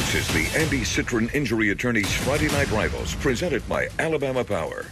This is the Andy Citron Injury Attorneys Friday Night Rivals, presented by Alabama Power.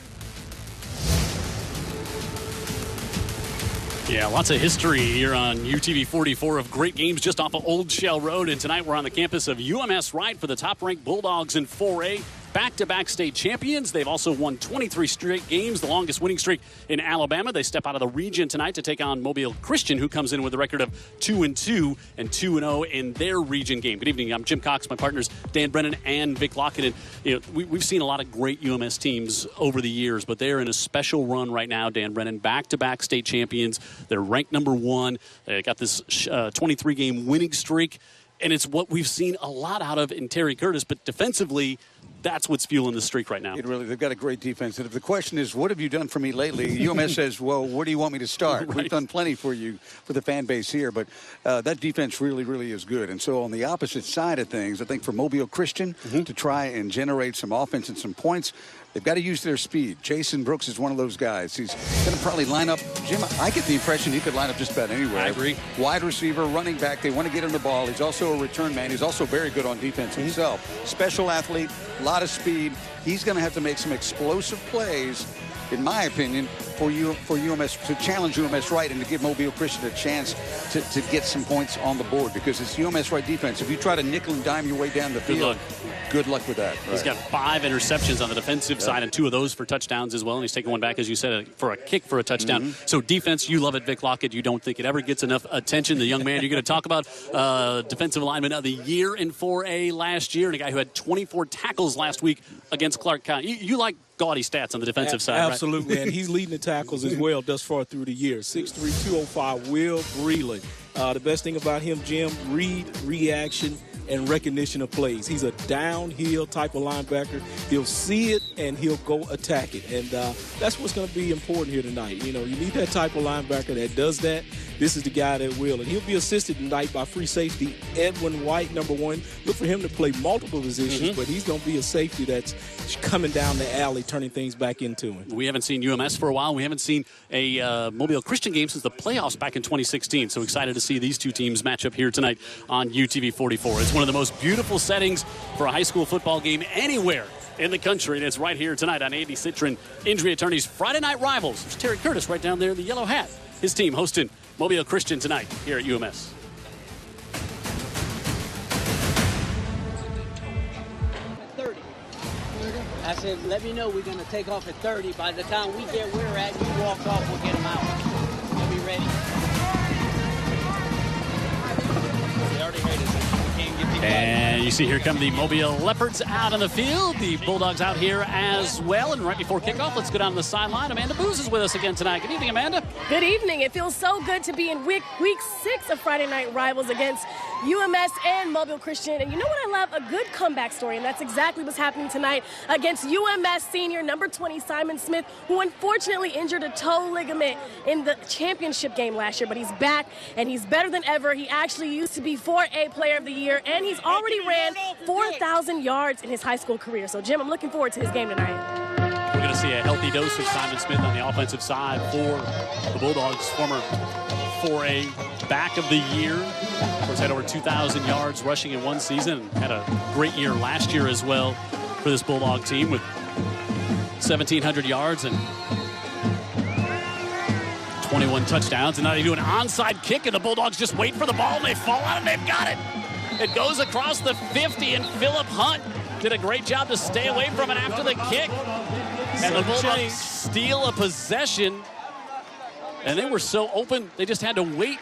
Yeah, lots of history here on UTV 44 of great games just off of Old Shell Road. And tonight we're on the campus of UMS-Wright for the top-ranked Bulldogs in 4A. Back-to-back state champions. They've also won 23 straight games, the longest winning streak in Alabama. They step out of the region tonight to take on Mobile Christian, who comes in with a record of 2-2 and 2-0 in their region game. Good evening. I'm Jim Cox, my partners Dan Brennan and Vic Lockett. And we've seen a lot of great UMS teams over the years, but they're in a special run right now. Dan Brennan, back-to-back state champions. They're ranked number 1. They got this 23-game winning streak. And it's what we've seen a lot out of in Terry Curtis, but defensively, that's what's fueling the streak right now. They've got a great defense. And if the question is, what have you done for me lately? UMS says, well, where do you want me to start? Right. We've done plenty for you, for the fan base here, but that defense really, really is good. And so on the opposite side of things, I think for Mobile Christian to try and generate some offense and some points, they've got to use their speed. Jason Brooks is one of those guys. He's going to probably line up. Jim, I get the impression he could line up just about anywhere. I agree. Wide receiver, running back. They want to get him the ball. He's also a return man. He's also very good on defense himself. Special athlete, a lot of speed. He's going to have to make some explosive plays, in my opinion, for UMS to challenge UMS-Wright and to give Mobile Christian a chance to get some points on the board, because it's UMS-Wright defense. If you try to nickel and dime your way down the field, good luck with that. He's got 5 interceptions on the defensive side and 2 of those for touchdowns as well. And he's taking one back, as you said, for a kick for a touchdown. So defense, you love it, Vic Lockett. You don't think it ever gets enough attention. The young man you're going to talk about, defensive lineman of the year in 4A last year, and a guy who had 24 tackles last week against Clark County. You like gaudy stats on the defensive side, absolutely, right? And he's leading the tackles as well thus far through the year. 6'3", 205, Will Breland. The best thing about him, Jim, read, reaction, and recognition of plays. He's a downhill type of linebacker. He'll see it, and he'll go attack it. And that's what's going to be important here tonight. You need that type of linebacker that does that. This is the guy that will. And he'll be assisted tonight by free safety Ervin White, number 1. Look for him to play multiple positions, but he's going to be a safety that's coming down the alley, turning things back into him. We haven't seen UMS for a while. We haven't seen a Mobile Christian game since the playoffs back in 2016. So excited to see these two teams match up here tonight on UTV 44. It's one of the most beautiful settings for a high school football game anywhere in the country, and it's right here tonight on Andy Citron Injury Attorneys Friday Night Rivals. There's Terry Curtis right down there in the yellow hat. His team hosting Mobile Christian tonight here at UMS. I said, let me know we're going to take off at 30. By the time we get where we're at, you walk off, we'll get them out. We'll be ready. They already heard us. And you see here come the Mobile Leopards out on the field. The Bulldogs out here as well. And right before kickoff, let's go down to the sideline. Amanda Booz is with us again tonight. Good evening, Amanda. Good evening. It feels so good to be in week 6 of Friday Night Rivals against UMS and Mobile Christian. And you know what I love? A good comeback story. And that's exactly what's happening tonight against UMS senior number 20, Simon Smith, who unfortunately injured a toe ligament in the championship game last year. But he's back, and he's better than ever. He actually used to be 4A Player of the Year, and he's already ran 4,000 yards in his high school career. So, Jim, I'm looking forward to his game tonight. We're going to see a healthy dose of Simon Smith on the offensive side for the Bulldogs, former 4A back of the year. Of course, had over 2,000 yards rushing in one season. Had a great year last year as well for this Bulldog team with 1,700 yards and 21 touchdowns. And now they do an onside kick, and the Bulldogs just wait for the ball, and they fall out, and they've got it. It goes across the 50, and Philip Hunt did a great job to stay away from it after the kick. And the Bulldogs steal a possession. And they were so open, they just had to wait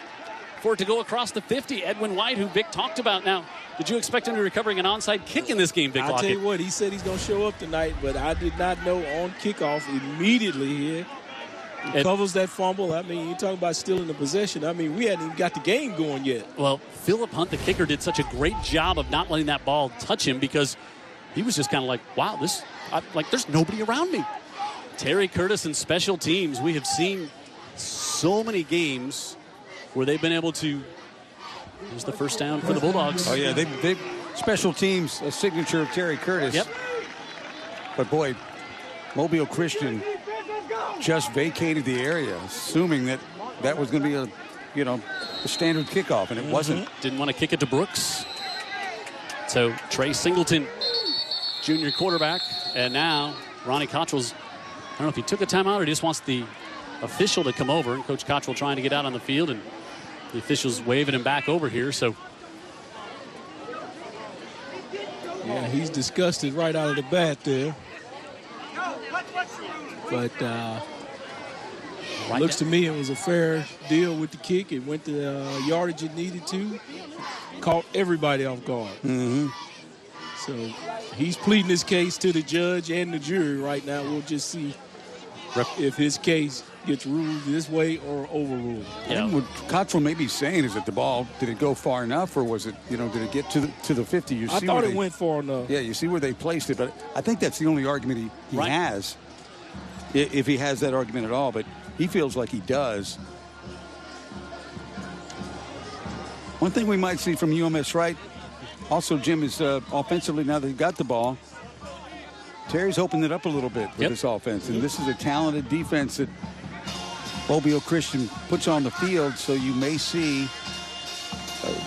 for it to go across the 50. Ervin White, who Vic talked about. Now, did you expect him to be recovering an onside kick in this game, Vic Lockett? I'll tell you what, he said he's going to show up tonight, but I did not know on kickoff immediately here. He covers that fumble. I mean, you're talking about stealing the possession. I mean, we hadn't even got the game going yet. Well, Philip Hunt, the kicker, did such a great job of not letting that ball touch him, because he was just kind of like, wow, there's nobody around me. Terry Curtis and special teams, we have seen so many games where they've been able to. Here's the first down for the Bulldogs. Oh, yeah, they special teams, a signature of Terry Curtis. Yep. But, boy, Mobile Christian just vacated the area, assuming that was going to be a standard kickoff, and it wasn't. Didn't want to kick it to Brooks. So Trey Singleton, junior quarterback, and now Ronnie Cottrell's, I don't know if he took a timeout or he just wants the official to come over, and Coach Cottrell trying to get out on the field, and the official's waving him back over here. So yeah, he's disgusted right out of the bat there. But looks to me it was a fair deal with the kick. It went the yardage it needed to. Caught everybody off guard. So he's pleading his case to the judge and the jury right now. We'll just see if his case gets ruled this way or overruled. Yeah. What Cottrell may be saying is that the ball, did it go far enough, or was it, did it get to the 50? You I see thought it went far enough. Yeah, you see where they placed it, but I think that's the only argument he has, if he has that argument at all, but he feels like he does. One thing we might see from UMS-Wright, also, Jim, is offensively, now they've got the ball, Terry's opened it up a little bit with this offense, and this is a talented defense that Mobile Christian puts on the field, so you may see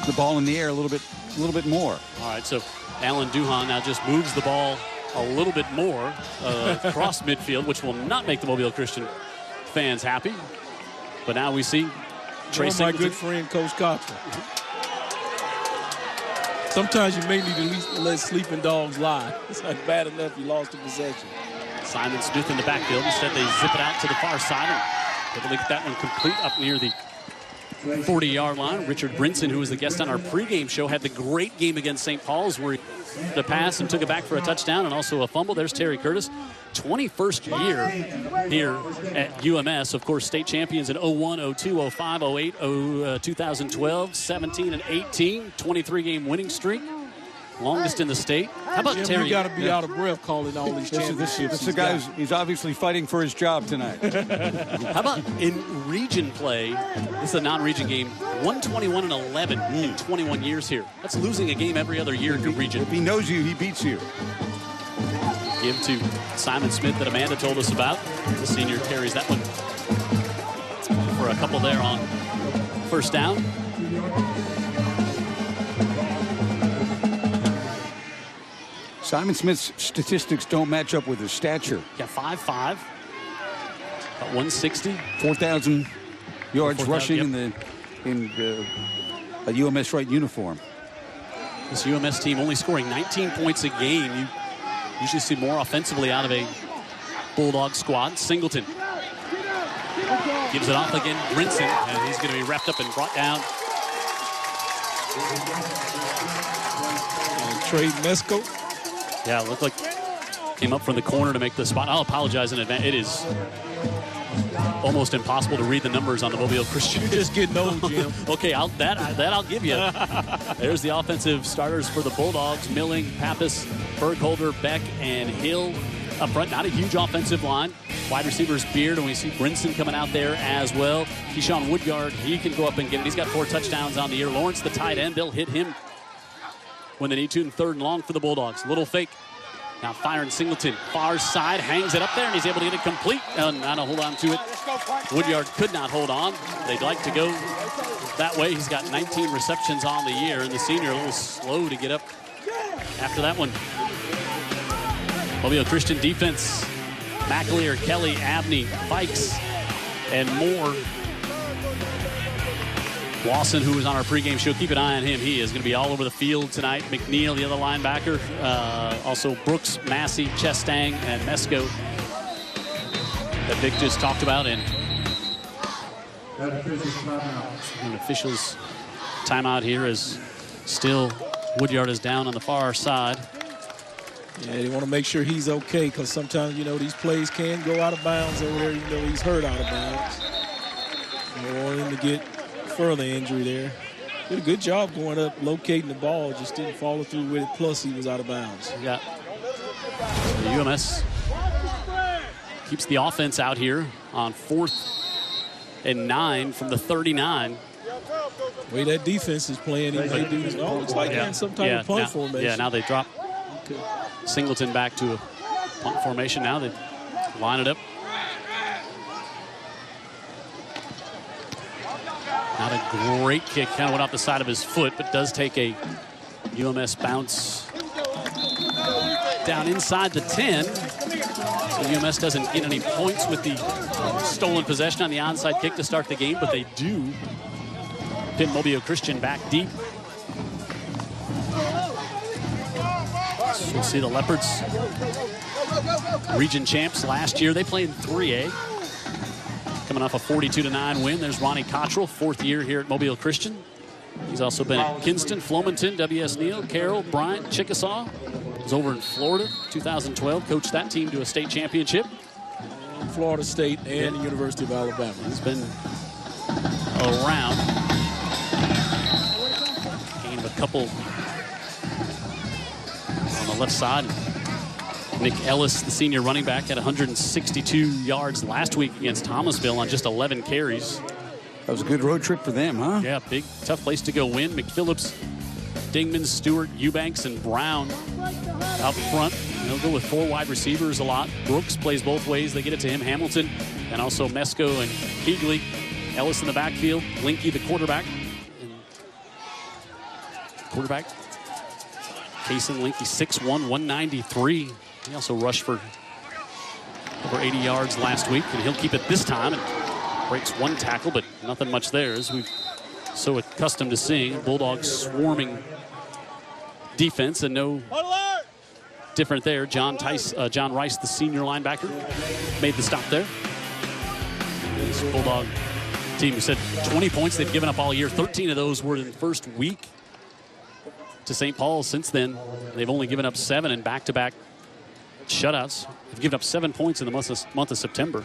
the ball in the air a little bit more. All right, so Alan Duhan now just moves the ball a little bit more across midfield, which will not make the Mobile Christian fans happy. But now we see Trey Singleton. My good friend, Coach Cottrell. Sometimes you may need to let sleeping dogs lie. It's not bad enough you lost the possession. Simon Smith in the backfield. Instead, they zip it out to the far side. And they get that one complete up near the 40-yard line. Richard Brinson, who was the guest on our pregame show, had the great game against St. Paul's where he the pass and took it back for a touchdown and also a fumble. There's Terry Curtis. 21st year here at UMS. Of course, state champions in 01, 02, 05, 08, 2012, 17, and 18. 23-game winning streak. Longest in the state. How about Jim, Terry? You got to be out of breath calling all these championships. This is the guy he's obviously fighting for his job tonight. How about in region play? This is a non-region game. 121-11 in 21 years here. That's losing a game every other year in your region. If he knows you, he beats you. Give to Simon Smith that Amanda told us about. The senior carries that one for a couple there on first down. Simon Smith's statistics don't match up with his stature. Yeah, 5'5", about 160. 4,000 yards 4, rushing yep. in a UMS-Wright uniform. This UMS team only scoring 19 points a game. You usually see more offensively out of a Bulldog squad. Singleton gives it off again. Brinson, and he's going to be wrapped up and brought down. Trey Mesco. Yeah, it looked like came up from the corner to make the spot. I'll apologize in advance. It is almost impossible to read the numbers on the Mobile Christian. You're just getting old, Jim. Okay, that I'll give you. There's the offensive starters for the Bulldogs. Milling, Pappas, Bergholder, Beck, and Hill up front. Not a huge offensive line. Wide receivers Beard, and we see Brinson coming out there as well. Keyshawn Woodyard, he can go up and get it. He's got 4 touchdowns on the year. Lawrence, the tight end, they'll hit him when they need to, and 3rd and long for the Bulldogs. Little fake. Now firing Singleton. Far side, hangs it up there, and he's able to get it complete. Now to hold on to it. Woodyard could not hold on. They'd like to go that way. He's got 19 receptions on the year, and the senior a little slow to get up after that one. Mobile Christian defense. McAleer, Kelly, Abney, Fikes, and more. Lawson, who was on our pregame show, keep an eye on him. He is going to be all over the field tonight. McNeil, the other linebacker. Also Brooks, Massey, Chestang, and Mesco that Vic just talked about. And an official's timeout here is still Woodyard is down on the far side. Yeah, they want to make sure he's okay because sometimes, these plays can go out of bounds over there. He's hurt out of bounds. They want him to get further injury there. Did a good job going up, locating the ball, just didn't follow through with it, plus he was out of bounds. Yeah. The UMS keeps the offense out here on 4th and 9 from the 39. The way that defense is playing, they do this. Oh, it's like in some type of punt formation. Yeah, now they drop Singleton back to a punt formation. Now they line it up. Not a great kick, kind of went off the side of his foot, but does take a UMS bounce down inside the 10. So UMS doesn't get any points with the stolen possession on the onside kick to start the game, but they do pin Mobile Christian back deep. So we'll see the Leopards, region champs last year. They played in 3A. Coming off a 42-9 win. There's Ronnie Cottrell, 4th year here at Mobile Christian. He's also been at Kinston, Flomanton, W.S. Neal, Carroll, Bryant, Chickasaw. Was over in Florida, 2012. Coached that team to a state championship. Florida State and the University of Alabama. He's been around. Gained a couple on the left side. Nick Ellis, the senior running back, had 162 yards last week against Thomasville on just 11 carries. That was a good road trip for them, huh? Yeah, big, tough place to go win. McPhillips, Dingman, Stewart, Eubanks, and Brown out front. They'll go with 4 wide receivers a lot. Brooks plays both ways. They get it to him. Hamilton, and also Mesco and Keegley. Ellis in the backfield. Linky, the quarterback. Kaysen Linky, 6'1", 193. He also rushed for over 80 yards last week, and he'll keep it this time. And breaks 1 tackle, but nothing much there, as we've so accustomed to seeing. Bulldogs swarming defense, and no different there. John Rice, the senior linebacker, made the stop there. This Bulldog team, we said 20 points they've given up all year. 13 of those were in the first week to St. Paul. Since then, they've only given up 7 in back-to-back shutouts. They've given up 7 points in the month of September.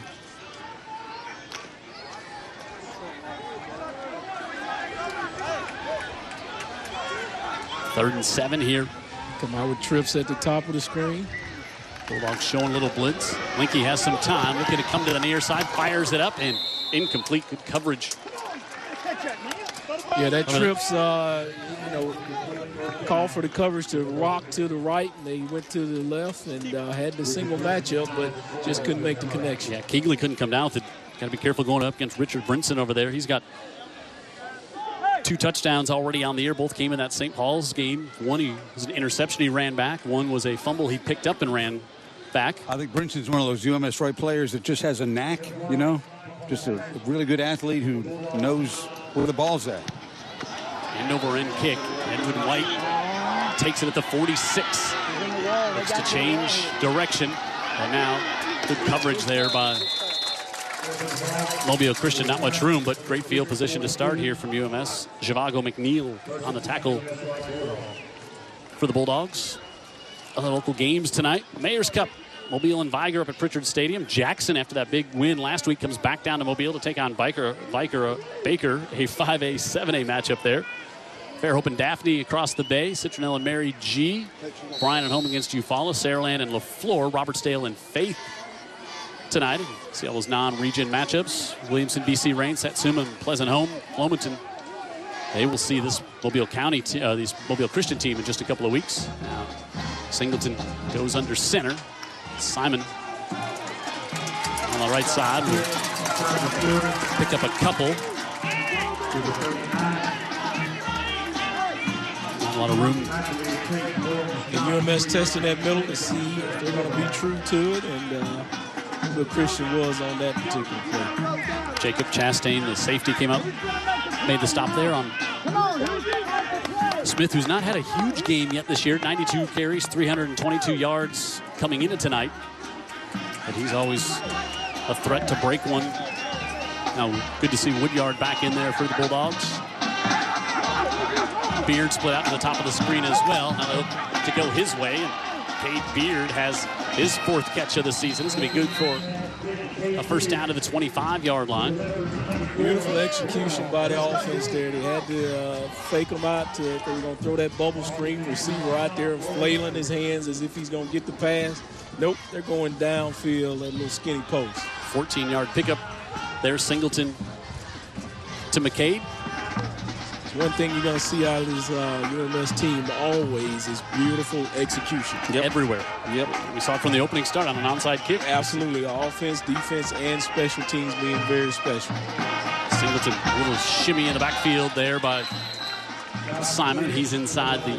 Third and 7 here. Come out with trips at the top of the screen. Bulldogs showing a little blitz. Linky has some time. Looking to come to the near side. Fires it up, and incomplete. Good coverage. Yeah, that trips, call for the coverage to rock to the right, and they went to the left and had the single matchup, but just couldn't make the connection. Yeah, Keegley couldn't come down with it. Got to be careful going up against Richard Brinson over there. He's got 2 touchdowns already on the year. Both came in that St. Paul's game. One was an interception he ran back. One was a fumble he picked up and ran back. I think Brinson's one of those UMS-Wright players that just has a knack, just a really good athlete who knows where the ball's at. End over end kick. Edwin White takes it at the 46. Looks to change direction. And now good coverage there by Mobile Christian. Not much room, but great field position to start here from UMS. Javago McNeil on the tackle for the Bulldogs. Other local games tonight. Mayor's Cup. Mobile and Viger up at Pritchard Stadium. Jackson, after that big win last week, comes back down to Mobile to take on Baker, a 5A, 7A matchup there. Fairhope and Daphne across the bay. Citronelle and Mary G. Bryan at home against Eufaula. Saraland and LaFleur. Robertsdale and Faith tonight. See all those non-region matchups. Williamson, BC Reign, Satsuma, and Pleasant Home. Flomaton. They will see this Mobile County, this Mobile Christian team in just a couple of weeks. Now, Singleton goes under center. Simon on the right side will pick up a couple. Not a lot of room. And UMS testing that middle to see if they're going to be true to it, and who Christian was on that particular play. Jacob Chastain, the safety, came up, made the stop there on Smith, who's not had a huge game yet this year. 92 carries, 322 yards coming into tonight. But he's always a threat to break one. Now, good to see Woodyard back in there for the Bulldogs. Beard split out to the top of the screen as well. Now to go his way. And Cade Beard has his 4th catch of the season. It's going to be good for a first down to the 25-yard line. Beautiful execution by the offense there. They had to fake him out. They were going to throw that bubble screen. Receiver out there flailing his hands as if he's going to get the pass. Nope, they're going downfield at a little skinny post. 14-yard pickup there, Singleton to McCade. One thing you're going to see out of this UMS team always is beautiful execution. Yep. Everywhere. Yep. We saw it from the opening start on an onside kick. Absolutely. Offense, defense, and special teams being very special. Singleton, a little shimmy in the backfield there by Simon. He's inside the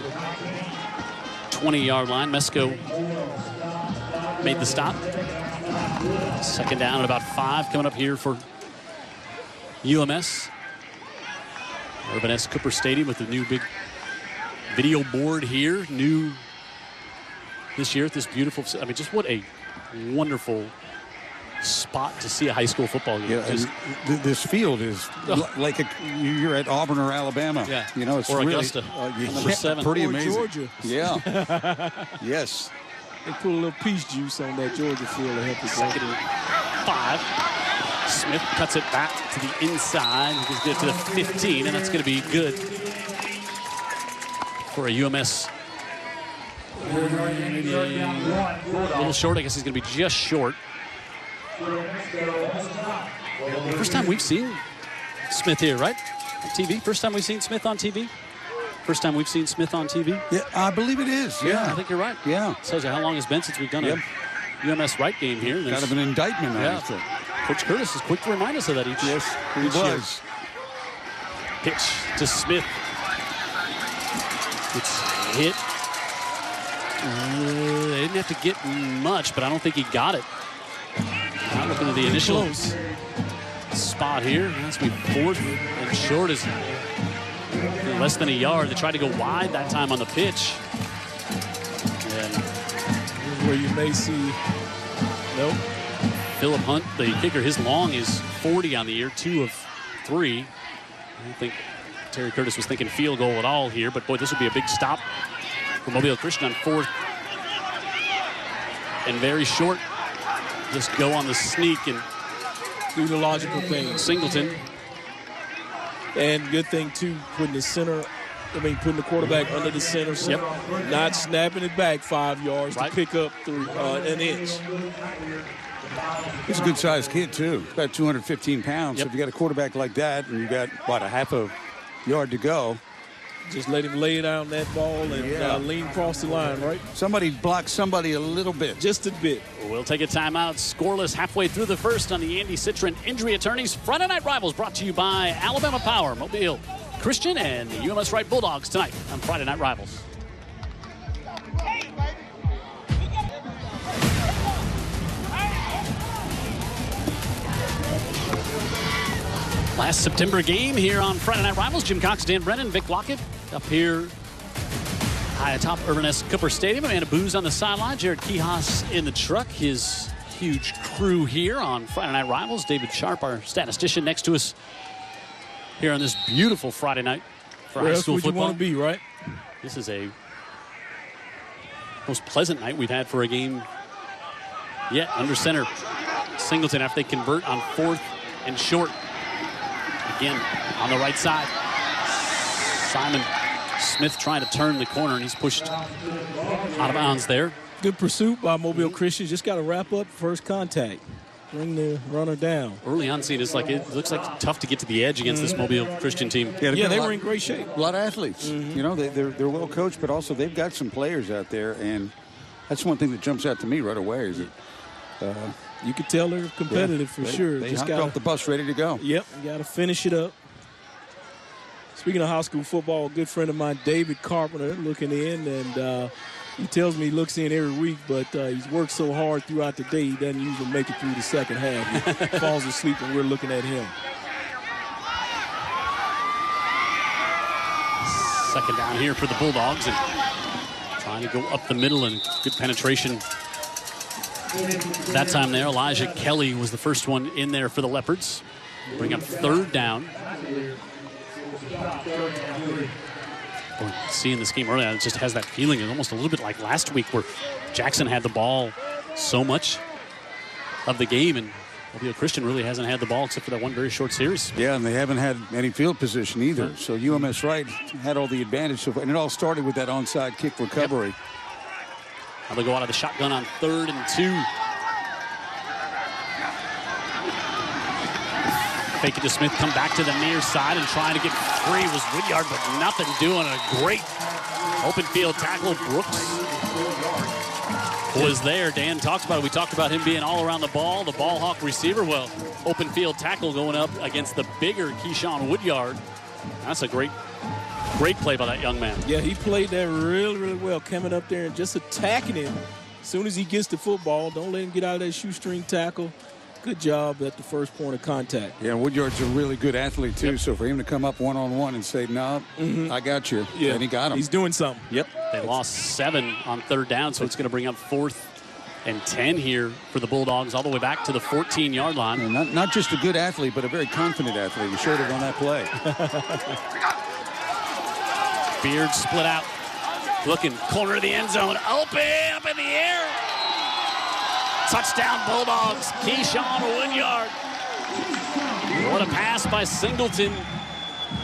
20-yard line. Mesco made the stop. Second down at about 5 coming up here for UMS. Ervin S. Cooper Stadium with the new big video board here. New this year at this beautiful, I mean, just what a wonderful spot to see a high school football game. Yeah, this field is like you're at Auburn or Alabama. Yeah. You know, it's or really, Augusta, number 7. Pretty or amazing. Georgia. Yeah. Yes. They put a little peach juice on that Georgia field to help us. Second and 5. Smith cuts it back to the inside. He gets it to the 15, and that's going to be good for a UMS. A little short. I guess he's going to be just short. First time we've seen Smith here, right? On TV. First time we've seen Smith on TV. First time we've seen Smith on TV. Yeah, I believe it is. Yeah, I think you're right. Yeah. Tells you how long it's been since we've done a UMS-Wright game here. Kind of an indictment on it. Coach Curtis is quick to remind us of that each year. Yes, he was. Pitch to Smith. It's hit. They didn't have to get much, but I don't think he got it. Not looking at the initial spot here. That's be 4th and short is less than a yard. They tried to go wide that time on the pitch. And where you may see, nope. Philip Hunt, the kicker, his long is 40 on the year, 2 of 3. I don't think Terry Curtis was thinking field goal at all here, but boy, this would be a big stop for Mobile Christian on 4th and very short. Just go on the sneak and do the logical thing. Singleton. And good thing, too, putting the quarterback under the center. Yep. Not snapping it back 5 yards to pick up an inch. He's a good-sized kid, too. About 215 pounds. Yep. So if you got a quarterback like that and you got, what, a half a yard to go. Just let him lay down that ball and lean across the line, right? Somebody block somebody a little bit. Just a bit. We'll take a timeout. Scoreless halfway through the first on the Andy Citron Injury Attorneys. Friday Night Rivals brought to you by Alabama Power, Mobile Christian, and the UMS-Wright Bulldogs tonight on Friday Night Rivals. Last September game here on Friday Night Rivals. Jim Cox, Dan Brennan, Vic Lockett up here high atop Ervin S. Cooper Stadium. Amanda Booz on the sideline. Jared Kihas in the truck. His huge crew here on Friday Night Rivals. David Sharp, our statistician, next to us here on this beautiful Friday night for high school football. Where else would you want to be, right? This is a most pleasant night we've had for a game yet. Under center, Singleton after they convert on 4th and short. Again, on the right side, Simon Smith trying to turn the corner, and he's pushed out of bounds there. Good pursuit by Mobile Christian. Just got to wrap up first contact. Bring the runner down. Early on scene, it looks like tough to get to the edge against this Mobile Christian team. Yeah, they were in great shape. A lot of athletes. You know, they're well coached, but also they've got some players out there, and that's one thing that jumps out to me right away is that you could tell they're competitive for sure. They hopped off the bus ready to go. Yep, got to finish it up. Speaking of high school football, a good friend of mine, David Carpenter, looking in, and he tells me he looks in every week, but he's worked so hard throughout the day, he doesn't usually make it through the second half. He falls asleep when we're looking at him. Second down here for the Bulldogs, and trying to go up the middle, and good penetration that time there. Elijah Kelly was the first one in there for the Leopards. Bring up 3rd down. Boy, seeing this game earlier, it just has that feeling. It's almost a little bit like last week where Jackson had the ball so much of the game, and Mobile Christian really hasn't had the ball except for that one very short series. Yeah, and they haven't had any field position either. So UMS-Wright had all the advantage. And it all started with that onside kick recovery. Yep. Now they go out of the shotgun on 3rd and 2. Fake it to Smith, come back to the near side and trying to get free was Woodyard, but nothing doing. A great open field tackle. Brooks was there. Dan talks about it. We talked about him being all around the ball hawk receiver. Well, open field tackle going up against the bigger Keyshawn Woodyard. That's a great Great play by that young man. Yeah, he played that really, really well, coming up there and just attacking him. As soon as he gets the football, don't let him get out of that shoestring tackle. Good job at the first point of contact. Yeah, Woodyard's a really good athlete, too. Yep. So for him to come up one-on-one and say, no, I got you. Yeah, and he got him. He's doing something. Yep. They lost 7 on 3rd down, so it's going to bring up 4th and 10 here for the Bulldogs all the way back to the 14-yard line. And not just a good athlete, but a very confident athlete. He showed it on that play. Beard split out. Looking corner of the end zone. Open up in the air. Touchdown Bulldogs. Keyshawn Woodyard. What a pass by Singleton.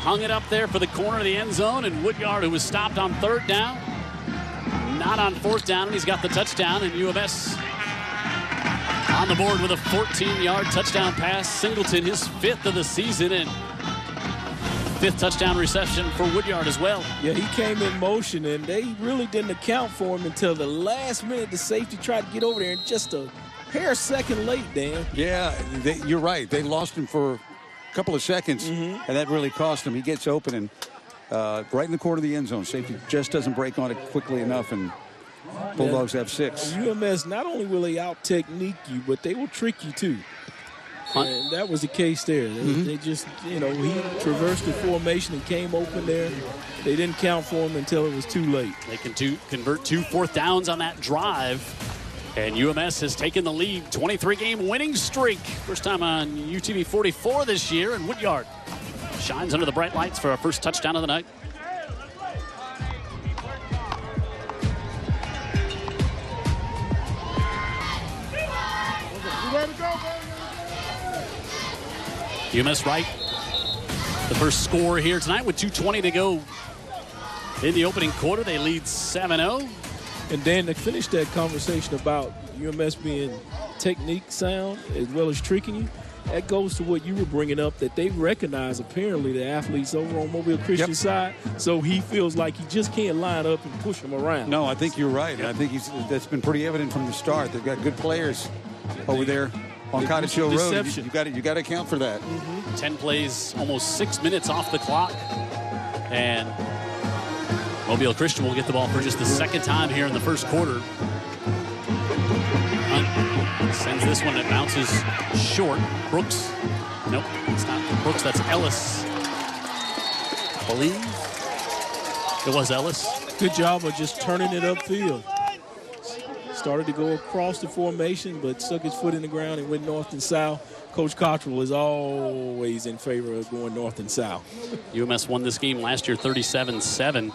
Hung it up there for the corner of the end zone. And Woodyard, who was stopped on 3rd down, not on 4th down, and he's got the touchdown. And UMS on the board with a 14-yard touchdown pass. Singleton, his 5th of the season, and 5th touchdown reception for Woodyard as well. Yeah, he came in motion, and they really didn't account for him until the last minute. The safety tried to get over there, and just a hair second late, Dan. Yeah, you're right. They lost him for a couple of seconds, and that really cost him. He gets open and right in the corner of the end zone. Safety just doesn't break on it quickly enough, and Bulldogs have 6. UMS, not only will they out-technique you, but they will trick you, too. And that was the case there. They just, he traversed the formation and came open there. They didn't count for him until it was too late. They can convert 2 4th downs on that drive. And UMS has taken the lead. 23-game winning streak. First time on UTV 44 this year. And Woodyard shines under the bright lights for our first touchdown of the night. UMS-Wright, the first score here tonight with 2:20 to go in the opening quarter. They lead 7-0. And Dan, to finish that conversation about UMS being technique sound as well as tricking you, that goes to what you were bringing up, that they recognize apparently the athletes over on Mobile Christian side. So he feels like he just can't line up and push them around. No, I think you're right. I think that's been pretty evident from the start. They've got good players over there on Cottage Hill Road. You got to account for that. 10 plays, almost 6 minutes off the clock. And Mobile Christian will get the ball for just the second time here in the first quarter. Hunt sends this one. It bounces short. Brooks. Nope, it's not Brooks. That's Ellis. I believe it was Ellis. Good job of just turning it upfield. Started to go across the formation, but stuck his foot in the ground and went north and south. Coach Cottrell is always in favor of going north and south. UMS won this game last year 37-7.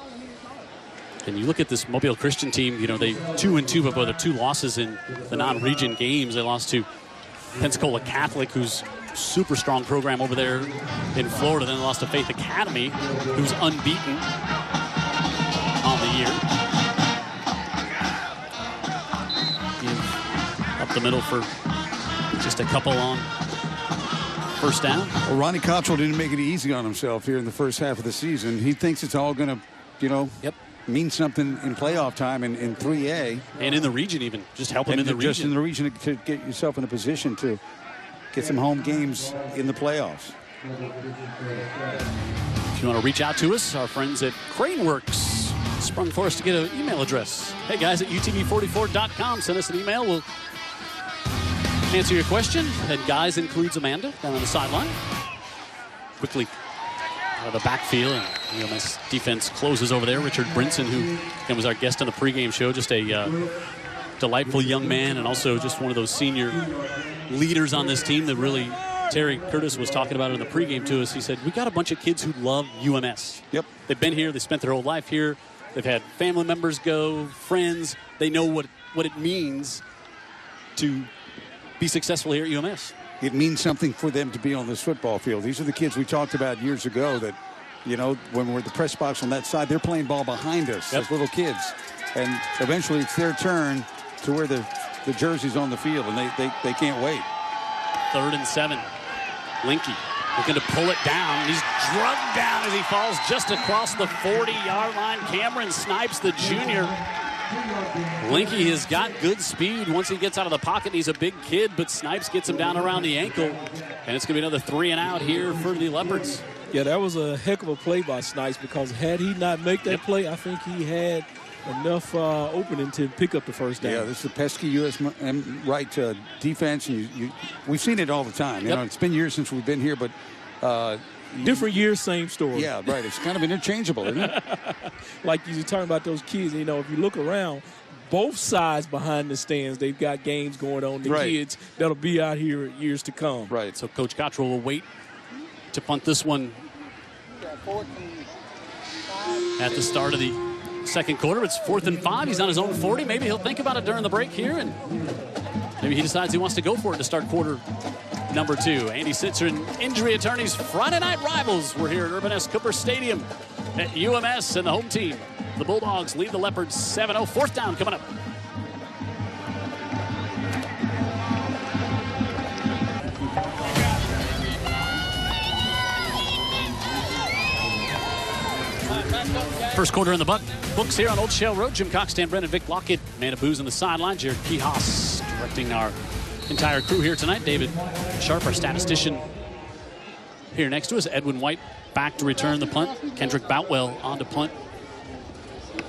And you look at this Mobile Christian team, they 2-2, but both 2 losses in the non-region games. They lost to Pensacola Catholic, who's super strong program over there in Florida. Then they lost to Faith Academy, who's unbeaten on the year. Up the middle for just a couple on first down. Well, Ronnie Cottrell didn't make it easy on himself here in the first half of the season. He thinks it's all going to, mean something in playoff time in 3A. And in the region even. Just help him in the region. Just in the region to get yourself in a position to get some home games in the playoffs. If you want to reach out to us, our friends at Craneworks sprung for us to get an email address. Hey guys at utv44.com. Send us an email. We'll answer your question. And guys includes Amanda down on the sideline. Quickly out of the backfield, and UMS defense closes over there. Richard Brinson, who was our guest on the pregame show, just a delightful young man, and also just one of those senior leaders on this team that really Terry Curtis was talking about it in the pregame to us. He said, we got a bunch of kids who love UMS. Yep. They've been here. They spent their whole life here. They've had family members go, friends. They know what it means to be successful here at UMS. It means something for them to be on this football field. These are the kids we talked about years ago that, when we're at the press box on that side, they're playing ball behind us as little kids. And eventually it's their turn to wear the jerseys on the field, and they can't wait. 3rd and 7. Linky looking to pull it down. He's drugged down as he falls just across the 40-yard line. Cameron Snipes, the junior. Linky has got good speed once he gets out of the pocket. He's a big kid, but Snipes gets him down around the ankle. And it's going to be another 3 and out here for the Leopards. Yeah, that was a heck of a play by Snipes, because had he not make that play, I think he had enough opening to pick up the first down. Yeah, this is a pesky UMS-Wright defense, and we've seen it all the time. You know, it's been years since we've been here, but different years, same story. Yeah, right. It's kind of interchangeable, isn't it? Like you were talking about those kids, you know, if you look around, both sides behind the stands, they've got games going on. The kids that'll be out here years to come. Right. So Coach Cottrell will wait to punt this one at the start of the second quarter. It's 4th and 5. He's on his own 40. Maybe he'll think about it during the break here, and maybe he decides he wants to go for it to start quarter number 2. Andy Sitzer and Injury Attorneys Friday Night Rivals. We're here at Ervin S. Cooper Stadium at UMS, and the home team, the Bulldogs, lead the Leopards 7-0. 4th down coming up. First quarter in the books here on Old Shell Road. Jim Cox, Dan Brennan, Vic Lockett, Amanda Booz on the sideline. Jared Kihas directing our entire crew here tonight. David Sharp, our statistician, here next to us. Edwin White back to return the punt. Kendrick Boutwell on to punt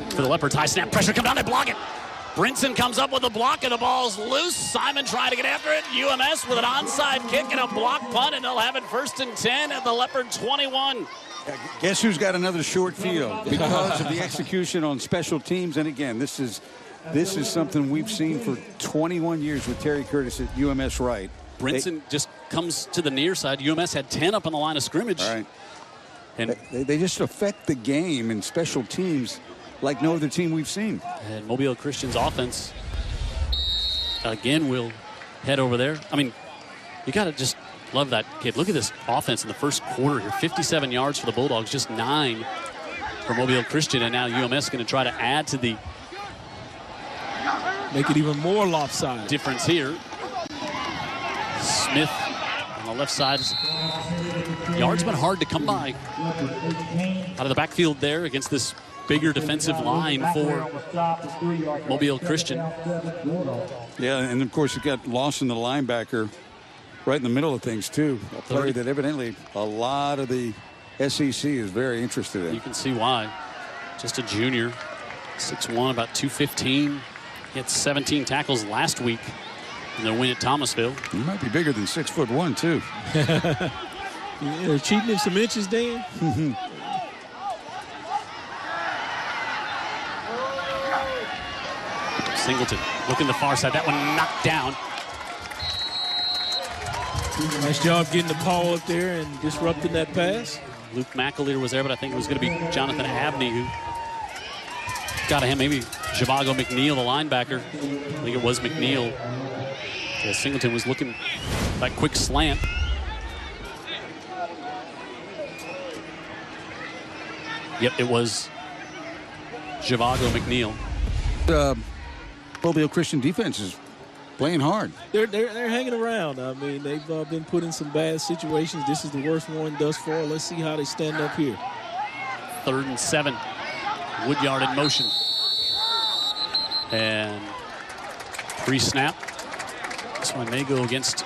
for the Leopards. High snap, pressure, come down, they block it. Brinson comes up with a block, and the ball's loose. Simon trying to get after it. UMS with an onside kick and a block punt, and they'll have it 1st and 10 at the Leopard 21. Guess who's got another short field because of the execution on special teams? And again, this is something we've seen for 21 years with Terry Curtis at UMS-Wright. Brinson just comes to the near side. UMS had 10 up on the line of scrimmage. All right. And they just affect the game in special teams like no other team we've seen. And Mobile Christian's offense, again, will head over there. I mean, you got to just love that kid. Look at this offense in the first quarter here. 57 yards for the Bulldogs, just 9 for Mobile Christian. And now UMS going to try to add to the make it even more lopsided difference here. Smith on the left side. Yards been hard to come by out of the backfield there against this bigger defensive line for Mobile Christian. Yeah, and of course you got Lawson, the linebacker, right in the middle of things too. A player that evidently a lot of the SEC is very interested in. You can see why. Just a junior, 6'1", about 215. He had 17 tackles last week in their win at Thomasville. He might be bigger than 6'1" too. They're cheating him some inches, Dan. Singleton looking the far side. That one knocked down. Nice job getting the ball up there and disrupting that pass. Luke McAleer was there, but I think it was going to be Jonathan Abney who got to him. Maybe Zhivago McNeil, the linebacker. I think it was McNeil. Yeah, Singleton was looking that quick slant. Yep, it was Zhivago McNeil. Mobile Christian defense is playing hard. They're hanging around. I mean, they've been put in some bad situations. This is the worst one thus far. Let's see how they stand up here. 3rd and 7. Woodyard in motion. And pre-snap. This one may go against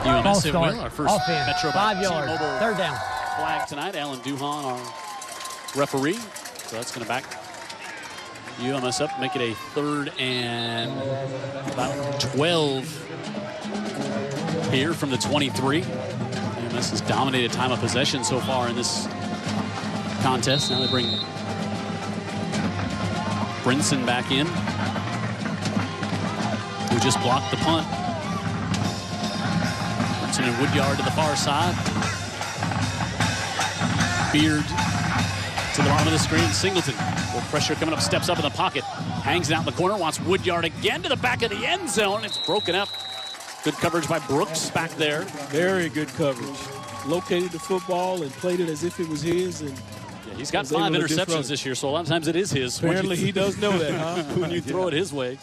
UMS. It will. Our first offense, Metro 5 yards, T-Mobile 3rd down. flag tonight. Alan Duhan, our referee. So that's going to back UMS up, make it a 3rd and about 12 here from the 23. UMS has dominated time of possession so far in this contest. Now they bring Brinson back in, who just blocked the punt. Brinson and Woodyard to the far side. Beard to the bottom of the screen. Singleton, with pressure coming up, steps up in the pocket, hangs it out in the corner, wants Woodyard again to the back of the end zone. It's broken up. Good coverage by Brooks back there. Very good coverage. Located the football and played it as if it was his. And yeah, he's got 5 interceptions this year, so a lot of times it is his. Apparently he does know that, huh? When you throw it his way.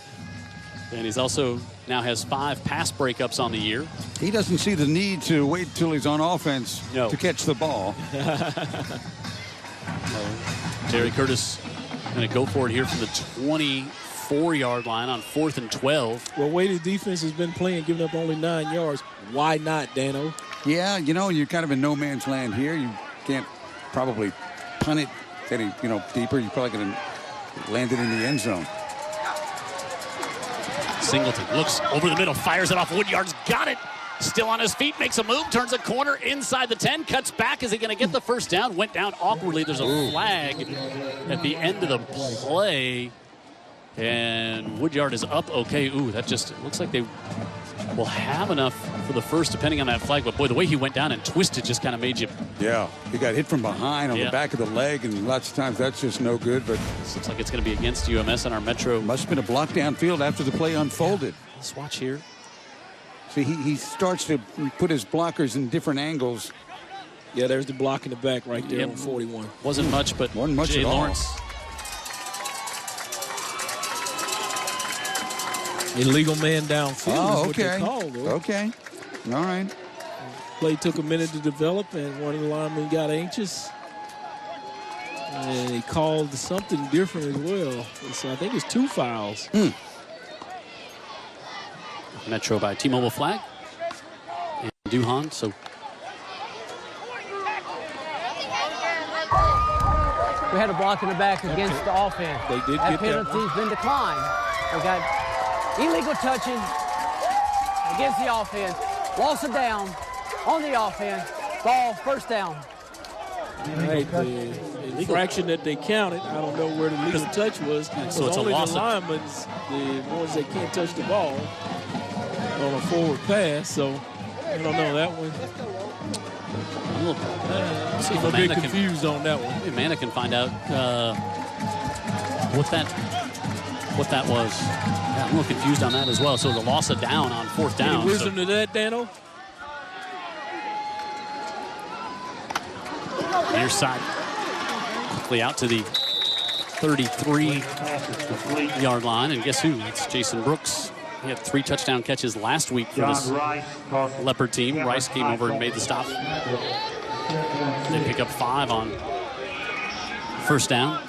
And he's also now has 5 pass breakups on the year. He doesn't see the need to wait till he's on offense to catch the ball. Terry Curtis going to go for it here from the 24. 4-yard line on 4th and 12. Well, way the defense has been playing, giving up only 9 yards. Why not, Dano? Yeah, you know, you're kind of in no man's land here. You can't probably punt it any, deeper. You're probably going to land it in the end zone. Singleton looks over the middle, fires it off. Woodyard's got it. Still on his feet, makes a move, turns a corner inside the 10, cuts back. Is he going to get the first down? Went down awkwardly. There's a flag at the end of the play. And Woodyard is up okay. Ooh, that just looks like they will have enough for the first, depending on that flag. But, boy, the way he went down and twisted just kind of made you. Yeah, he got hit from behind on the back of the leg, and lots of times that's just no good. But this looks like it's going to be against UMS on our Metro. Must have been a block downfield after the play unfolded. Let's watch here. See, he starts to put his blockers in different angles. Yeah, there's the block in the back right there on 41. Wasn't much, but wasn't much Jay at all. Lawrence. Illegal man downfield is what they called. Okay. All right. Play took a minute to develop, and one of the linemen got anxious. And he called something different as well. So I think it's 2 fouls. Metro by T-Mobile flag. And Duhan, so. We had a block in the back against the offense. They did that get that penalty's been declined. We got illegal touching against the offense. Loss of down on the offense. Ball, first down. Right, the infraction that they counted, I don't know where the legal touch was. So it's only a loss the linemen, the ones that can't touch the ball on a forward pass. So I don't know that one. I'm a bit confused on that one. Maybe Amanda can find out what that was. Yeah, I'm a little confused on that as well. So the loss of down on 4th down. Any wisdom to that, Dano? Near side. Quickly out to the 33-yard line. And guess who? It's Jason Brooks. He had 3 touchdown catches last week for this Leopard team. Rice came over and made the stop. They pick up 5 on first down.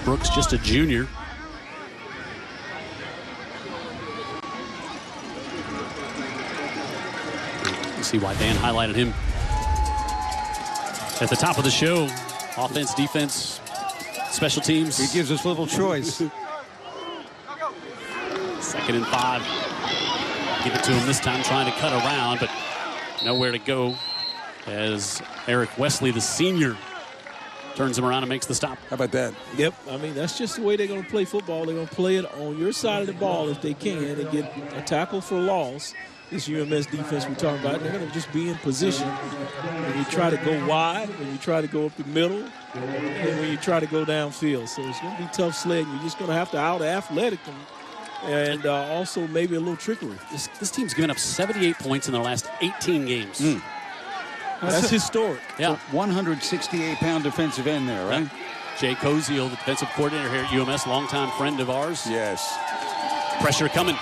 Brooks just a junior. You see why Dan highlighted him at the top of the show. Offense, defense, special teams. He gives us little choice. 2nd and 5. Give it to him this time, trying to cut around, but nowhere to go as Eric Wesley, the senior, turns him around and makes the stop. How about that? Yep. I mean, that's just the way they're going to play football. They're going to play it on your side of the ball if they can and get a tackle for loss. This UMS defense we're talking about, they're going to just be in position. When you try to go wide, when you try to go up the middle, and when you try to go downfield. So it's going to be tough sledding. You're just going to have to out-athletic them. And also maybe a little trickery. This team's given up 78 points in their last 18 games. That's historic. Yeah. 168-pound defensive end there, right? Jay Koziel, the defensive coordinator here at UMS, longtime friend of ours. Yes. Pressure coming.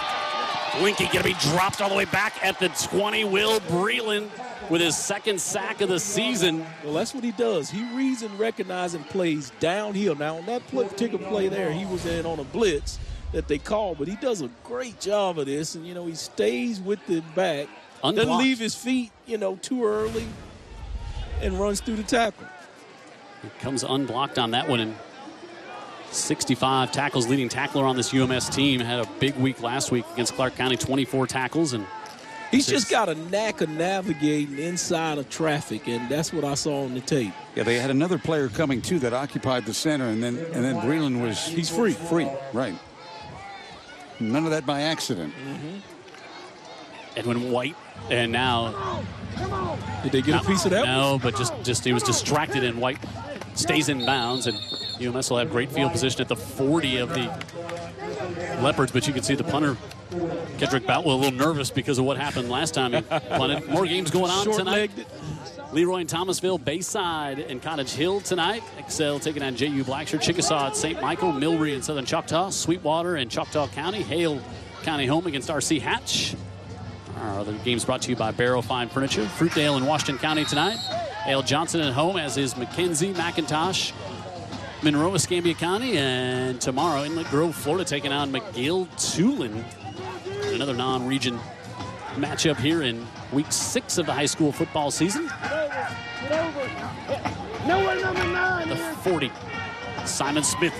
Winky going to be dropped all the way back at the 20. Will Breland with his 2nd sack of the season. Well, that's what he does. He reads and recognizes and plays downhill. Now, on that particular play there, he was in on a blitz that they called, but he does a great job of this. And, he stays with the back. Unblocked. Doesn't leave his feet, too early and runs through the tackle. He comes unblocked on that one. And 65 tackles, leading tackler on this UMS team. Had a big week last week against Clark County, 24 tackles. And he's just got a knack of navigating inside of traffic, and that's what I saw on the tape. Yeah, they had another player coming, too, that occupied the center, and then Breland was... He's free. Free, right. None of that by accident. Edwin White, and now... Did they get a piece of that? No, but just he was distracted, and White stays in bounds, and UMS will have great field position at the 40 of the Leopards, but you can see the punter, Kedrick Boutwell, a little nervous because of what happened last time he punted. More games going on tonight. Leroy and Thomasville, Bayside, and Cottage Hill tonight. Excel taking on J.U. Blackshear, Chickasaw at St. Michael, Milbury and Southern Choctaw, Sweetwater and Choctaw County, Hale County home against R.C. Hatch. Our other games brought to you by Barrow Fine Furniture, Fruitdale in Washington County tonight. Ale Johnson at home, as is McKenzie, McIntosh, Monroe, Escambia County, and tomorrow Inlet Grove, Florida, taking on McGill Tulin. Another non-region matchup here in week 6 of the high school football season. The 40, Simon Smith,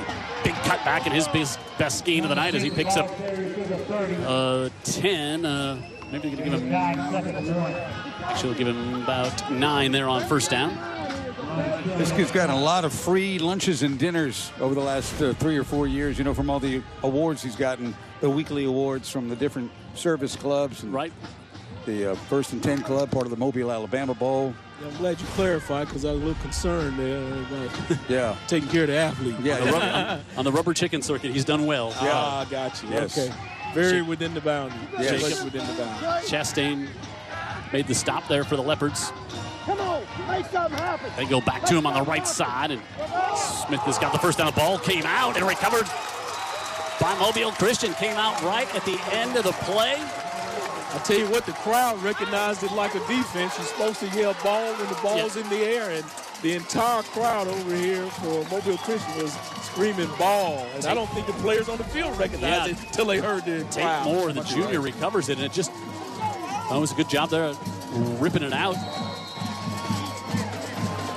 big cutback in his best gain of the night as he picks up 10. Maybe going to give him, actually give him about 9 there on first down. This kid's got a lot of free lunches and dinners over the last 3 or 4 years, you know, from all the awards he's gotten, the weekly awards from the different service clubs. And right. The First and 10 Club, part of the Mobile, Alabama Bowl. Yeah, I'm glad you clarified because I was a little concerned there about taking care of the athlete. Yeah, on the rubber chicken circuit, he's done well. Yeah. Ah, got you. Yes. Okay. Very within the boundary. Yes. Much within the boundary. Chastain made the stop there for the Leopards. Come on, make something happen. They go back to him on the right side, and Smith has got the first down. Ball came out and recovered by Mobile Christian. Came out right at the end of the play. I tell you what, the crowd recognized it like a defense. You're supposed to yell ball when the ball's in the air, and the entire crowd over here for Mobile Christian was screaming ball. And I don't think the players on the field recognized it until they heard the crowd. Tate Moore, the junior, recovers it, and it just was a good job there ripping it out.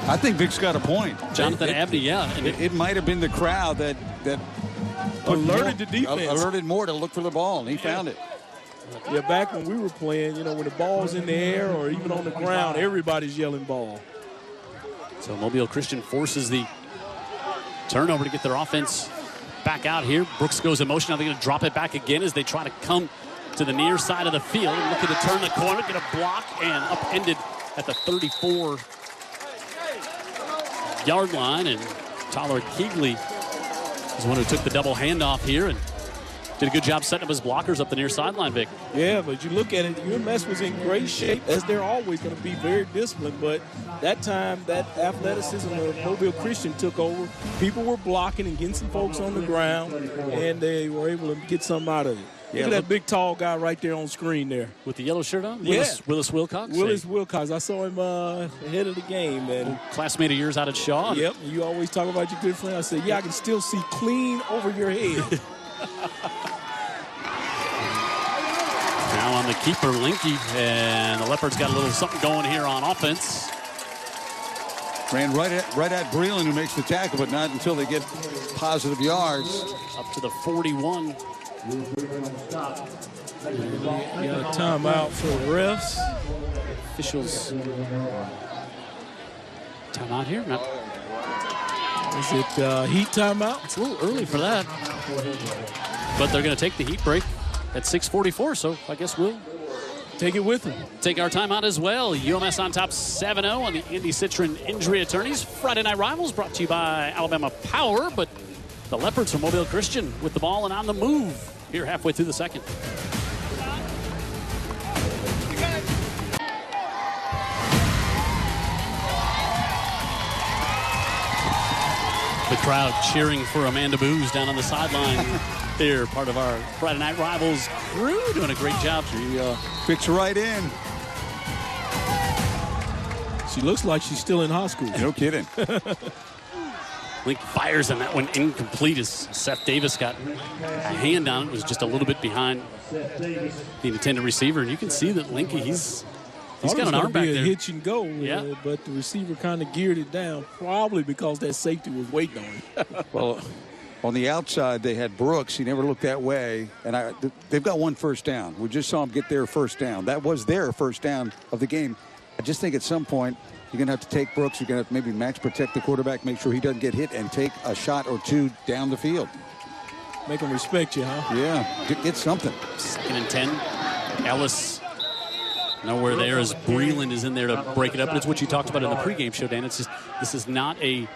I think Vic's got a point. Jonathan Abney, And it might have been the crowd that alerted the defense. Alerted Moore to look for the ball, and he found it. Yeah, back when we were playing, you know, when the ball's in the air or even on the ground, everybody's yelling ball. So Mobile Christian forces the turnover to get their offense back out here. Brooks goes in motion. Now they're going to drop it back again as they try to come to the near side of the field. Looking to turn the corner, get a block, and upended at the 34-yard line. And Tyler Keegley is the one who took the double handoff here and did a good job setting up his blockers up the near sideline, Vic. Yeah, but you look at it, UMS was in great shape, as they're always going to be, very disciplined. But that time, that athleticism of Mobile Christian took over. People were blocking and getting some folks on the ground, and they were able to get something out of it. Look at that big, tall guy right there on screen there. With the yellow shirt on? Yeah. Willis Wilcox? Willis Wilcox. I saw him ahead of the game. And classmate of yours out at Shaw. Yep. You always talk about your good friend. I said, yeah, I can still see clean over your head. Now on the keeper, Linky, and the Leopards got a little something going here on offense. Ran right at Breland, who makes the tackle, but not until they get positive yards. Up to the 41. Got a timeout for refs. Officials. Timeout here? Not. Is it heat timeout? It's a little early for that. But they're going to take the heat break at 6:44, so I guess we'll take it with them. Take our timeout as well. UMS on top 7-0 on the Andy Citron Injury Attorneys. Friday Night Rivals brought to you by Alabama Power, but the Leopards from Mobile Christian with the ball and on the move here halfway through the second. The crowd cheering for Amanda Booz down on the sideline. Here, part of our Friday Night Rivals crew, doing a great job. She fits right in. She looks like she's still in high school. No kidding. Link fires on that one incomplete as Seth Davis got a hand on it. It was just a little bit behind the intended receiver. And you can see that Linky, he's got an arm back there. A hitch and go, yeah. But the receiver kind of geared it down, probably because that safety was waiting on him. Well, on the outside, they had Brooks. He never looked that way. And they've got one first down. We just saw them get their first down. That was their first down of the game. I just think at some point, you're going to have to take Brooks. You're going to have to maybe max protect the quarterback, make sure he doesn't get hit, and take a shot or two down the field. Make him respect you, huh? Yeah, get something. 2nd and 10. Ellis nowhere there as Breland is in there to break it up. And it's what you talked about in the pregame show, Dan. It's just this is not a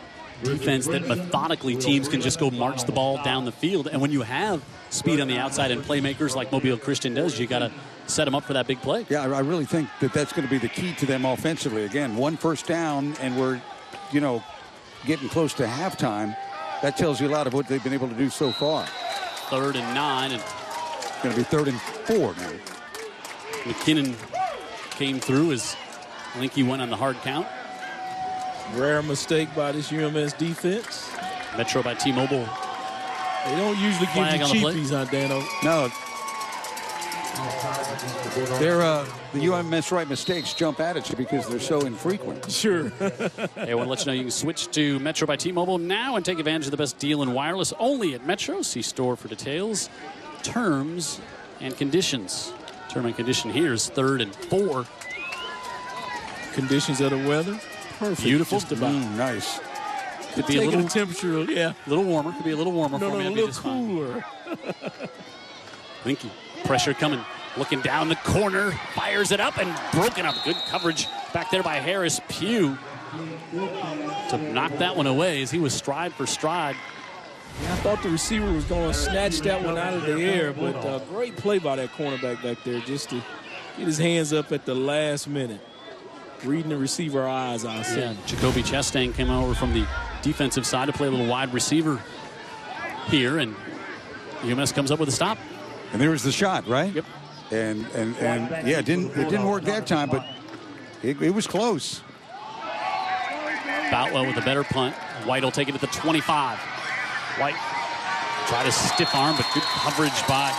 defense that methodically teams can just go march the ball down the field. And when you have speed on the outside and playmakers like Mobile Christian does, you got to set them up for that big play. Yeah, I really think that's going to be the key to them offensively. Again, one first down, and we're, getting close to halftime. That tells you a lot of what they've been able to do so far. 3rd and 9. And it's going to be 3rd and 4 now. McKinnon came through as Linky went on the hard count. Rare mistake by this UMS defense. Metro by T-Mobile. They don't usually give you cheapies, huh, Dano? No. The UMS-Wright mistakes jump out at you because they're so infrequent. Sure. Hey, I want to let you know you can switch to Metro by T-Mobile now and take advantage of the best deal in wireless only at Metro. See store for details, terms, and conditions. Term and condition here is 3rd and 4. Conditions of the weather, perfect. Beautiful. Just about. Nice. Could be a little temperature, yeah. A little warmer. Could be a little warmer for me. A little cooler. Linky, pressure coming. Looking down the corner, fires it up and broken up. Good coverage back there by Harris Pugh to knock that one away as he was stride for stride. Yeah, I thought the receiver was going to snatch that one out of the air, but great play by that cornerback back there just to get his hands up at the last minute. Reading the receiver eyes, I'll say. Yeah, Jacoby Chastain came over from the defensive side to play a little wide receiver here, and UMS comes up with a stop. And there was the shot, right? Yep. And yeah, it didn't work that time, but it was close. Boutwell with a better punt. White will take it at the 25. White try to stiff arm, but good coverage by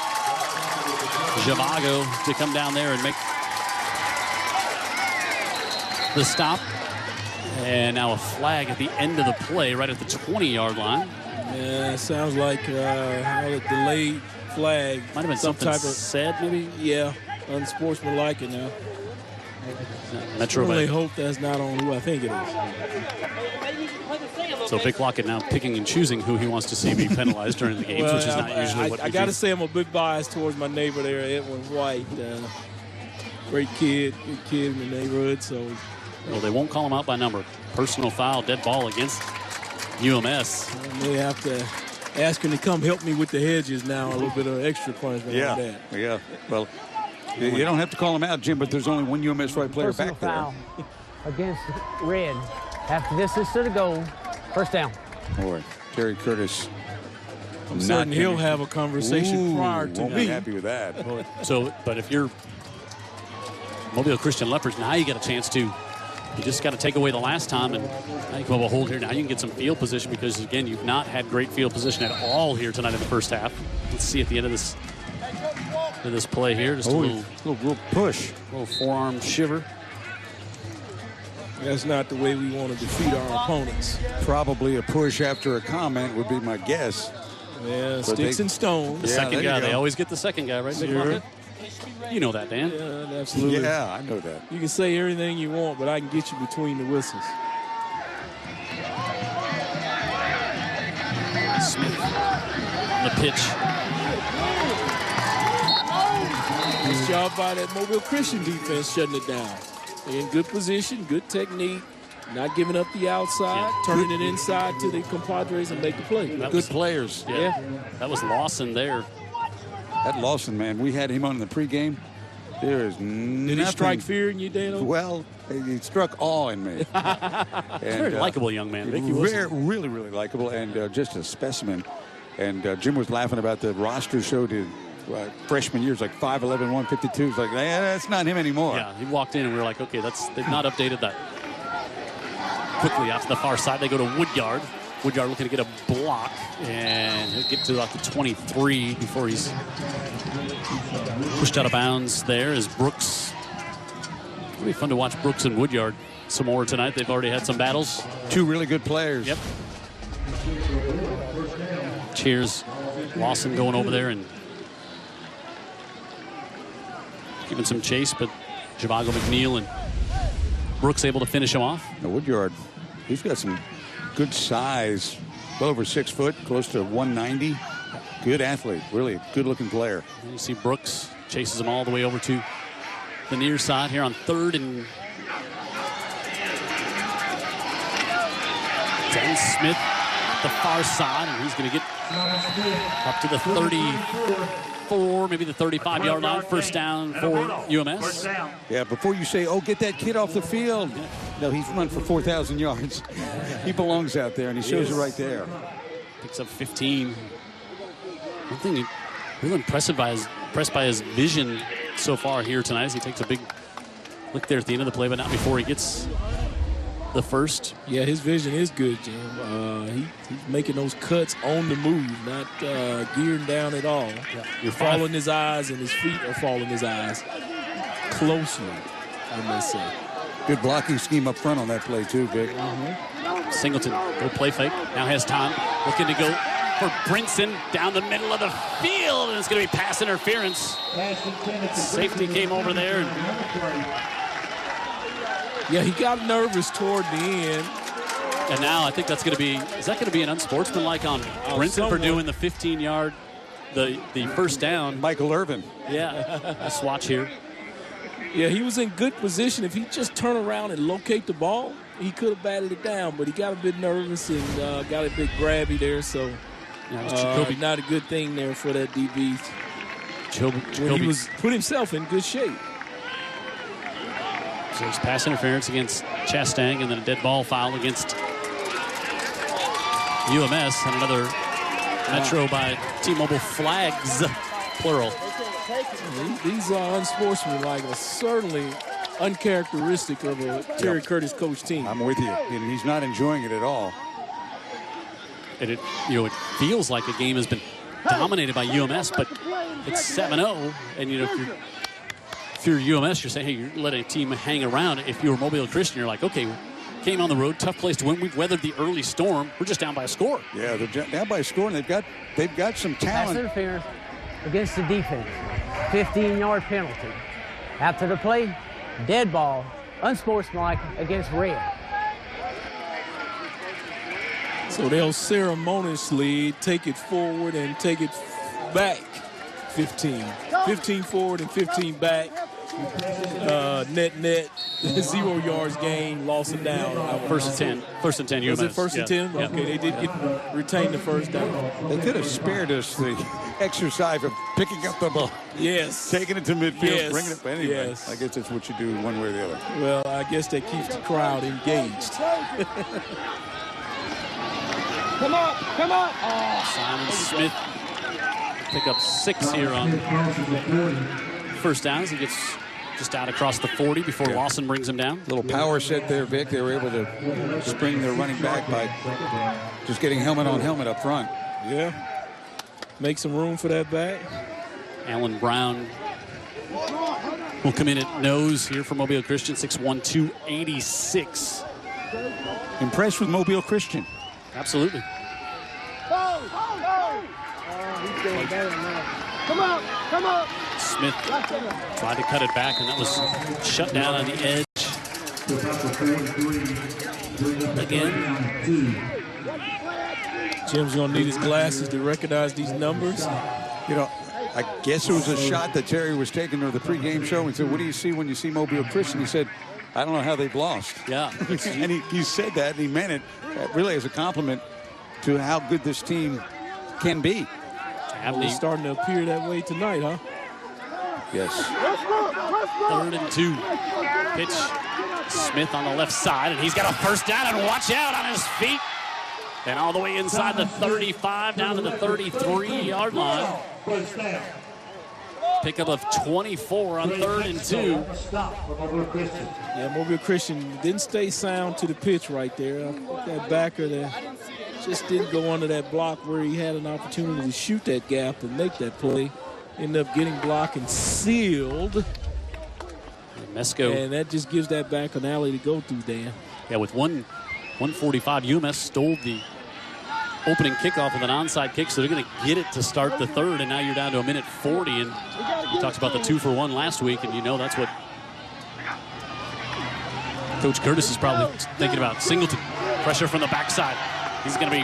Zhivago to come down there and make the stop. And now a flag at the end of the play, right at the 20-yard line. Yeah, it sounds like a delayed flag. Might have been something type of said, maybe? Yeah, unsportsmanlike now. Metro. I really hope that's not on who I think it is. So Vic Lockett now picking and choosing who he wants to see be penalized during the games, well, which is not usually what we do. I got to say I'm a bit biased towards my neighbor there, Edwin White. Great kid, good kid in the neighborhood. So, well, they won't call him out by number. Personal foul, dead ball against UMS. I may have to ask him to come help me with the hedges now. A little bit of extra punishment on that. Yeah. Well, you don't have to call him out, Jim, but there's only one UMS-Wright player Personal back there. foul against Red. After this is to the goal. First down. Boy, Terry Curtis. I'm certain he'll have a conversation prior to won't me. be happy with that. So, but if you're Mobile Christian Leopards, now you get a chance to. You just got to take away the last time, and now you come up a hold here. Now you can get some field position because, again, you've not had great field position at all here tonight in the first half. Let's see at the end of this play here. Just a little push. A little forearm shiver. That's not the way we want to defeat our opponents. Probably a push after a comment would be my guess. Yeah, but sticks and stones. The second guy. They always get the second guy, right? Sure. You know that, Dan. Yeah, absolutely. Yeah, I know that. You can say everything you want, but I can get you between the whistles. Smith on the pitch. Nice job by that Mobile Christian defense shutting it down. They're in good position, good technique, not giving up the outside, turning it inside to the compadres and make the play. Good players. Yeah. That was Lawson there. That Lawson, man, we had him on in the pregame. There is nothing. Did he strike fear in you, Dano? Well, he struck awe in me. Very likable young man. Really, really likable and just a specimen. And Jim was laughing about the roster showed his freshman years like 5'11", 152. It's like, that's not him anymore. Yeah, he walked in and we were like, okay, they've not updated that. Quickly off to the far side, they go to Woodyard. Woodyard looking to get a block, and he'll get to about the 23 before he's pushed out of bounds there as Brooks. It'll be fun to watch Brooks and Woodyard some more tonight. They've already had some battles. Two really good players. Yep. Cheers. Lawson going over there and giving some chase, but Zhivago McNeil and Brooks able to finish him off. Now Woodyard, he's got some good size, well over 6 foot, close to 190. Good athlete, really good-looking player. And you see Brooks chases him all the way over to the near side here on 3rd and 10. Smith at the far side, and he's going to get up to the 34, maybe the 35-yard line. First down for UMS. Yeah, before you say, oh, get that kid off the field. No, he's run for 4,000 yards. He belongs out there, and he shows it right there. Picks up 15. One thing really impressed by his vision so far here tonight as he takes a big look there at the end of the play, but not before he gets the first. Yeah, his vision is good, Jim. He's making those cuts on the move, not gearing down at all. Yeah. You're following his eyes, and his feet are following his eyes closely, I must say. Good blocking scheme up front on that play, too, Vic. Singleton, go play fake. Now has time. Looking to go for Brinson down the middle of the field, and it's going to be pass interference. Safety came over there. Yeah, he got nervous toward the end. And now I think that's going to be, is that going to be an unsportsmanlike on Brinson for doing the 15-yard, the first down? Michael Ervin. Yeah, a swatch here. Yeah, he was in good position. If he just turn around and locate the ball, he could have batted it down, but he got a bit nervous and got a bit grabby there, so not a good thing there for that DB. When he was put himself in good shape. So there's pass interference against Chastang and then a dead ball foul against UMS and another Metro by T-Mobile flags, plural. These are unsportsmanlike, are certainly uncharacteristic of a Terry Curtis coach team. I'm with you. And he's not enjoying it at all. And it feels like a game has been dominated by UMS, but it's 7-0. And if you're UMS, you're saying, hey, you're letting a team hang around. If you're Mobile Christian, you're like, okay, came on the road, tough place to win. We've weathered the early storm. We're just down by a score. Yeah, they're down by a score, and they've got some talent. Pass interference against the defense. 15-yard penalty. After the play, dead ball, unsportsmanlike against Red. So they'll ceremoniously take it forward and take it back 15. 15 forward and 15 back. Net, 0 yards gain, loss and down. First and 10. First and 10, UMS. Was it first and 10? Okay, they did retain the first down. They could have spared us the exercise of picking up the ball. Yes. Taking it to midfield, Yes. bringing it. But anyway, Yes. I guess that's what you do one way or the other. Well, I guess that keeps the crowd engaged. Come on, come on. Simon Smith pick up 6 here on first downs. He gets just out across the 40 before Lawson brings him down. Little power set there, Vic. They were able to spring their running back by just getting helmet on helmet up front. Yeah. Make some room for that back. Alan Brown will come in at nose here for Mobile Christian, 6'1", 286. Impressed with Mobile Christian. Absolutely. Come on, come on. Smith tried to cut it back, and that was shut down on the edge. Again. Jim's going to need his glasses to recognize these numbers. I guess it was a shot that Terry was taking during the pregame show and said, what do you see when you see Mobile Christian? He said, I don't know how they've lost. Yeah. And he said that, and he meant it really as a compliment to how good this team can be. It's starting to appear that way tonight, huh? Yes. 3rd and 2. Pitch. Smith on the left side, and he's got a first down, and watch out on his feet. And all the way inside the 35, down to the 33-yard line. Pickup of 24 on 3rd and 2. Yeah, Mobile Christian didn't stay sound to the pitch right there. That backer there just didn't go under that block where he had an opportunity to shoot that gap and make that play. Ended up getting blocked and sealed. Mesco. And that just gives that back an alley to go through, Dan. Yeah, with 1:45, UMS stole the opening kickoff with an onside kick, so they're going to get it to start the 3rd, and now you're down to 1:40. And we talked about the 2-for-1 last week, and that's what Coach Curtis is probably thinking about. Singleton, pressure from the backside. He's going to be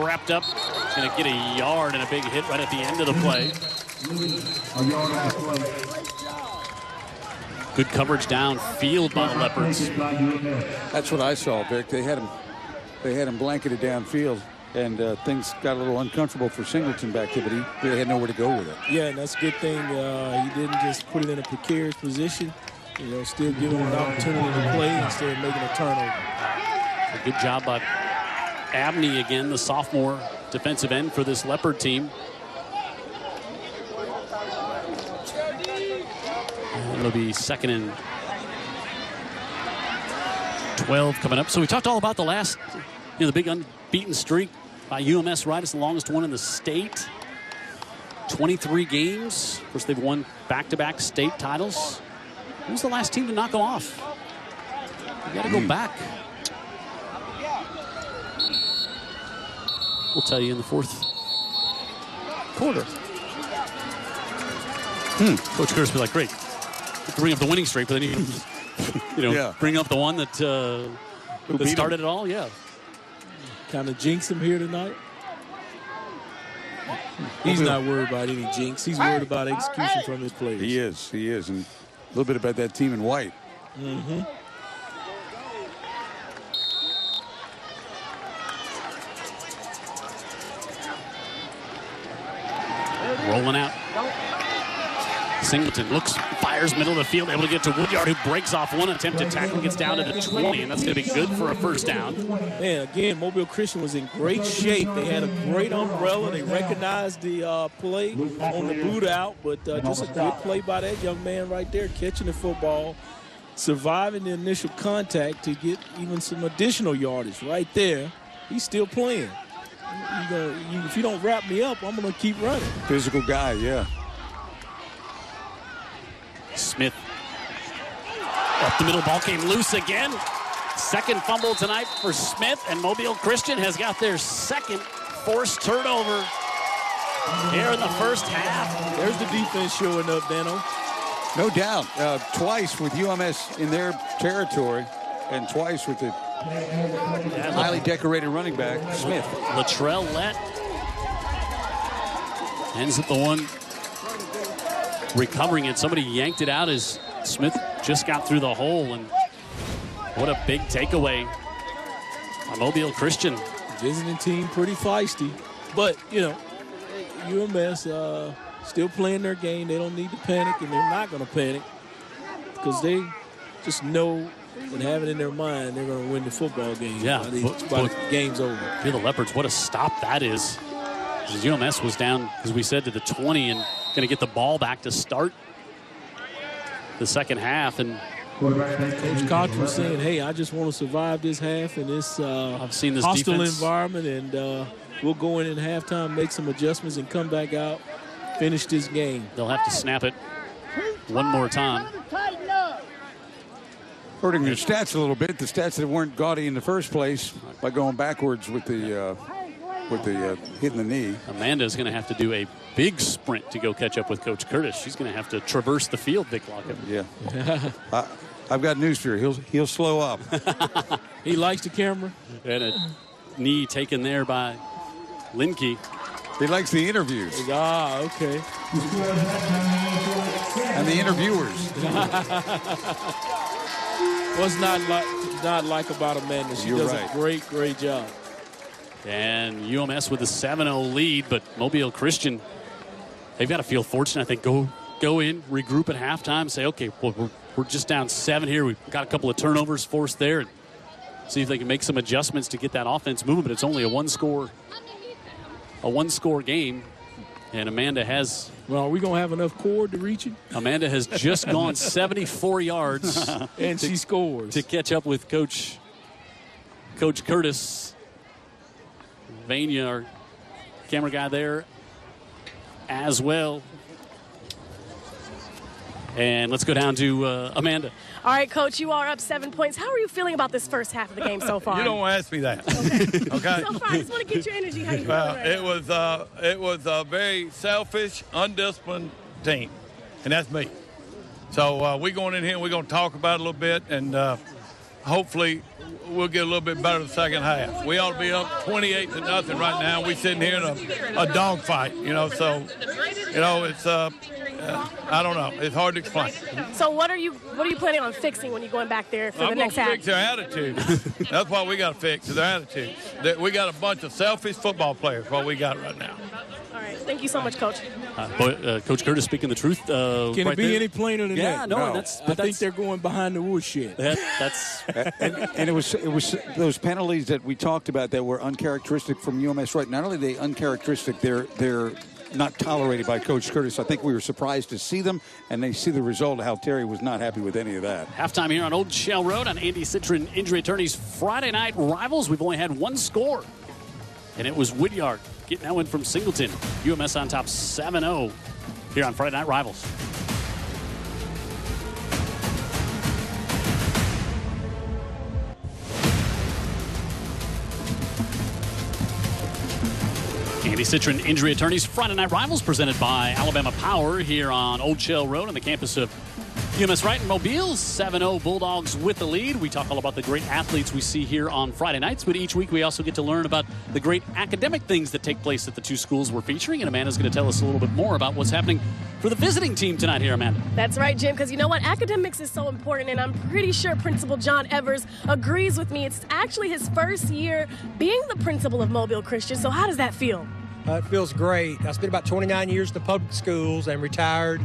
wrapped up. He's going to get a yard and a big hit right at the end of the play. Good coverage downfield by the Leopards. That's what I saw, Vic. They had him blanketed downfield, and things got a little uncomfortable for Singleton back there, but he really had nowhere to go with it. Yeah, and that's a good thing. He didn't just put it in a precarious position. Still giving him an opportunity to play instead of making a turnover. A good job by Abney again, the sophomore defensive end for this Leopard team. And it'll be 2nd and 12 coming up. So we talked all about the last, the big unbeaten streak by UMS-Wright. It's the longest one in the state. 23 games. Of course, they've won back-to-back state titles. Who's the last team to knock them off? You got to go back. We'll tell you in the fourth quarter. Coach Curtis will be like, great. Bring up the winning streak, but then you bring up the one that started it all. Yeah. Kind of jinx him here tonight. He's not worried about any jinx. He's worried about execution from his players. He is. And a little bit about that team in white. Mm-hmm. Rolling out. Singleton fires middle of the field, able to get to Woodyard, who breaks off one attempted tackle, gets down to the 20, and that's going to be good for a first down. Man, again, Mobile Christian was in great shape. They had a great umbrella. They recognized the play on the boot out, but just a good play by that young man right there, catching the football, surviving the initial contact to get even some additional yardage right there. He's still playing. If you don't wrap me up, I'm going to keep running. Physical guy, yeah. Smith up the middle, ball came loose again. Second fumble tonight for Smith, and Mobile Christian has got their second forced turnover here in the first half. There's the defense showing up, Dano. No doubt. Twice with UMS in their territory, and twice with the highly decorated running back, Smith. Latrell Lett ends at the one recovering it. Somebody yanked it out as Smith just got through the hole, and what a big takeaway by Mobile Christian. Visiting team pretty feisty, but UMS still playing their game. They don't need to panic, and they're not going to panic because they just know and have it in their mind they're going to win the football game. Yeah, by the game's over. Feel the Leopards, what a stop that is. UMS was down, as we said, to the 20 and going to get the ball back to start the second half. And Coach Cox was saying, hey, I just want to survive this half in this I've seen this hostile defense environment, and we'll go in halftime, make some adjustments, and come back out, finish this game. They'll have to snap it one more time. Hurting your stats a little bit, the stats that weren't gaudy in the first place by going backwards with the hitting the knee. Amanda's going to have to do a big sprint to go catch up with Coach Curtis. She's going to have to traverse the field, Vic Lockett. Yeah. I've got news for you. He'll slow up. He likes the camera. And a knee taken there by Linke. He likes the interviews. Okay. And the interviewers. What's not like about Amanda? She does a great job. And UMS with a 7-0 lead, but Mobile Christian, they've got to feel fortunate. I think go in, regroup at halftime, say, okay, well, we're just down 7 here. We've got a couple of turnovers forced there, and see if they can make some adjustments to get that offense moving. But it's only a one-score game, and Amanda has. Well, are we going to have enough cord to reach it? Amanda has just gone 74 yards. And she scores. To catch up with Coach Curtis. Vania, our camera guy there as well. And let's go down to Amanda. All right, Coach, you are up 7 points. How are you feeling about this first half of the game so far? You don't ask me that. Okay. So far, I just want to get your energy. How you feeling right now? It was a very selfish, undisciplined team, and that's me. So we're going in here and we're going to talk about it a little bit, and hopefully we'll get a little bit better the second half. We ought to be up 28-0 right now. We're sitting here in a dogfight, so it's I don't know. It's hard to explain. So what are you planning on fixing when you're going back there for the next half? I'm going to fix their attitude. That's what we got to fix, is their attitude. We got a bunch of selfish football players, what we got right now. All right. Thank you so much, Coach. Coach Curtis speaking the truth. Can it be any plainer than that? No. I think they're going behind the woodshed. And it was those penalties that we talked about that were uncharacteristic from UMS-Wright. Not only are they uncharacteristic, they're not tolerated by Coach Curtis. I think we were surprised to see them, and they see the result of how Terry was not happy with any of that. Halftime here on Old Shell Road on Andy Citron Injury Attorney's Friday Night Rivals. We've only had one score, and it was Woodyard getting that one from Singleton. UMS on top 7-0 here on Friday Night Rivals. Andy Citron Injury Attorneys Friday Night Rivals presented by Alabama Power here on Old Shell Road on the campus of UMS-Wright in Mobile. 7-0 Bulldogs with the lead. We talk all about the great athletes we see here on Friday nights, but each week we also get to learn about the great academic things that take place at the two schools we're featuring, and Amanda's going to tell us a little bit more about what's happening for the visiting team tonight here, Amanda. That's right, Jim, because you know what? Academics is so important, and I'm pretty sure Principal John Evers agrees with me. It's actually his first year being the principal of Mobile Christian, so how does that feel? It feels great. I spent about 29 years in the public schools and retired.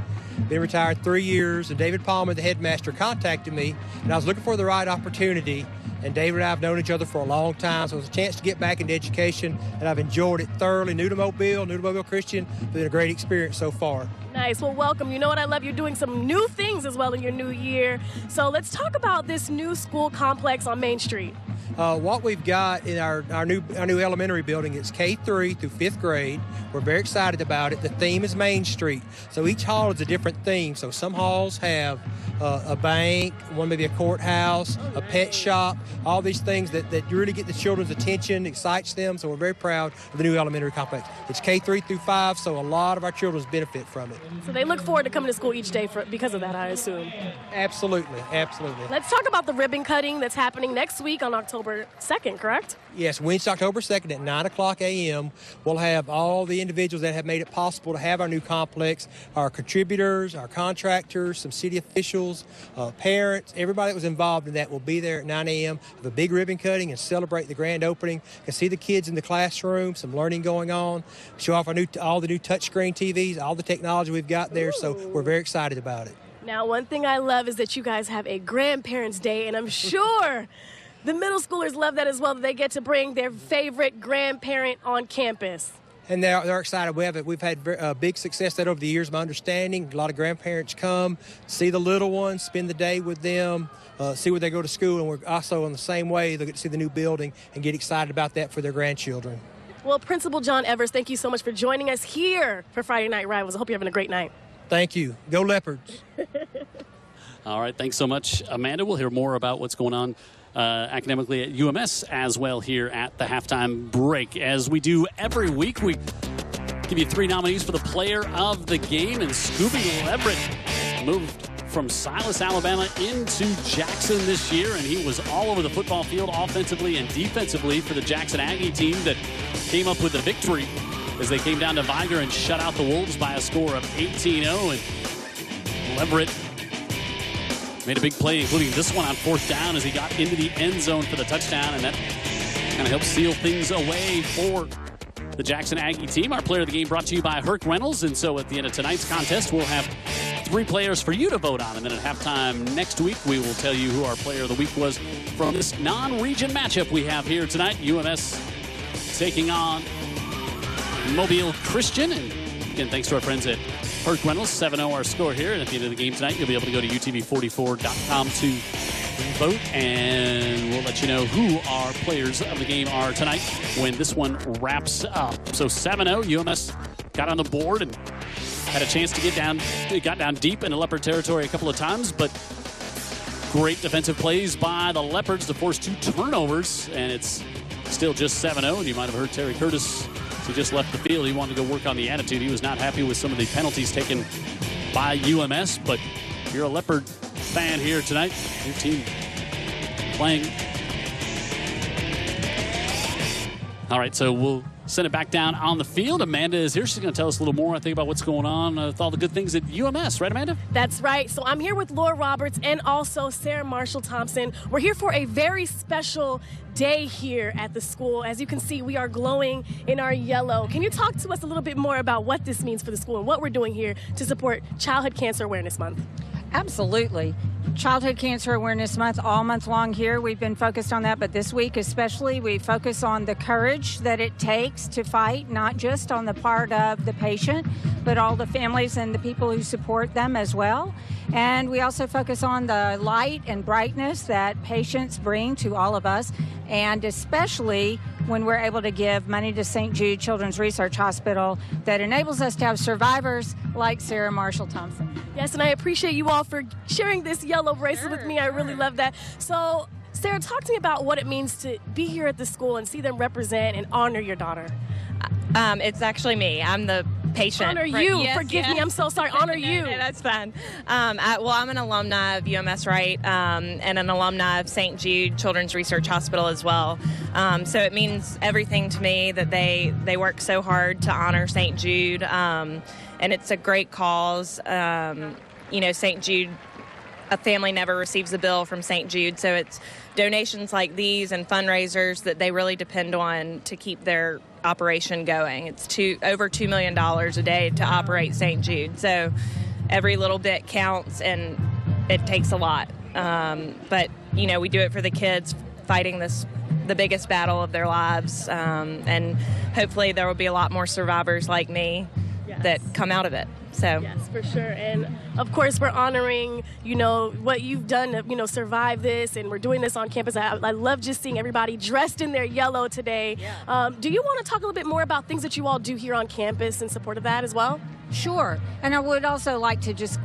Been retired 3 years, and David Palmer, the headmaster, contacted me, and I was looking for the right opportunity. And David and I have known each other for a long time, so it was a chance to get back into education, and I've enjoyed it thoroughly. New to Mobile Christian. Been a great experience so far. Nice. Well, welcome. You know what I love? You're doing some new things as well in your new year. So let's talk about this new school complex on Main Street. What we've got in our new elementary building is K-3 through 5th grade. We're very excited about it. The theme is Main Street. So each hall is a different theme. So some halls have a bank, one maybe a courthouse, a pet shop, all these things that really get the children's attention, excites them. So we're very proud of the new elementary complex. It's K-3 through 5, so a lot of our children benefit from it. So they look forward to coming to school each day because of that, I assume. Absolutely, absolutely. Let's talk about the ribbon cutting that's happening next week on October 2nd, correct? Yes, Wednesday, October 2nd at 9 o'clock a.m. We'll have all the individuals that have made it possible to have our new complex, our contributors, our contractors, some city officials, parents, everybody that was involved in that will be there at 9 a.m. Have a big ribbon cutting and celebrate the grand opening. You can see the kids in the classroom, some learning going on, show off all the new touchscreen TVs, all the technology we've got there, so we're very excited about it. Now, one thing I love is that you guys have a Grandparents' Day, and I'm sure the middle schoolers love that as well, that they get to bring their favorite grandparent on campus. And they're excited. We've had big success that over the years, my understanding. A lot of grandparents come, see the little ones, spend the day with them, see where they go to school, and we're also in the same way, they get to see the new building and get excited about that for their grandchildren. Well, Principal John Evers, thank you so much for joining us here for Friday Night Rivals. I hope you're having a great night. Thank you. Go Leopards. All right, thanks so much, Amanda. We'll hear more about what's going on academically at UMS as well here at the halftime break. As we do every week, we give you 3 nominees for the player of the game, and Scooby Leverett moved from Silas, Alabama into Jackson this year, and he was all over the football field offensively and defensively for the Jackson Aggie team that came up with the victory as they came down to Viger and shut out the Wolves by a score of 18-0. And Leverett made a big play, including this one on 4th down as he got into the end zone for the touchdown, and that kind of helped seal things away for the Jackson Aggie team. Our player of the game brought to you by Herc Reynolds, and so at the end of tonight's contest, we'll have 3 players for you to vote on, and then at halftime next week, we will tell you who our player of the week was from this non-region matchup we have here tonight. UMS taking on Mobile Christian, and again, thanks to our friends at Herc Reynolds. 7-0 our score here, and at the end of the game tonight, you'll be able to go to utv44.com to vote, and we'll let you know who our players of the game are tonight when this one wraps up. So 7-0, UMS got on the board and had a chance to get down. It got down deep into Leopard territory a couple of times, but great defensive plays by the Leopards to force 2 turnovers, and it's still just 7-0. And you might have heard Terry Curtis, he just left the field. He wanted to go work on the attitude. He was not happy with some of the penalties taken by UMS, but if you're a Leopard fan here tonight, your team playing. All right, so we'll send it back down on the field. Amanda is here. She's going to tell us a little more, I think, about what's going on with all the good things at UMS. Right, Amanda? That's right. So I'm here with Laura Roberts and also Sarah Marshall Thompson. We're here for a very special day here at the school. As you can see, we are glowing in our yellow. Can you talk to us a little bit more about what this means for the school and what we're doing here to support Childhood Cancer Awareness Month? Absolutely. Childhood Cancer Awareness Month, all month long here. We've been focused on that, but this week especially, we focus on the courage that it takes to fight, not just on the part of the patient, but all the families and the people who support them as well. And we also focus on the light and brightness that patients bring to all of us, and especially when we're able to give money to St. Jude Children's Research Hospital that enables us to have survivors like Sarah Marshall Thompson. Yes, and I appreciate you all for sharing this yellow bracelet with me. I really love that. So, Sarah, talk to me about what it means to be here at the school and see them represent and honor your daughter. It's actually me. I'm the patient. Honor you. Yes, Forgive me. I'm so sorry. Honor you. No, that's fine. I'm an alumni of UMS-Wright and an alumni of St. Jude Children's Research Hospital as well. So it means everything to me that they work so hard to honor St. Jude. And it's a great cause. St. Jude, a family never receives a bill from St. Jude. So it's donations like these and fundraisers that they really depend on to keep their operation going. It's over $2 million a day to operate St. Jude. So every little bit counts, and it takes a lot. But we do it for the kids fighting the biggest battle of their lives. And hopefully there will be a lot more survivors like me that come out of it. So yes, for sure. And of course, we're honoring, what you've done to, survive this. And we're doing this on campus. I love just seeing everybody dressed in their yellow today. Yeah. Do you want to talk a little bit more about things that you all do here on campus in support of that as well? Sure. And I would also like to just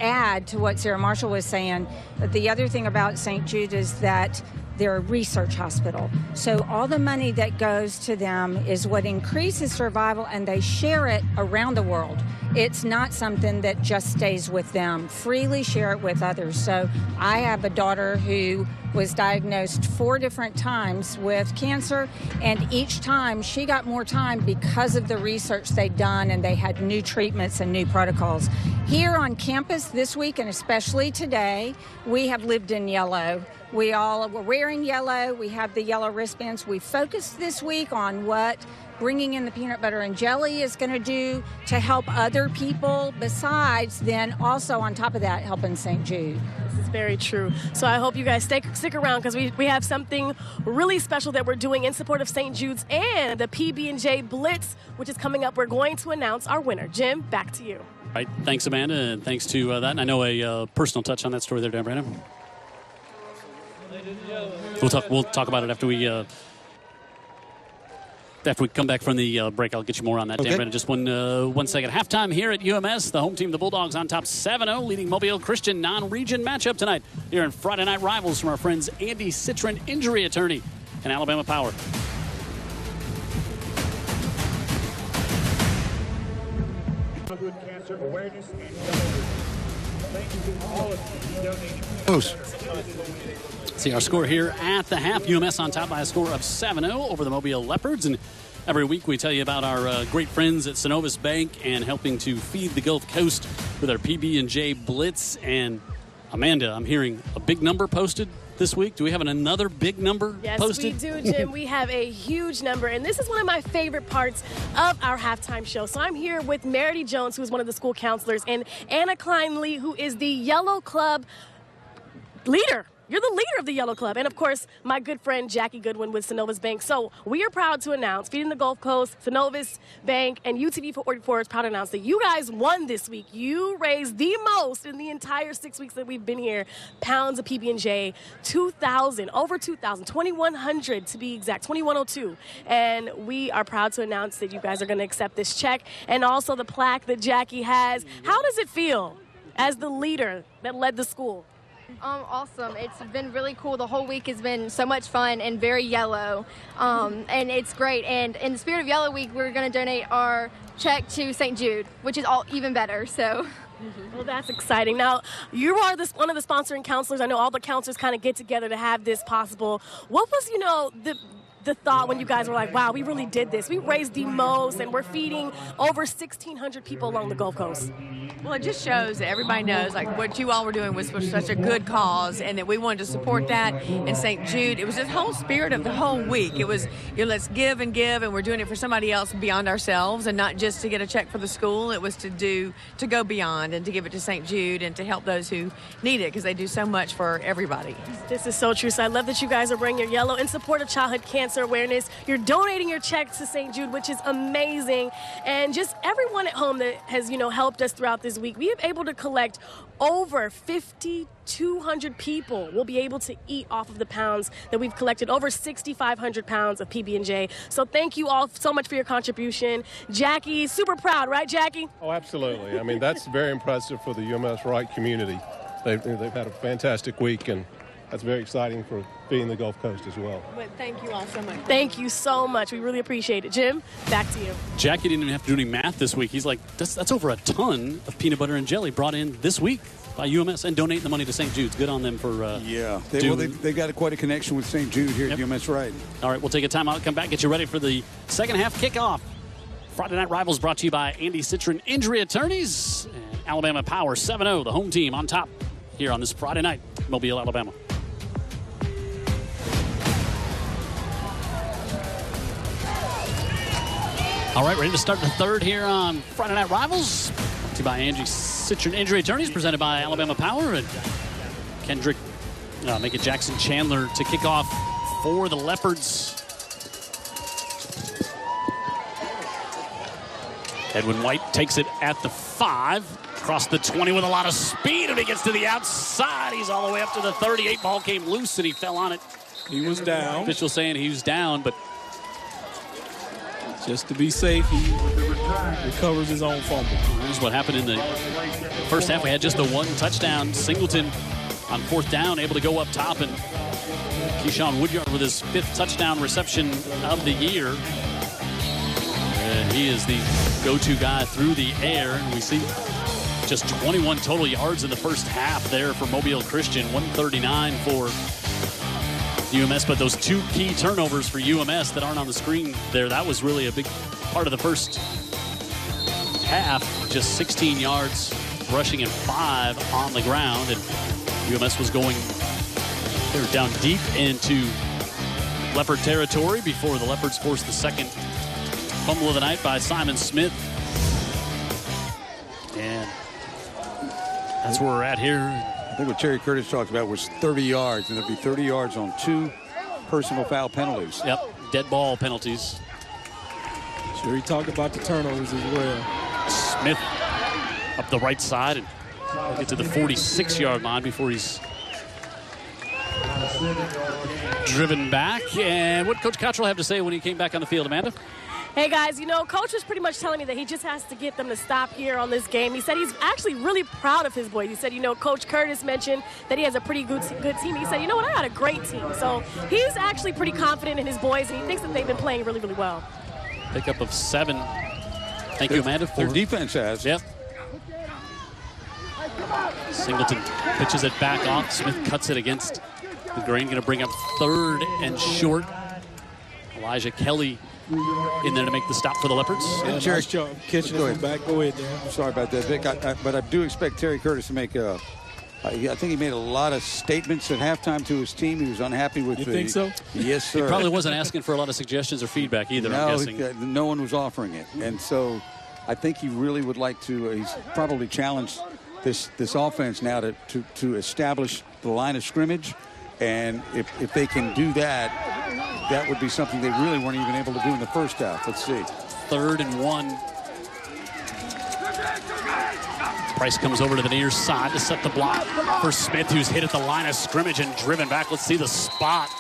add to what Sarah Marshall was saying. The other thing about St. Jude is that they're a research hospital. So all the money that goes to them is what increases survival, and they share it around the world. It's not something that just stays with them. Freely share it with others. So I have a daughter who was diagnosed 4 different times with cancer, and each time she got more time because of the research they'd done, and they had new treatments and new protocols. Here on campus this week, and especially today, we have lived in yellow. We all were wearing yellow. We have the yellow wristbands. We focused this week on what bringing in the peanut butter and jelly is going to do to help other people, besides then also on top of that helping St. Jude. This is very true. So I hope you guys stick around, because we have something really special that we're doing in support of St. Jude's and the PB&J Blitz, which is coming up. We're going to announce our winner. Jim, back to you. Right. Thanks, Amanda, and thanks to that. And I know a personal touch on that story there, Dan Brandon. We'll talk about it after we come back from the break. I'll get you more on that, okay. Dan Brandon. Just one second. Halftime here at UMS. The home team, the Bulldogs, on top 7-0, leading Mobile Christian non-region matchup tonight here in Friday Night Rivals from our friends Andy Citron, injury attorney, and Alabama Power. Cancer awareness and thank you to all of you donating. See our score here at the half. UMS on top by a score of 7-0 over the Mobile Leopards. And every week we tell you about our great friends at Synovus Bank and helping to feed the Gulf Coast with our PB&J Blitz. And Amanda, I'm hearing a big number posted this week. Do we have another big number posted? Yes, we do, Jim. We have a huge number, and this is one of my favorite parts of our halftime show. So I'm here with Meredy Jones, who is one of the school counselors, and Anna Klein-Lee, who is the Yellow Club leader. You're the leader of the Yellow Club. And, of course, my good friend Jackie Goodwin with Synovus Bank. So we are proud to announce, Feeding the Gulf Coast, Synovus Bank, and UTV 44 is proud to announce that you guys won this week. You raised the most in the entire 6 weeks that we've been here. Pounds of PB&J, 2,000, over 2,000, 2,100 to be exact, 2,102. And we are proud to announce that you guys are going to accept this check and also the plaque that Jackie has. How does it feel as the leader that led the school? Awesome. It's been really cool. The whole week has been so much fun and very yellow, and it's great. And in the spirit of Yellow Week, we're going to donate our check to St. Jude, which is all even better. So. Well, that's exciting. Now, you are one of the sponsoring counselors. I know all the counselors kind of get together to have this possible. What was, the thought when you guys were like, wow, we really did this? We raised the most, and we're feeding over 1,600 people along the Gulf Coast. Well, it just shows that everybody knows, like, what you all were doing was for such a good cause, and that we wanted to support that. And St. Jude, it was the whole spirit of the whole week. It was, let's give, and we're doing it for somebody else beyond ourselves, and not just to get a check for the school. It was to go beyond and to give it to St. Jude and to help those who need it, because they do so much for everybody. This is so true. So I love that you guys are bringing your yellow in support of childhood cancer awareness. You're donating your checks to St. Jude, which is amazing. And just everyone at home that has, helped us throughout this week, we have able to collect over 5,200 people will be able to eat off of the pounds that we've collected, over 6,500 pounds of PB&J. So thank you all so much for your contribution. Jackie, super proud, right, Jackie? Oh, absolutely. I mean, that's very impressive for the UMS-Wright community. They've had a fantastic week, and that's very exciting for being the Gulf Coast as well. But thank you all so much. Thank you so much. We really appreciate it. Jim, back to you. Jackie didn't even have to do any math this week. He's like, that's over a ton of peanut butter and jelly brought in this week by UMS, and donating the money to St. Jude's. Good on them for they got quite a connection with St. Jude here at UMS-Wright. All right, we'll take a timeout, come back, get you ready for the second half kickoff. Friday Night Rivals brought to you by Andy Citron Injury Attorneys and Alabama Power 7-0, the home team on top here on this Friday night, Mobile, Alabama. All right, ready to start the third here on Friday Night Rivals. Brought to you by Angie Citron Injury Attorneys, presented by Alabama Power. And Kendrick, make it Jackson Chandler to kick off for the Leopards. Edwin White takes it at the 5. Across the 20 with a lot of speed, and he gets to the outside. He's all the way up to the 38. Ball came loose, and he fell on it. He was down. Official saying he was down, but just to be safe, he recovers his own fumble. Here's what happened in the first half. We had just the one touchdown. Singleton on 4th down, able to go up top, and Keyshawn Woodyard with his 5th touchdown reception of the year. He is the go-to guy through the air, and we see just 21 total yards in the first half there for Mobile Christian, 139 for UMS. But those 2 key turnovers for UMS that aren't on the screen there, that was really a big part of the first half. Just 16 yards rushing and 5 on the ground. And UMS was going, they were down deep into Leopard territory before the Leopards forced the second fumble of the night by Simon Smith. And that's where we're at here. I think what Terry Curtis talked about was 30 yards, and it'll be 30 yards on 2 personal foul penalties. Yep, dead ball penalties. Sure, he talked about the turnovers as well. Smith up the right side and get to the 46-yard line before he's driven back. And what Coach Cottrell have to say when he came back on the field, Amanda? Hey, guys, Coach was pretty much telling me that he just has to get them to stop here on this game. He said he's actually really proud of his boys. He said, Coach Curtis mentioned that he has a pretty good team. He said, I got a great team. So he's actually pretty confident in his boys, and he thinks that they've been playing really, really well. Pickup of 7. Thank you, Amanda. Their defense has. Yep. Singleton pitches it back off. Smith cuts it against the grain. Going to bring up 3rd and short. Elijah Kelly in there to make the stop for the Leopards. Yeah, nice job catching it from back. Go ahead, Dan. I'm sorry about that, Vic. But I do expect Terry Curtis to make I think he made a lot of statements at halftime to his team. He was unhappy with You think so? Yes, sir. He probably wasn't asking for a lot of suggestions or feedback either, no, I'm guessing. No one was offering it. And so I think he really would like to, he's probably challenged this offense now to establish the line of scrimmage. And if they can do that, that would be something they really weren't even able to do in the first half. Let's see. 3rd and 1. Price comes over to the near side to set the block for Smith, who's hit at the line of scrimmage and driven back. Let's see the spot.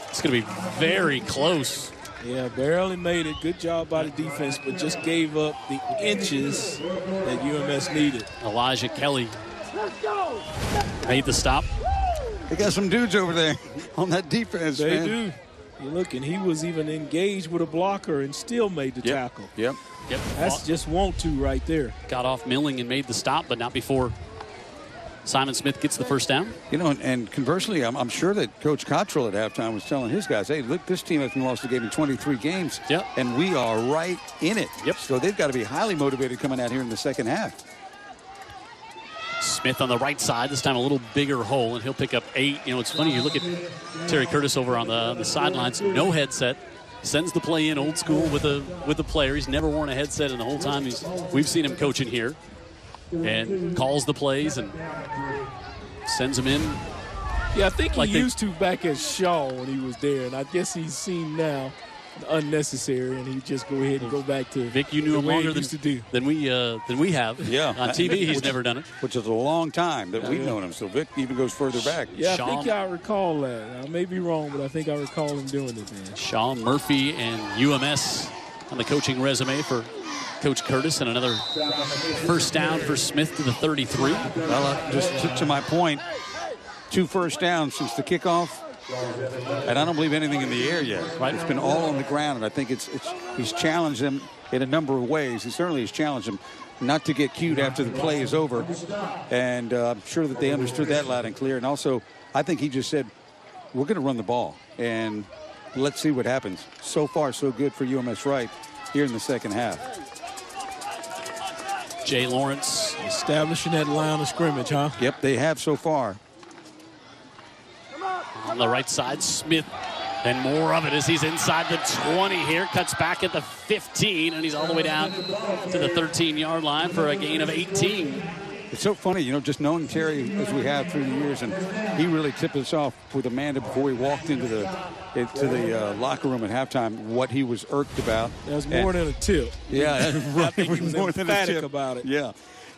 It's going to be very close. Yeah, barely made it. Good job by the defense, but just gave up the inches that UMS needed. Elijah Kelly made the stop. They got some dudes over there on that defense, They man. do. You look, and he was even engaged with a blocker and still made the tackle. Yep. That's just want to right there. Got off milling and made the stop, but not before Simon Smith gets the first down. You know, and conversely, I'm sure that Coach Cottrell at halftime was telling his guys, hey, look, this team hasn't lost a game in 23 games, and we are right in it. So they've got to be highly motivated coming out here in the second half. Smith on the right side, this time a little bigger hole, and he'll pick up 8. You know, it's funny, you look at Terry Curtis over on the sidelines, no headset, sends the play in old school with the player. He's never worn a headset in the whole time we've seen him coaching here, and calls the plays and sends them in. Yeah, I think he used to back at Shaw when he was there, and I guess he's seen now unnecessary, and he just go ahead and go back to Vic. You knew him longer than we have. Yeah, on TV, he's never done it, which is a long time that we've known him. So Vic even goes further back. Yeah, I think I recall that. I may be wrong, but I think I recall him doing it. Man. Sean Murphy and UMS on the coaching resume for Coach Curtis, and another first down for Smith to the 33. Well, just to my point, 2 first downs since the kickoff. And I don't believe anything in the air yet. Right? It's been all on the ground, and I think he's challenged them in a number of ways. He certainly has challenged them not to get cued after the play is over, and I'm sure that they understood that loud and clear. And also, I think he just said, we're going to run the ball, and let's see what happens. So far, so good for UMS-Wright here in the second half. Jay Lawrence establishing that line of scrimmage, huh? Yep, they have so far. On the right side, Smith, and more of it as he's inside the 20 here, cuts back at the 15, and he's all the way down to the 13-yard line for a gain of 18. It's so funny, you know, just knowing Terry as we have through the years, and he really tipped us off with Amanda before he walked into the locker room at halftime what he was irked about. That was more than a tip. Yeah, right. I think he was more emphatic about it. Yeah,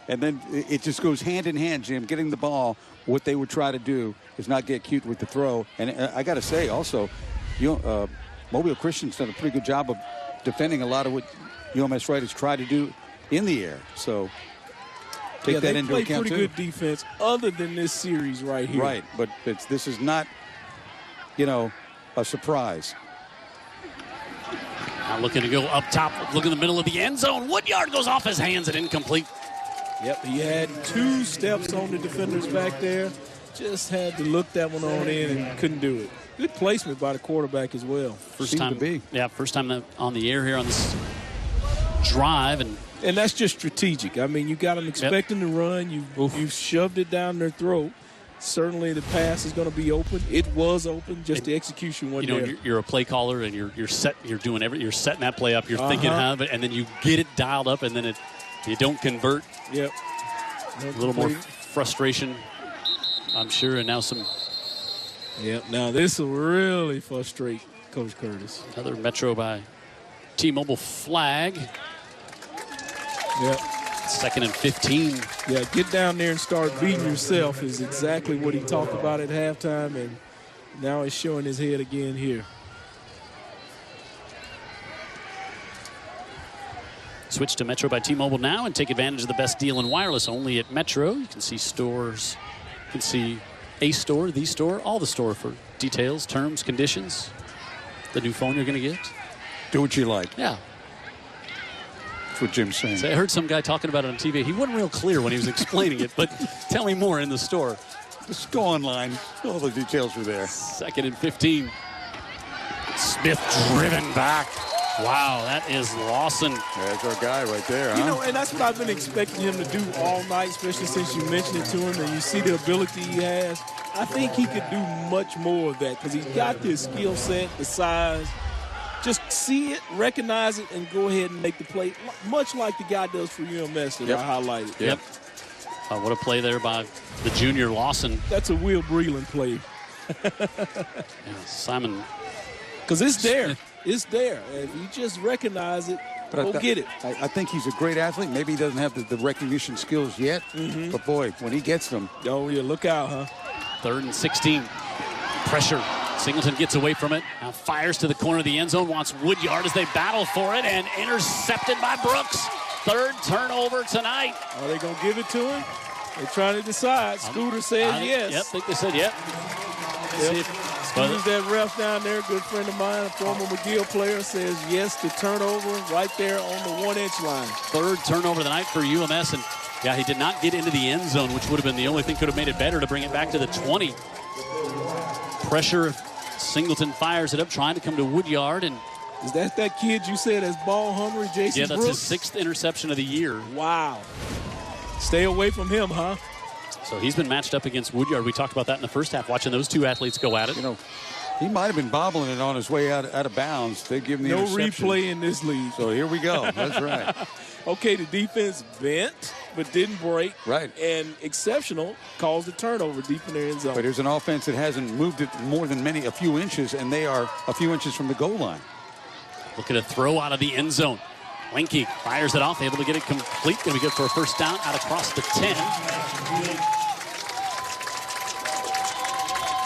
and then it just goes hand in hand, Jim, getting the ball. What they would try to do is not get cute with the throw. And I got to say also, Mobile Christian's done a pretty good job of defending a lot of what UMS-Wright has tried to do in the air. So take that into account, too. They play pretty good defense other than this series right here. Right, but this is not, a surprise. Now looking to go up top, look in the middle of the end zone. Woodyard goes off his hands and incomplete. Yep, he had 2 steps on the defenders back there. Just had to look that one on in and couldn't do it. Good placement by the quarterback as well. First time on the air here on this drive. And that's just strategic. I mean, you got them expecting to run. You've shoved it down their throat. Certainly the pass is going to be open. It was open, just the execution wasn't there. You're a play caller, and you're setting that play up. You're thinking of it, and then you get it dialed up, and then you don't convert. Yep. A little more frustration, I'm sure, and now some. Yep. Now this will really frustrate Coach Curtis. Another Metro by T-Mobile flag. Yep. 2nd and 15. Yeah, get down there and start beating yourself is exactly what he talked about at halftime, and now he's showing his head again here. Switch to Metro by T-Mobile now and take advantage of the best deal in wireless only at Metro. You can see stores. You can see a store, the store, all the store for details, terms, conditions. The new phone you're going to get. Do what you like. Yeah. That's what Jim's saying. So I heard some guy talking about it on TV. He wasn't real clear when he was explaining it, but tell me more in the store. Just go online. All the details are there. 2nd and 15. Smith driven back. Wow, that is Lawson. There's our guy right there, huh? And that's what I've been expecting him to do all night, especially since you mentioned it to him and you see the ability he has. I think he could do much more of that because he's got the skill set, the size. Just see it, recognize it, and go ahead and make the play, much like the guy does for UMS that I highlighted. Yep. What a play there by the junior Lawson. That's a Will Breland play. Simon. Because it's there. It's there. If you just recognize it, go get it. I think he's a great athlete. Maybe he doesn't have the recognition skills yet, but boy, when he gets them. Oh, yeah, look out, huh? 3rd and 16. Pressure. Singleton gets away from it. Now fires to the corner of the end zone. Wants Woodyard as they battle for it, and intercepted by Brooks. 3rd turnover tonight. Are they going to give it to him? They're trying to decide. Scooter says yes. Yep, I think they said yep. Scooter's that ref down there, good friend of mine, a former McGill player, says yes to turnover right there on the 1-inch line. 3rd turnover of the night for UMS, and Yeah, he did not get into the end zone, which would have been the only thing could have made it better to bring it back to the 20. Pressure. Singleton fires it up, trying to come to Woodyard. And is that kid you said is ball hungry, Jason Yeah, that's Brooks? his 6th interception of the year. Wow. Stay away from him, huh? So he's been matched up against Woodyard. We talked about that in the first half, watching those two athletes go at it. You know, he might have been bobbling it on his way out of bounds. They give him the interception. No replay in this league. So here we go. That's right. Okay, the defense bent but didn't break. Right. And exceptional caused a turnover deep in their end zone. But there's an offense that hasn't moved it more than a few inches, and they are a few inches from the goal line. Look at a throw out of the end zone. Linky fires it off, able to get it complete. Going to be good for a first down out across the 10.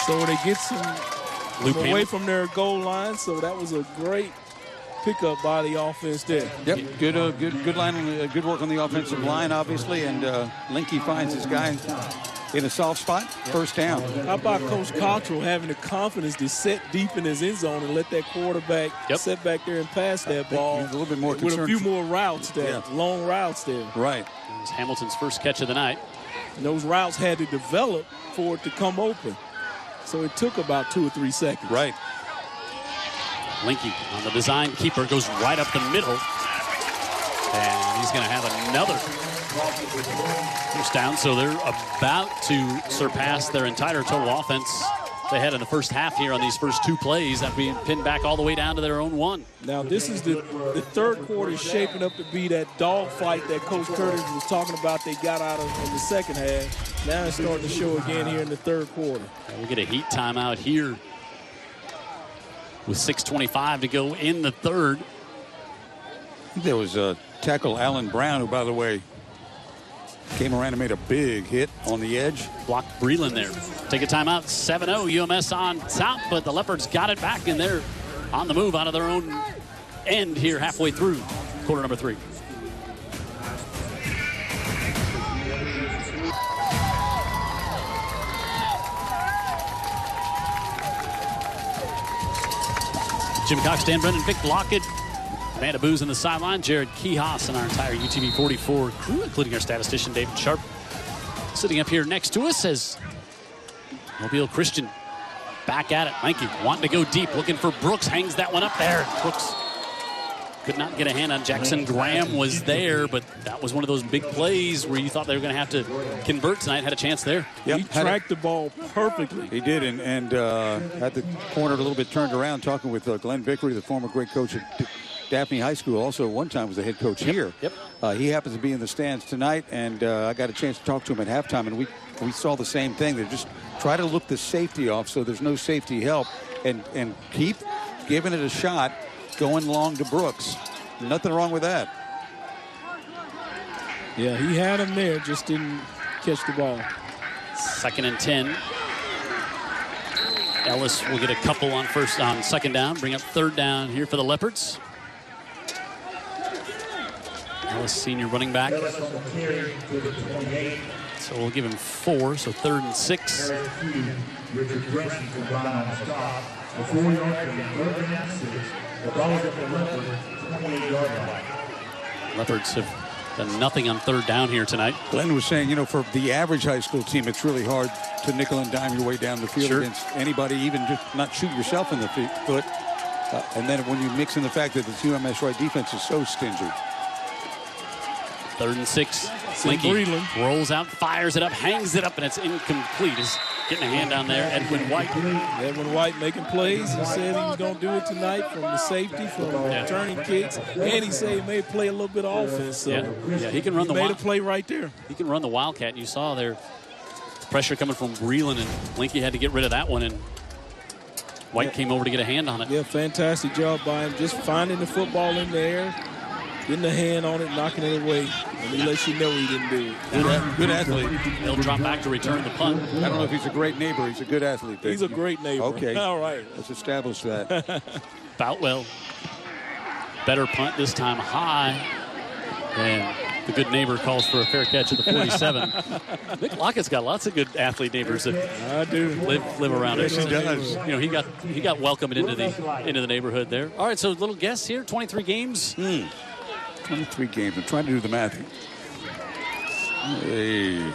So they get some away from their goal line. So that was a great pickup by the offense there. Yep, good line, good work on the offensive line, obviously, and Linky finds his guy in a soft spot, first down. How about Coach Cottrell having the confidence to set deep in his end zone and let that quarterback sit back there and pass that ball? He's a little bit more with a few more routes there, long routes there. Right. It was Hamilton's first catch of the night. And those routes had to develop for it to come open. So it took about 2 or 3 seconds. Right. Linky on the design keeper goes right up the middle. And he's going to have another first down. So they're about to surpass their entire total offense they had in the first half here on these first 2 plays after being pinned back all the way down to their own 1. Now this is the third quarter shaping up to be that dogfight that Coach Curtis was talking about they got out of in the second half. Now it's starting to show again here in the third quarter. We'll get a heat timeout here with 6:25 to go in the third. I think there was tackle Allen Brown, who, by the way, came around and made a big hit on the edge. Blocked Breland there. Take a timeout. 7-0 UMS on top, but the Leopards got it back, and they're on the move out of their own end here halfway through quarter number 3. Jim Cox, Dan Brennan, Vic Lockett, Amanda Booz in the sideline, Jared Kihas, and our entire UTV 44 crew, including our statistician David Sharp, sitting up here next to us as Mobile Christian back at it. Mikey wanting to go deep, looking for Brooks, hangs that one up there. Brooks could not get a hand on Jackson. Graham was there, but that was one of those big plays where you thought they were going to have to convert tonight. Had a chance there. Yep. He tracked the ball perfectly. He did, and had the corner a little bit turned around, talking with Glenn Vickery, the former great coach at Daphne High School, also one time was the head coach here. Yep. He happens to be in the stands tonight, and I got a chance to talk to him at halftime, and we saw the same thing. They just try to look the safety off so there's no safety help, and keep giving it a shot, going long to Brooks. Nothing wrong with that. Yeah, he had him there, just didn't catch the ball. 2nd and 10. Ellis will get a couple on second down, bring up third down here for the Leopards. Ellis, senior running back. So we'll give him 4, so 3rd and 6. Richard Gresham from Brown on stop. A 4-yard from Ervin and 6. The ball is at the Leopards, 28-yard line. Leopards have done nothing on third down here tonight. Glenn was saying, for the average high school team, it's really hard to nickel and dime your way down the field against anybody, even just not shoot yourself in the foot. And then when you mix in the fact that the UMS-Wright defense is so stingy. 3rd and 6. Linky rolls out, fires it up, hangs it up, and it's incomplete. He's getting a hand down there. Edwin White. Edwin White making plays. He said he was going to do it tonight from the safety, from returning kicks, and he said he may play a little bit of offense. So he can run the made a play right there. He can run the Wildcat. You saw there pressure coming from Breland, and Linky had to get rid of that one, and White came over to get a hand on it. Yeah, fantastic job by him, just finding the football in the air, getting a hand on it, knocking it away, and he lets you know he didn't do it. Good athlete. He'll drop back to return the punt. I don't know if he's a great neighbor. He's a good athlete. He's a great neighbor. Okay. All right. Let's establish that. Boutwell, better punt this time high. And the good neighbor calls for a fair catch at the 47. Vic Lockett's got lots of good athlete neighbors that live around yes, us. He does. He got welcomed into the neighborhood there. All right, so little guess here, 23 games. 23 games. I'm trying to do the math. Hey.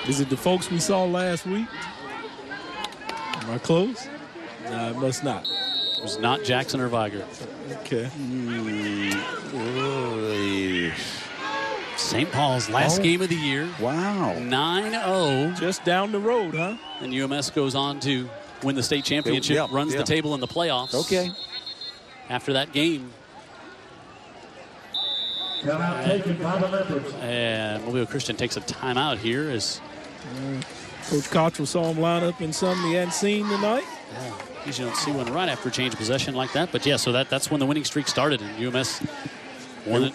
Is it the folks we saw last week? Am I close? No, it must not. It was not Jackson or Viger. Okay. St. Paul's last game of the year. Wow. 9-0. Just down the road, huh? And UMS goes on to win the state championship, runs the table in the playoffs. Okay. After that game. And Mobile Christian takes a timeout here as Coach Cottrell saw him line up in something he hadn't seen tonight. You don't see one right after change of possession like that. But yeah, so that's when the winning streak started. And UMS won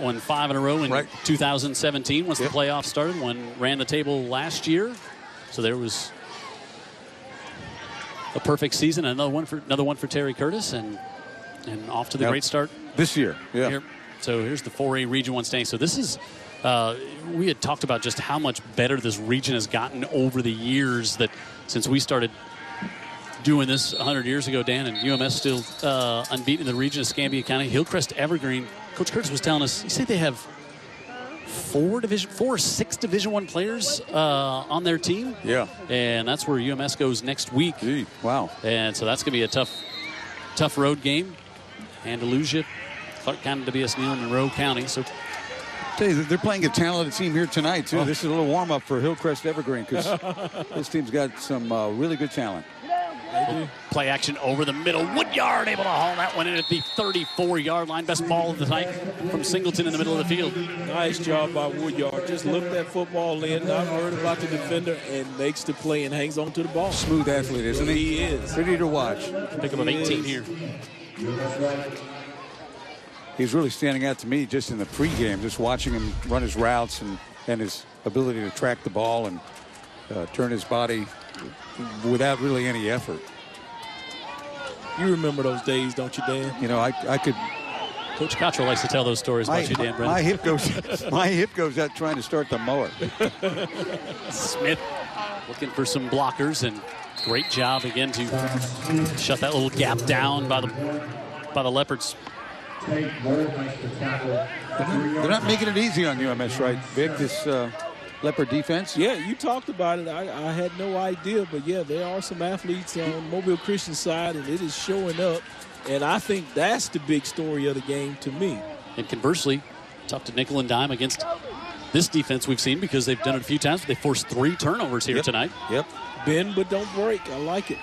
won 5 in a row in 2017 once the playoffs started. Ran the table last year. So there was a perfect season. Another one for Terry Curtis, and off to the great start this year. Yeah. Here. So here's the 4A Region 1 standing. So this is, we had talked about just how much better this region has gotten over the years that since we started doing this 100 years ago, Dan, and UMS still unbeaten in the region of Escambia County. Hillcrest Evergreen. Coach Curtis was telling us, he said they have 4 or 6 Division I players on their team. Yeah. And that's where UMS goes next week. Gee, wow. And so that's going to be a tough road game. Andalusia, Clark County, W.S. Neal, Monroe County. So they're playing a talented team here tonight, too. This is a little warm-up for Hillcrest Evergreen because this team's got some really good talent. Play action over the middle. Woodyard able to haul that one in at the 34-yard line. Best ball of the night from Singleton in the middle of the field. Nice job by Woodyard. Just looked that football in, not worried about the defender, and makes the play and hangs on to the ball. Smooth athlete, isn't he? He is. Pretty to watch. Pick up of 18 here. He's really standing out to me just in the pregame, just watching him run his routes and his ability to track the ball and turn his body without really any effort. You remember those days, don't you, Dan? You know, I could. Coach Cottrell likes to tell those stories about you, Dan Brennan. My hip goes out trying to start the mower. Smith looking for some blockers, and great job again to shut that little gap down by the Leopards. They're not making it easy on UMS, right, Vic? This Leopard defense? Yeah, you talked about it. I had no idea, but yeah, there are some athletes on Mobile Christian side, and it is showing up. And I think that's the big story of the game to me. And conversely, tough to nickel and dime against this defense we've seen because they've done it a few times, but they forced 3 turnovers here tonight. Yep. Bend but don't break. I like it.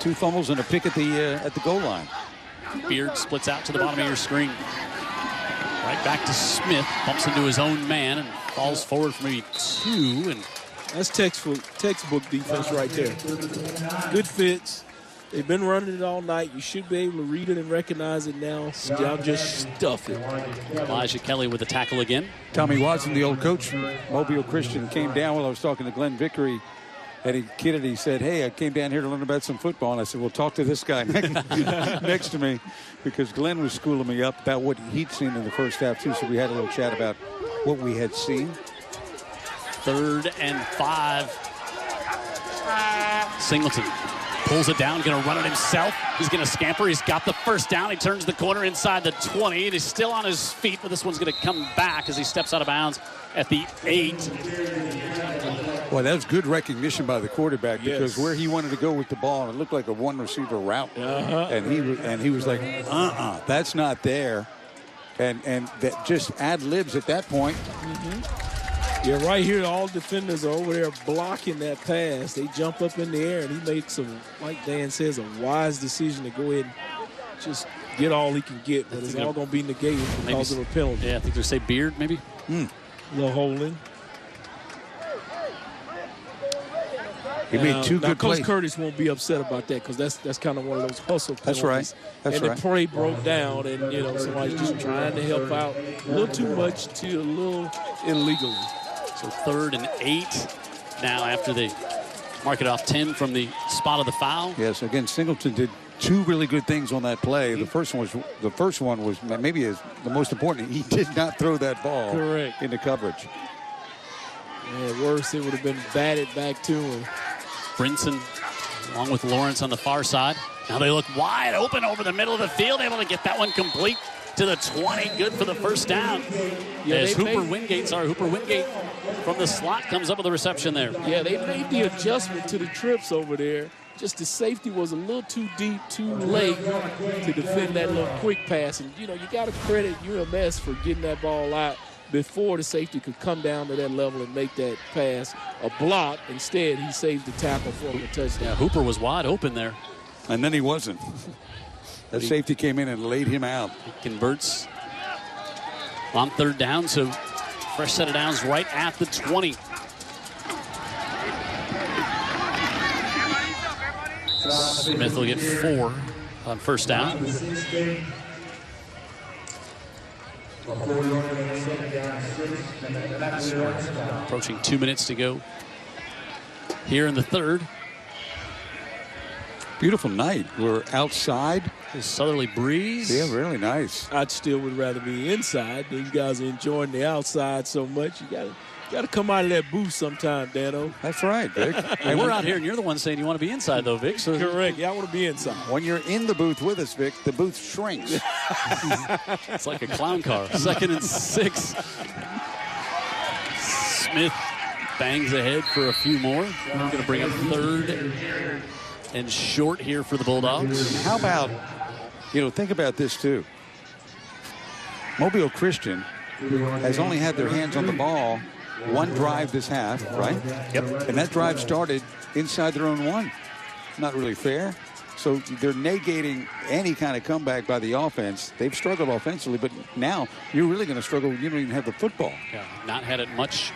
2 fumbles and a pick at the goal line. Beard splits out to the bottom of your screen. Right back to Smith. Bumps into his own man and falls forward for maybe 2. And that's textbook defense right there. Good fits. They've been running it all night. You should be able to read it and recognize it now. Y'all just stuff it. Elijah Kelly with the tackle again. Tommy Watson, the old coach from Mobile Christian, came down while I was talking to Glenn Vickery. And he kidded. He said, "Hey, I came down here to learn about some football." And I said, "Well, talk to this guy next to me," because Glenn was schooling me up about what he'd seen in the first half too. So we had a little chat about what we had seen. 3rd and 5. Singleton pulls it down, going to run it himself. He's going to scamper. He's got the first down. He turns the corner inside the 20, and he's still on his feet, but this one's going to come back as he steps out of bounds at the 8. Well, that was good recognition by the quarterback because where he wanted to go with the ball, it looked like a one-receiver route, and he was like, that's not there, and that just ad-libs at that point. Yeah, right here, all defenders are over there blocking that pass. They jump up in the air, and he makes like Dan says, a wise decision to go ahead and just get all he can get, but it's all going to be negated because of a penalty. Yeah, I think they say Beard, maybe. A little holding. He made 2 good plays. Coach Curtis won't be upset about that because that's kind of one of those hustle penalties. That's right. That's right. The play broke down, and somebody's just trying to help out a little too much to a little illegally. So 3rd and 8 now after they mark it off 10 from the spot of the foul. Yes, again, Singleton did 2 really good things on that play. The first one was maybe the most important. He did not throw that ball into coverage. Yeah, worse, it would have been batted back to him. Brinson, along with Lawrence on the far side. Now they look wide open over the middle of the field, able to get that one complete to the 20. Good for the first down. Yeah, As Hooper Wingate from the slot comes up with a reception there. Yeah, they made the adjustment to the trips over there. Just the safety was a little too deep, too late to defend that little quick pass. And, you know, you got to credit UMS for getting that ball out before the safety could come down to that level and make that pass a block. Instead, he saved the tackle for a touchdown. Yeah, Hooper was wide open there. And then he wasn't. That safety came in and laid him out. He converts on third down, so fresh set of downs right at the 20. Smith will get 4 on first down. Approaching 2 minutes to go here in the third. Beautiful night. We're outside. A southerly breeze. Yeah, really nice. I'd still would rather be inside. These guys are enjoying the outside so much. You got to come out of that booth sometime, Dano. That's right, Vic. And we're out here, and you're the one saying you want to be inside, though, Vic. So correct. Yeah, I want to be inside. When you're in the booth with us, Vic, the booth shrinks. It's like a clown car. 2nd and 6. Smith bangs ahead for a few more. We're going to bring up 3rd and short here for the Bulldogs. How about, think about this, too. Mobile Christian has only had their hands on the ball one drive this half, right? Yep. And that drive started inside their own 1. Not really fair. So they're negating any kind of comeback by the offense. They've struggled offensively, but now you're really going to struggle when you don't even have the football. Yeah, not had it much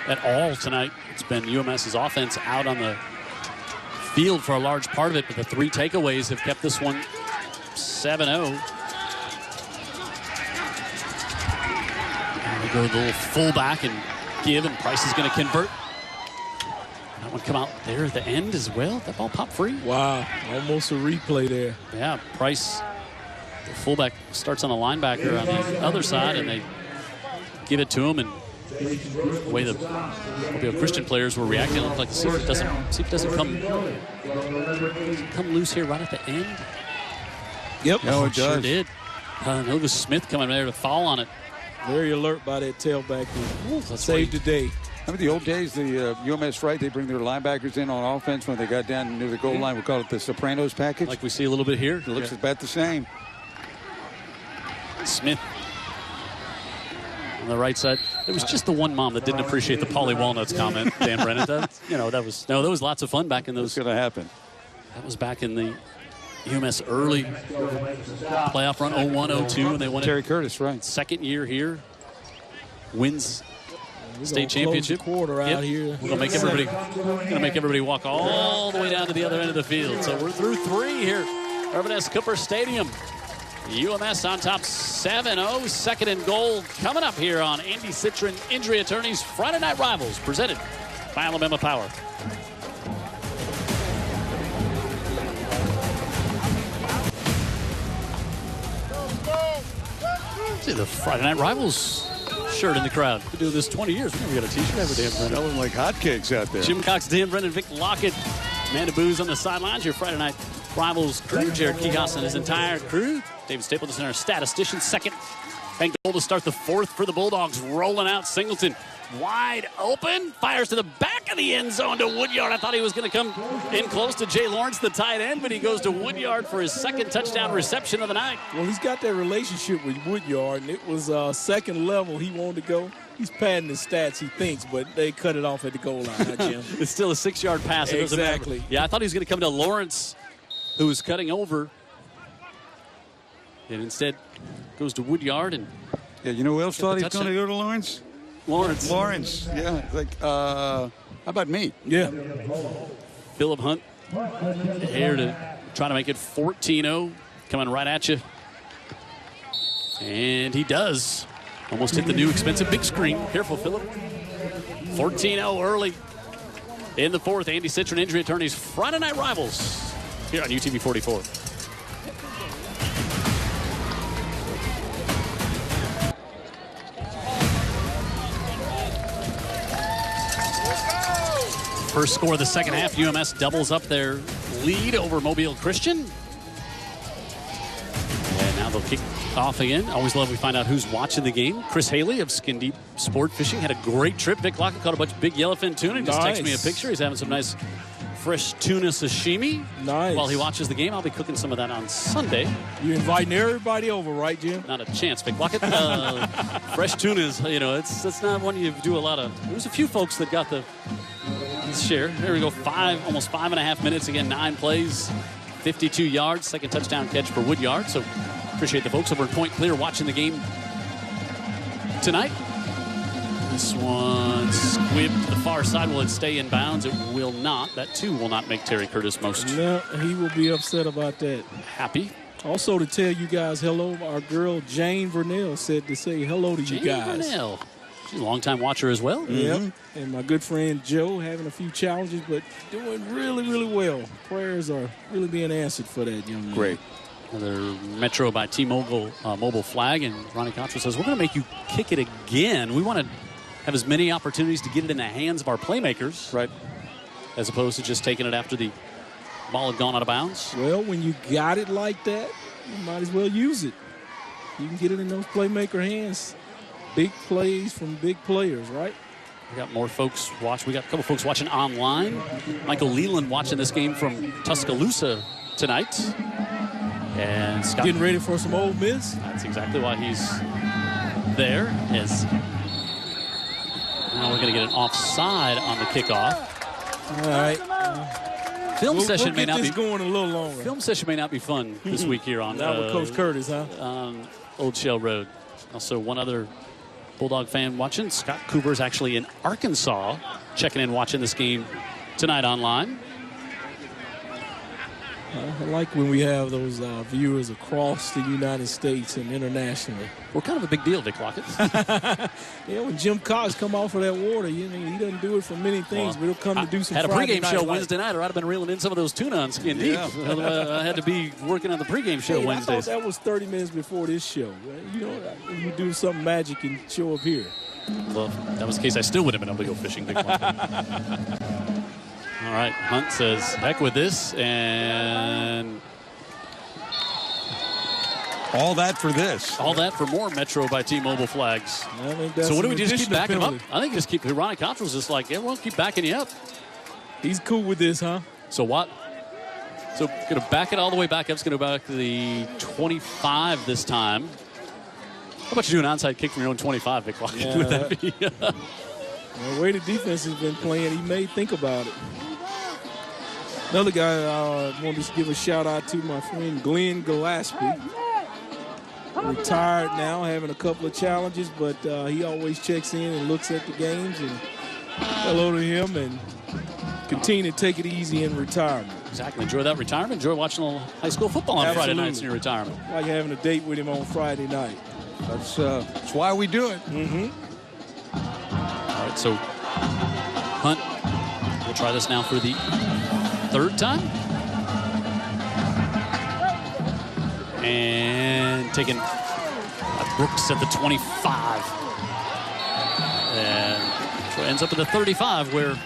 at all tonight. It's been UMS's offense out on the field for a large part of it, but the 3 takeaways have kept this one 7-0. They go with a little fullback and give, and Price is going to convert. That one come out there at the end as well. That ball popped free. Wow, almost a replay there. Yeah, Price, the fullback, starts on the linebacker on the other side, and they give it to him. And the way the Christian players were reacting, it looked like the safety doesn't come loose here right at the end. Yep. No, it does. Sure did. Look at Smith coming there to foul on it. Very alert by that tailback who saved the day. Remember the old days, the UMS-Wright, they bring their linebackers in on offense when they got down near the goal line. We call it the Sopranos package. Like we see a little bit here. It looks about the same. Smith on the right side. There was just the one mom that didn't appreciate the Polly Walnuts comment, Dan Brennan. That was lots of fun back in those. What's going to happen? That was back in the UMS early playoff run, 01-02, and they won Terry it. Curtis, right? Second year here, wins state championship. Quarter out here. We're gonna make everybody walk all the way down to the other end of the field. So we're through 3 here, Ervin S. Cooper Stadium. UMS on top 7-0. 2nd and goal coming up here on Andy Citron Injury Attorneys Friday Night Rivals, presented by Alabama Power. See the Friday Night Rivals shirt in the crowd. We've been doing this 20 years. We never got a t-shirt ever, Dan Brennan. Selling like hotcakes out there. Jim Cox, Dan Brennan, Vic Lockett, Amanda Booz on the sidelines. Your Friday Night Rivals crew. Jared Kickoff and his entire crew. David Stapleton, our statistician. 2nd and goal to start the 4th for the Bulldogs. Rolling out Singleton. Wide open. Fires to the back of the end zone to Woodyard. I thought he was going to come in close to Jay Lawrence, the tight end, but he goes to Woodyard for his 2nd touchdown reception of the night. Well, he's got that relationship with Woodyard, and it was second level he wanted to go. He's padding his stats, he thinks, but they cut it off at the goal line, huh, Jim? It's still a 6-yard pass. It doesn't matter. Exactly. Yeah, I thought he was going to come to Lawrence, who was cutting over. And instead goes to Woodyard. And yeah, you know who else thought he was going to go to Lawrence? Lawrence. Yeah. It's like, how about me? Yeah. Phillip Hunt here to try to make it 14-0. Coming right at you. And he does. Almost hit the new expensive big screen. Careful, Phillip. 14-0 early in the 4th. Andy Citron Injury Attorneys Friday Night Rivals here on UTV 44. First score of the second half, UMS doubles up their lead over Mobile Christian. And now they'll kick Off again. Always love we find out who's watching the game. Chris Haley of Skin Deep Sport Fishing had a great trip. Vic Lockett caught a bunch of big yellowfin tuna. He just texted me a picture. He's having some nice fresh tuna sashimi. Nice. While he watches the game, I'll be cooking some of that on Sunday. You're inviting everybody over, right, Jim? Not a chance, Vic Lockett. Fresh tuna is, it's not one you do a lot of. There's a few folks that got the share. There we go. Almost 5.5 minutes. Again, 9 plays, 52 yards. Second touchdown catch for Woodyard. So appreciate the folks over at Point Clear watching the game tonight. This one squibbed to the far side. Will it stay in bounds? It will not. That, too, will not make Terry Curtis most No, he will be upset about that. happy. Also, to tell you guys hello, our girl Jane Vernell said to say hello to you guys. Jane Vernell. She's a longtime watcher as well. Yep. And my good friend Joe having a few challenges, but doing really, really well. Prayers are really being answered for that young man. Great. Another Metro by T-Mobile mobile flag, and Ronnie Contra says, we're going to make you kick it again. We want to have as many opportunities to get it in the hands of our playmakers. Right. As opposed to just taking it after the ball had gone out of bounds. Well, when you got it like that, you might as well use it. You can get it in those playmaker hands. Big plays from big players, right? We got more folks watch. We got a couple folks watching online. Michael Leland watching this game from Tuscaloosa tonight. And Scott getting ready for some Ole Miss. That's exactly why he's there. Now we're going to get an offside on the kickoff. All right. Film session may not be going a little longer. Film session may not be fun this week here on now with Coach Curtis, huh? On Old Shell Road. Also, one other Bulldog fan watching. Scott Cooper is actually in Arkansas, checking in, watching this game tonight online. I like when we have those viewers across the United States and internationally. We're kind of a big deal, Dick Lockett. Yeah, when Jim Cox come off of that water, he doesn't do it for many things, but he'll come to do some had a Friday pregame show night Wednesday night, or I'd have been reeling in some of those tuna on Skin Deep. I had to be working on the pregame show Wednesdays. I thought that was 30 minutes before this show. You do something magic and show up here. Well, if that was the case, I still would have been able to go fishing, Dick Lockett. All right, Hunt says, heck with this, and all that for this. All that for more Metro by T-Mobile flags. So what do we do? Just keep backing him up? I think just keep. Ronnie Contral's just like, yeah, we'll keep backing you up. He's cool with this, huh? So what? So going to back it all the way back up. It's going to go back to the 25 this time. How about you do an onside kick from your own 25, Vic? Yeah, would that be? The way the defense has been playing, he may think about it. Another guy I wanted to give a shout out to, my friend Glenn Gillespie. Retired now, having a couple of challenges, but he always checks in and looks at the games. And hello to him, and continue to take it easy in retirement. Exactly. Enjoy that retirement. Enjoy watching a little high school football on Friday nights in your retirement. Like having a date with him on Friday night. That's why we do it. Mm-hmm. All right, so Hunt, we'll try this now for the third time. And taking Brooks at the 25. And so it ends up at the 35, where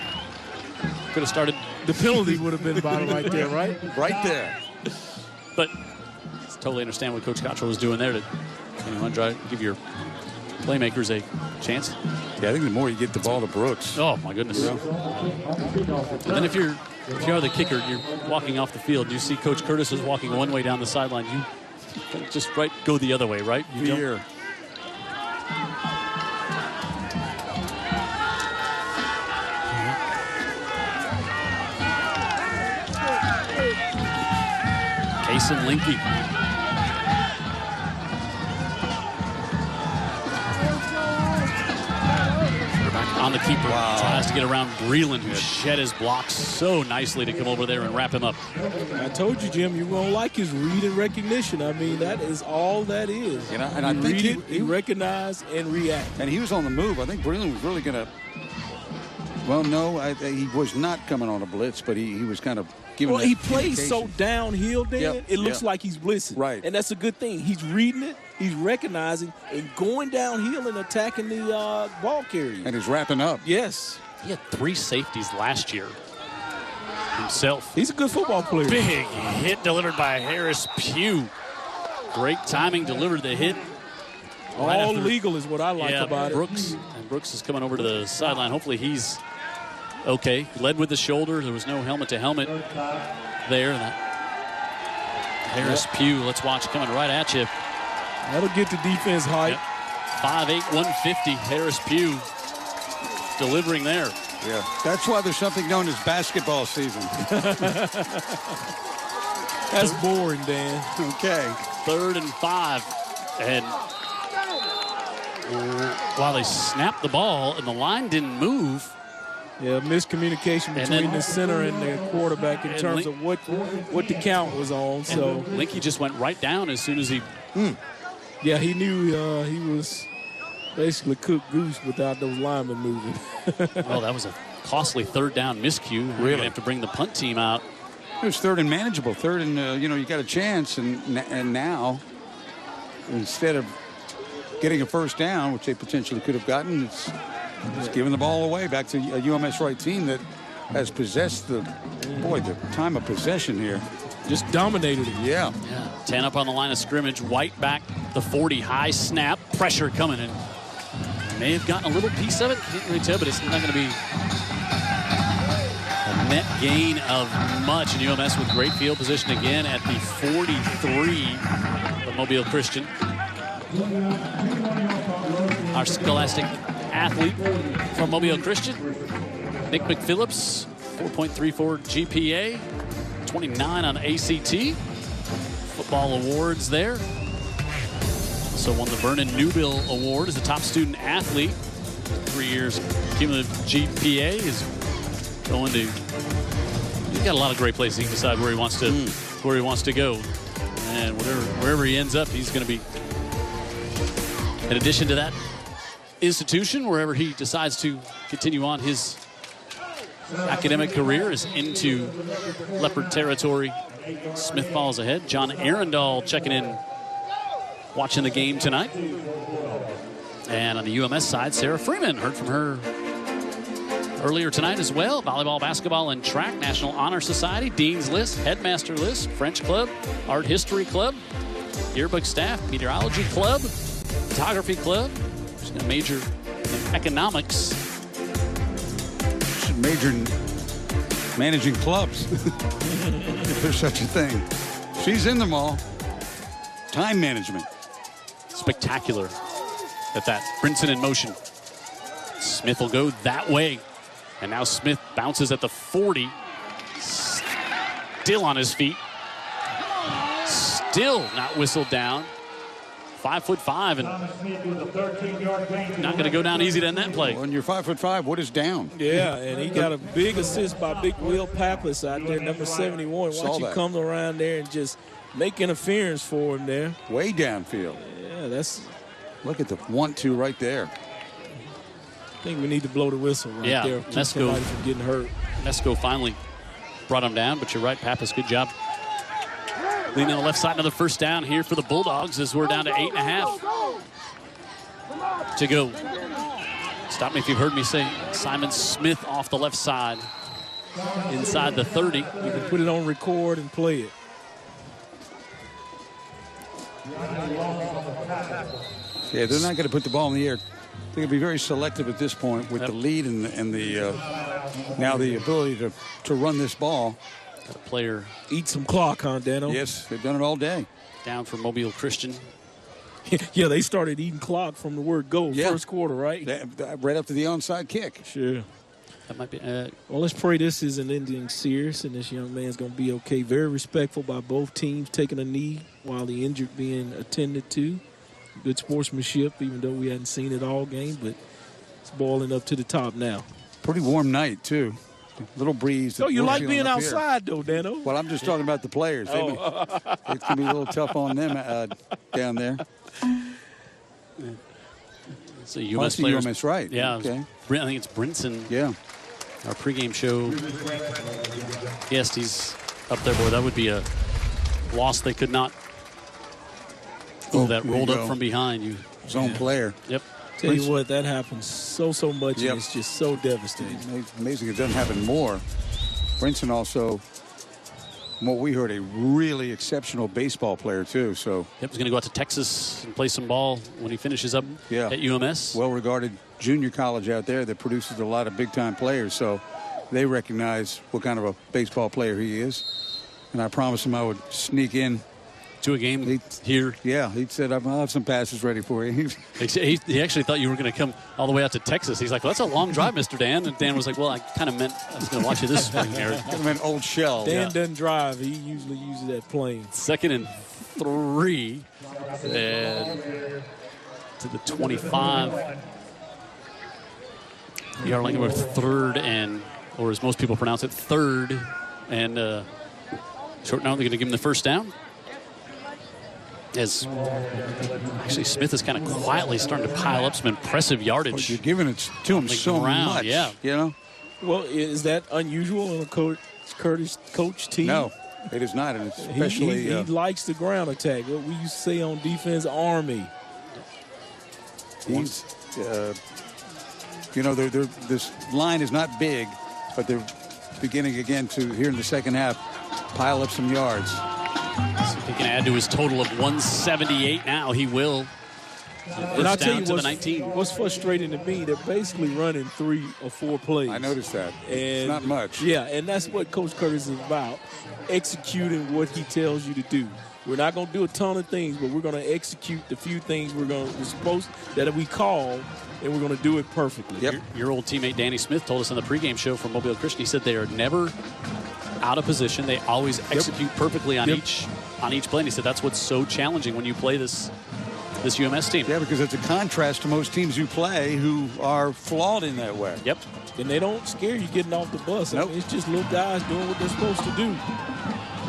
could have started. The penalty would have been about right there, right? Right there. But totally understand what Coach Cottrell was doing there to try to give your playmakers a chance. Yeah, I think the more you get the ball to Brooks. Oh, my goodness. Yeah. And then if you are the kicker, you're walking off the field, and you see Coach Curtis is walking one way down the sideline, you just go the other way, right? You Here. Kason Linke. On the keeper, tries to get around Breland, who shed his blocks so nicely to come over there and wrap him up. I told you, Jim, you won't like his read and recognition. I mean, that is all that is. And I think he recognized and react. And he was on the move. I think Breland was really going to. Well, no, he was not coming on a blitz, but he was kind of giving. Well, he plays so downhill, Dan. Yep. It looks like he's blitzing. Right. And that's a good thing. He's reading it. He's recognizing and going downhill and attacking the ball carrier. And he's wrapping up. Yes. He had 3 safeties last year himself. He's a good football player. Big hit delivered by Harris Pugh. Great timing, delivered the hit. All legal is what I like about Brooks. And Brooks is coming over to the sideline. Hopefully he's okay. Led with the shoulder. There was no helmet-to-helmet there. Harris Pugh, let's watch, coming right at you. That'll get the defense hype. 5'8", 150, Harris Pugh delivering there. Yeah, that's why there's something known as basketball season. That's boring, Dan. Okay. 3rd and 5. And while they snapped the ball and the line didn't move. Yeah, miscommunication between the center and the quarterback in terms of what the count was on. So Linky just went right down as soon as he. Yeah, he knew he was basically cooked goose without those linemen moving. Well, that was a costly 3rd down miscue. Really? You're going to have to bring the punt team out. It was 3rd and manageable. 3rd and, you got a chance. And now, instead of getting a 1st down, which they potentially could have gotten, it's giving the ball away back to a UMS-Wright team that has possessed the time of possession here. Just dominated it. Yeah. 10 up on the line of scrimmage. White back the 40. High snap. Pressure coming in. May have gotten a little piece of it. Can't really tell, but it's not going to be a net gain of much. And UMS with great field position again at the 43 of Mobile Christian. Our Scholastic athlete from Mobile Christian, Nick McPhillips, 4.34 GPA, 29 on ACT. Football awards there. Also won the Vernon Newbill Award as the top student athlete. 3 years cumulative GPA is going to. He's got a lot of great places. He can decide where he wants to go, and wherever he ends up, he's going to be. In addition to that institution, wherever he decides to continue on his academic career, is into Leopard territory. Smith falls ahead. John Arundel checking in, watching the game tonight. And on the UMS side, Sarah Freeman, heard from her earlier tonight as well. Volleyball, basketball, and track. National Honor Society, Dean's List, Headmaster List, French Club, Art History Club, Yearbook Staff, Meteorology Club, Photography Club. She's going to major in economics. Should major in managing clubs. If there's such a thing. She's in them all. Time management. Spectacular at that. Brinson in motion. Smith will go that way. And now Smith bounces at the 40. Still on his feet. Still not whistled down. 5'5" and not going to go down easy on that play. When you're 5'5", what is down? Yeah, and he got a big assist by Big Will Pappas out there, number 71. Watch him come around there and just make interference for him there. Way downfield. Yeah, that's. Look at the 1-2 right there. I think we need to blow the whistle right there. Keep somebody from getting hurt. Mesco finally brought him down, but you're right, Pappas, good job. Leaning on the left side, another 1st down here for the Bulldogs as we're down to 8.5 to go. Stop me if you've heard me say Simon Smith off the left side inside the 30. You can put it on record and play it. Yeah, they're not going to put the ball in the air. They're going to be very selective at this point with the lead and the now the ability to run this ball. Got a player. Eat some clock, huh, Dano? Yes, they've done it all day. Down for Mobile Christian. Yeah, they started eating clock from the word go, first quarter, right? Right up to the onside kick. Sure. That might be. Well, let's pray this isn't anything serious and this young man's going to be okay. Very respectful by both teams, taking a knee while the injured being attended to. Good sportsmanship, even though we hadn't seen it all game, but it's boiling up to the top now. Pretty warm night, too. Little breeze. Oh, you like being outside, though, Dano? Well, I'm just talking about the players. It's going to be a little tough on them down there. It's a UMS player. UMS-Wright. Yeah. Okay. I think it's Brinson. Yeah. Our pregame show. Yes, he's up there, boy. That would be a loss they could not. That rolled up from behind you. Zone player. Yep. Tell you what, that happens so much, and it's just so devastating. It's amazing it doesn't happen more. Brinson also from what we heard, a really exceptional baseball player, too. So Yep, he's going to go out to Texas and play some ball when he finishes up at UMS. Well-regarded junior college out there that produces a lot of big-time players. So they recognize what kind of a baseball player he is. And I promised him I would sneak in to a game here. Yeah, he said, I'll have some passes ready for you. He actually thought you were going to come all the way out to Texas. He's like, well, that's a long drive, Mr. Dan. And Dan was like, well, I kind of meant I was going to watch you this spring, Eric. I meant Old Shell. Dan doesn't drive. He usually uses that plane. 2nd and 3. And to the 25. Yard line with 3rd and, or as most people pronounce it, 3rd. And short now, they're going to give him the first down. As actually Smith is kind of quietly starting to pile up some impressive yardage. Well, you're giving it to him so much, you know? Well, is that unusual in a coach team? No, it is not, and especially he likes the ground attack. What we used to say on defense, Army. He's, this line is not big, but they're beginning again to, here in the second half, pile up some yards. So if he can add to his total of 178 now, he will. And I'll tell you what's frustrating to me, they're basically running 3 or 4 plays. I noticed that. And it's not much. Yeah, and that's what Coach Curtis is about, executing what he tells you to do. We're not going to do a ton of things, but we're going to execute the few things that we call, and we're going to do it perfectly. Yep. Your old teammate Danny Smith told us on the pregame show from Mobile Christian, he said they are never out of position. They always execute perfectly on each play. And he said that's what's so challenging when you play this UMS team. Yeah, because it's a contrast to most teams you play who are flawed in that way. Yep. And they don't scare you getting off the bus. Nope. I mean, it's just little guys doing what they're supposed to do.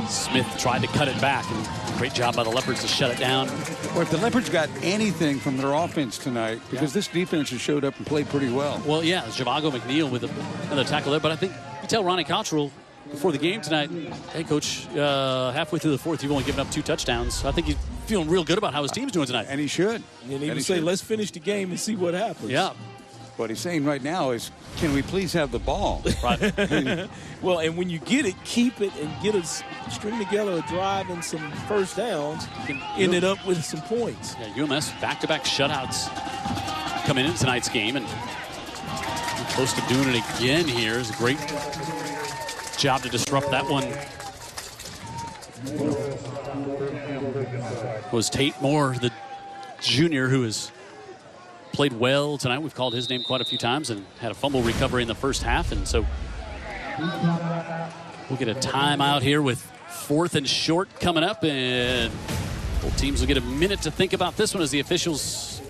Smith tried to cut it back, and great job by the Leopards to shut it down. Well, if the Leopards got anything from their offense tonight, because this defense has showed up and played pretty well. Well, yeah, Javago McNeil with another tackle there, but I think you tell Ronnie Cottrell before the game tonight, hey, Coach, halfway through the 4th, you've only given up 2 touchdowns. I think he's feeling real good about how his team's doing tonight. And he should. And he would say, let's finish the game and see what happens. Yeah. What he's saying right now is, can we please have the ball? Right. Well, and when you get it, keep it and get us string together a drive and some first downs, end it up with some points. Yeah, UMS back-to-back shutouts coming in tonight's game, and close to doing it again here. Is a great job to disrupt that one. Was Tate Moore, the junior, who has played well tonight. We've called his name quite a few times and had a fumble recovery in the first half. And so we'll get a timeout here with 4th and short coming up. And both teams will get a minute to think about this one as the officials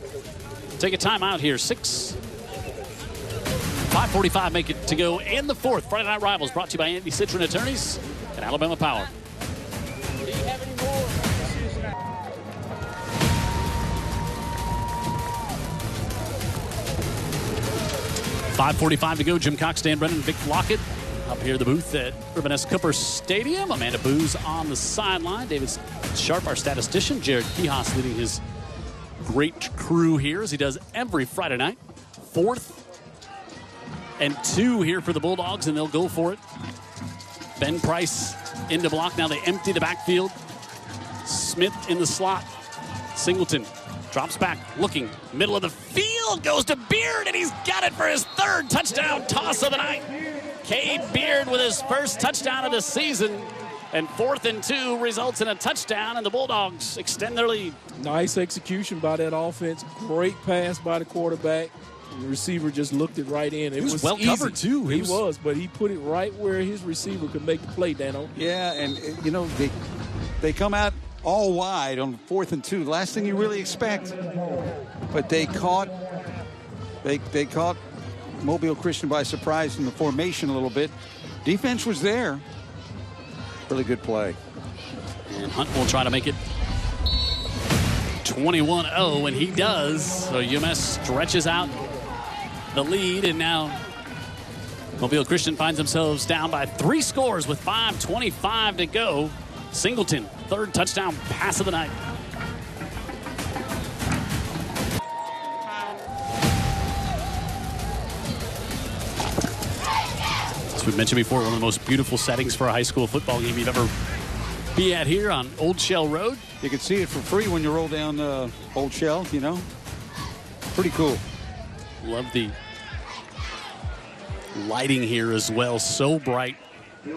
take a timeout here. 5:45 make it to go in the 4th. Friday Night Rivals brought to you by Andy Citron Attorneys and Alabama Power. 5:45 to go. Jim Cox, Dan Brennan, Vic Lockett up here at the booth at Ervin S. Cooper Stadium. Amanda Booz on the sideline. David Sharp, our statistician. Jared Kihas leading his great crew here as he does every Friday night. 4th and 2 here for the Bulldogs, and they'll go for it. Ben Price into block. Now they empty the backfield. Smith in the slot. Singleton drops back, looking, middle of the field, goes to Beard, and he's got it for his 3rd touchdown toss of the night. Cade Beard with his first touchdown of the season, and 4th and 2 results in a touchdown, and the Bulldogs extend their lead. Nice execution by that offense. Great pass by the quarterback. The receiver just looked it right in. It was well easy. Covered, too. He was, but he put it right where his receiver could make the play, Dano. Yeah, and, they come out all wide on 4th and 2. Last thing you really expect. But they caught Mobile Christian by surprise in the formation a little bit. Defense was there. Really good play. And Hunt will try to make it 21-0, and he does. So UMS stretches out the lead, and now Mobile Christian finds themselves down by 3 scores with 5:25 to go. Singleton, 3rd touchdown pass of the night. As we mentioned before, one of the most beautiful settings for a high school football game you've ever be at here on Old Shell Road. You can see it for free when you roll down Old Shell, you know. Pretty cool. Love the lighting here as well. So bright.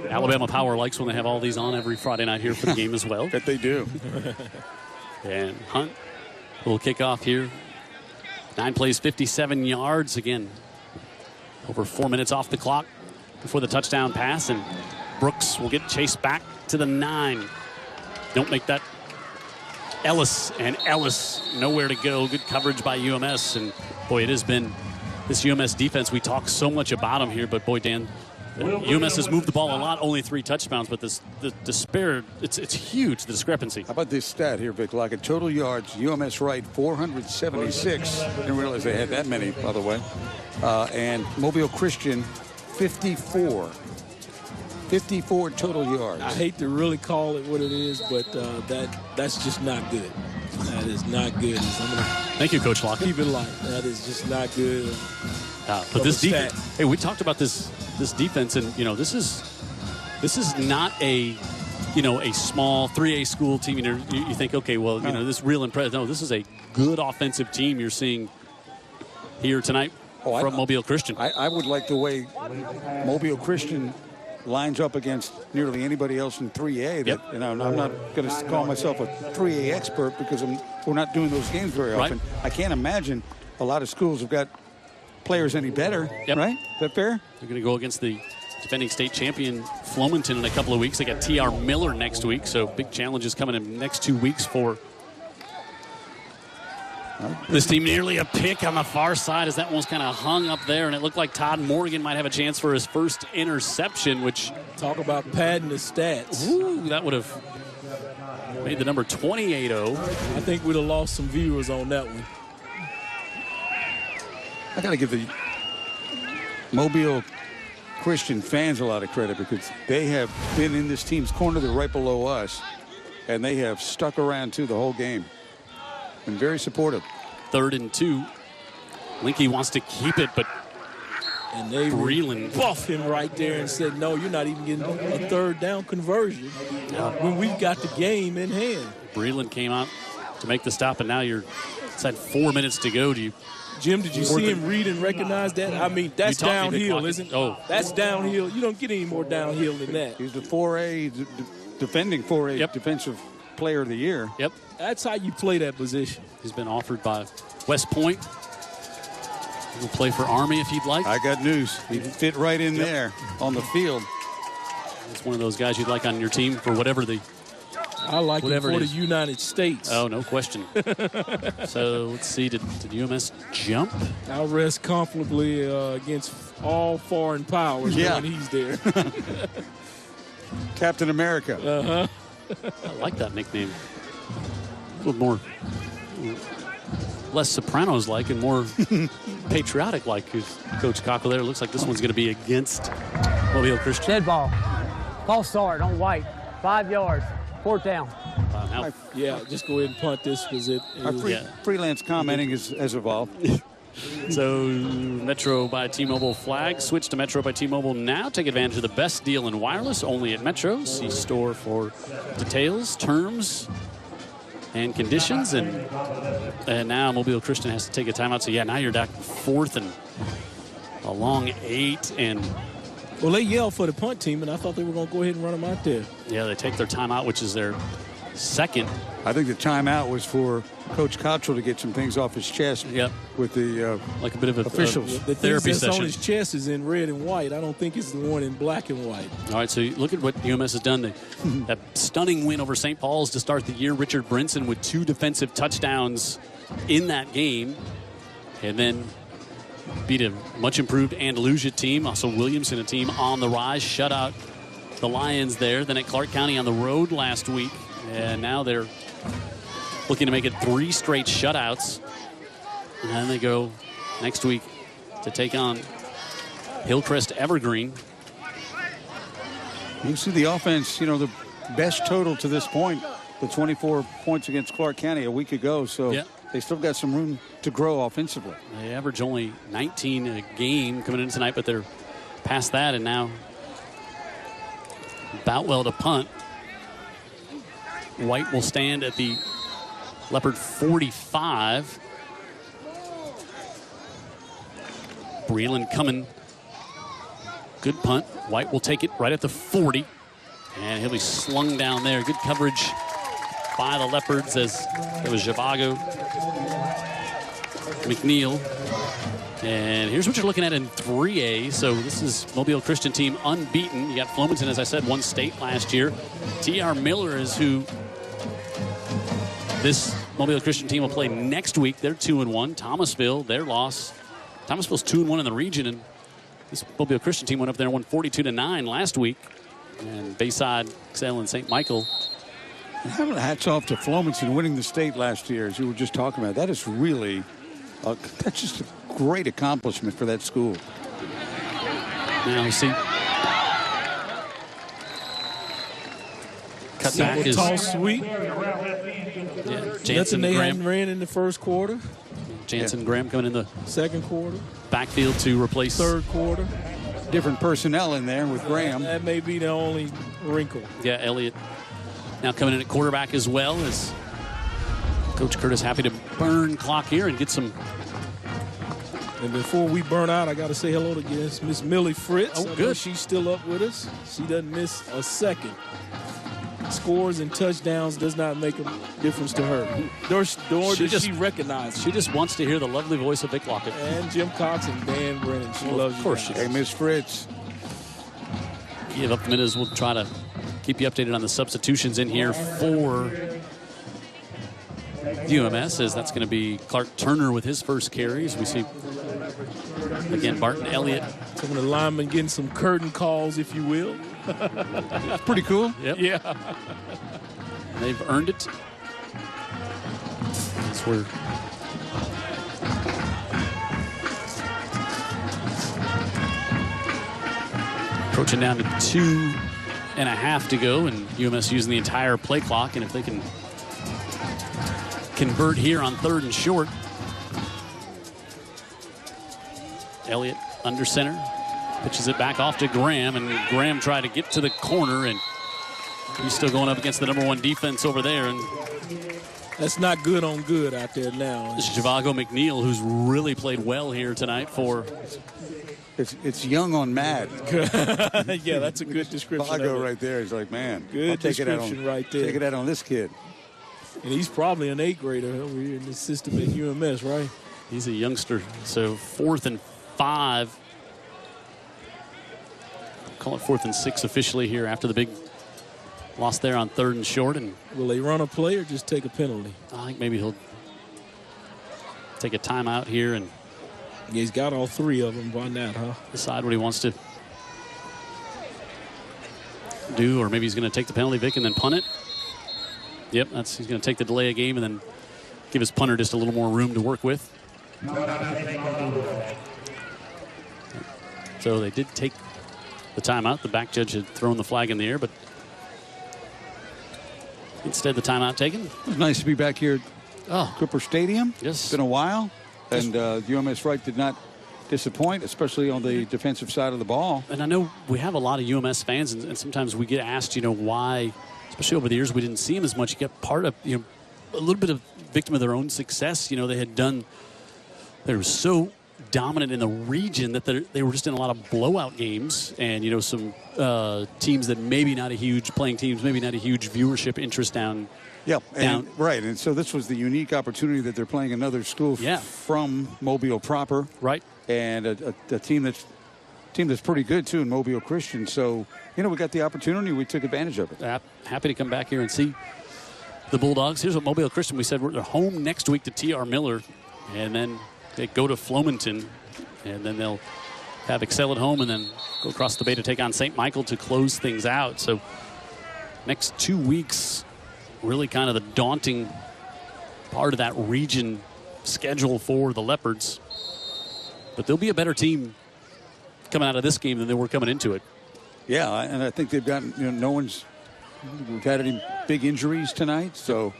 Alabama Power likes when they have all these on every Friday night here for the game as well. Bet they do. And Hunt will kick off here. 9 plays, 57 yards. Again, over 4 minutes off the clock before the touchdown pass. And Brooks will get chased back to the 9. Don't make that. Ellis nowhere to go. Good coverage by UMS. And boy, it has been this UMS defense. We talk so much about them here, but boy, Dan, UMS has moved the ball a lot, only 3 touchdowns, but the despair, it's huge, the discrepancy. How about this stat here, Vic Lockett? Total yards, UMS-Wright, 476. Didn't realize they had that many, by the way. And Mobile Christian, 54. 54 total yards. I hate to really call it what it is, but that's just not good. That is not good. Thank you, Coach Lockett. Keep it light. That is just not good. But this defense, hey, we talked about this defense, and this is not a a small 3A school team. You think, okay, well, this is real impressive. No, this is a good offensive team you're seeing here tonight from Mobile Christian. I would like the way Mobile Christian lines up against nearly anybody else in 3A. That, I'm not going to call myself a 3A expert because we're not doing those games very often. I can't imagine a lot of schools have got players any better, right? Is that fair? They're going to go against the defending state champion Flomanton in a couple of weeks. They got T.R. Miller next week, so big challenges coming in the next 2 weeks for this team. Nearly a pick on the far side as that one's kind of hung up there, and it looked like Todd Morgan might have a chance for his first interception, which... Talk about padding the stats. Ooh, that would have made the number 28-0. I think we'd have lost some viewers on that one. I got to give the Mobile Christian fans a lot of credit because they have been in this team's corner. They're right below us, and they have stuck around too the whole game. Been very supportive. 3rd and 2. Linky wants to keep it, but and they buffed him right there and said, no, you're not even getting a 3rd down conversion when we've got the game in hand. Breland came out to make the stop, and now it's had 4 minutes to go. Jim, did you see him read and recognize that? I mean, that's downhill, isn't it? Oh. That's downhill. You don't get any more downhill than that. He's the 4A, defending 4A defensive player of the year. Yep. That's how you play that position. He's been offered by West Point. He'll play for Army if he'd like. I got news. He'd fit right in there on the field. He's one of those guys you'd like on your team for whatever the... I like it for the United States. Oh, no question. So let's see. Did UMS jump? I'll rest comfortably against all foreign powers when he's there. Captain America. I like that nickname. A little more, less Sopranos-like and more patriotic-like. Coach Cockle there. Looks like this one's going to be against Mobile Christian. Dead ball. False start on White. 5 yards. 4th down. Yeah, just go ahead and punt this because freelance commenting has evolved. So Metro by T-Mobile flag. Switch to Metro by T-Mobile now. Take advantage of the best deal in wireless only at Metro. See store for details, terms, and conditions. And now Mobile Christian has to take a timeout. So, now you're back 4th and a long 8. And well, they yelled for the punt team, and I thought they were going to go ahead and run them out there. Yeah, they take their timeout, which is their 2nd. I think the timeout was for Coach Cottrell to get some things off his chest with the like a bit of officials. The therapy things that's session. On his chest is in red and white. I don't think it's the one in black and white. All right, so look at what UMS has done. That stunning win over St. Paul's to start the year. Richard Brinson with 2 defensive touchdowns in that game. And then beat a much improved Andalusia team. Also Williamson, a team on the rise. Shut out the Lions there. Then at Clark County on the road last week. And now they're looking to make it 3 straight shutouts. And then they go next week to take on Hillcrest Evergreen. You see the offense, the best total to this point, the 24 points against Clark County a week ago. So they still got some room to grow offensively. They average only 19 a game coming in tonight, but they're past that. And now Boutwell to punt. White will stand at the Leopard 45. Breland coming. Good punt. White will take it right at the 40. And he'll be slung down there. Good coverage by the Leopards as it was Zhivago, McNeil. And here's what you're looking at in 3A. So this is Mobile Christian team unbeaten. You got Flomanton, as I said, won state last year. T.R. Miller is who this Mobile Christian team will play next week. They're 2-1. Thomasville, their loss. Thomasville's 2-1 in the region, and this Mobile Christian team went up there and won 42-9 last week. And Bayside, Excel, and St. Michael. Hats off to Flomanton winning the state last year, as you were just talking about. That is really, that's just a great accomplishment for that school. Now, see, cut back is tall, sweet. Yeah, Jansen they Graham ran in the first quarter. Jansen Graham coming in the second quarter. Backfield to replace third quarter. Different personnel in there with Graham. That may be the only wrinkle. Yeah, Elliott now coming in at quarterback as well, as Coach Curtis happy to burn clock here and get some. And before we burn out, I got to say hello to Miss Millie Fritz. Oh, good. She's still up with us. She doesn't miss a second. Scores and touchdowns does not make a difference to her. Nor does she recognize. She just wants to hear the lovely voice of Vic Lockett. And Jim Cox and Dan Brennan. She loves you. Of course. Hey, Miss Fritz. Give up the minutes. We'll try to keep you updated on the substitutions in here for UMS, as that's going to be Clark Turner with his first carries. We see, again, Barton Elliott. Some of the linemen getting some curtain calls, if you will. Pretty cool. Yep. Yeah. They've earned it. That's where approaching down to 2.5 to go, and UMS using the entire play clock. And if they can convert here on 3rd and short, Elliott under center. Pitches it back off to Graham, and Graham tried to get to the corner, and he's still going up against the #1 defense over there. And that's not good on good out there now. This is Zhivago McNeil, who's really played well here tonight for. It's young on mad. Yeah, that's a good description. Zhivago right there is like, man, good I'll take description it out on, right there. Take it out on this kid. And he's probably an 8th grader over here in the system at UMS, right? He's a youngster. So 4th and 5. Call it 4th and 6 officially here after the big loss there on 3rd and short. And will they run a play or just take a penalty? I think maybe he'll take a timeout here and. Yeah, he's got all 3 of them. Why not, huh? Decide what he wants to do, or maybe he's going to take the penalty, Vic, and then punt it. Yep, he's going to take the delay of game and then give his punter just a little more room to work with. So they did take the timeout. The back judge had thrown the flag in the air, but instead the timeout taken. It was nice to be back here at Cooper Stadium. Yes. It's been a while. And UMS-Wright did not disappoint, especially on the defensive side of the ball. And I know we have a lot of UMS fans, and sometimes we get asked, why, especially over the years, we didn't see them as much. You get part of, a little bit of victim of their own success. They were so dominant in the region that they were just in a lot of blowout games, and some teams that maybe not a huge viewership interest down. Yeah, right. And so this was the unique opportunity that they're playing another school from Mobile proper. Right. And a team that's pretty good, too, in Mobile Christian. So, we got the opportunity. We took advantage of it. Happy to come back here and see the Bulldogs. Here's what Mobile Christian, we said, they're home next week to T.R. Miller. And then they go to Flomanton. And then they'll have Excel at home and then go across the bay to take on St. Michael to close things out. So next 2 weeks, really kind of the daunting part of that region schedule for the Leopards. But they'll be a better team coming out of this game than they were coming into it. Yeah, and I think they've gotten, we've had any big injuries tonight. So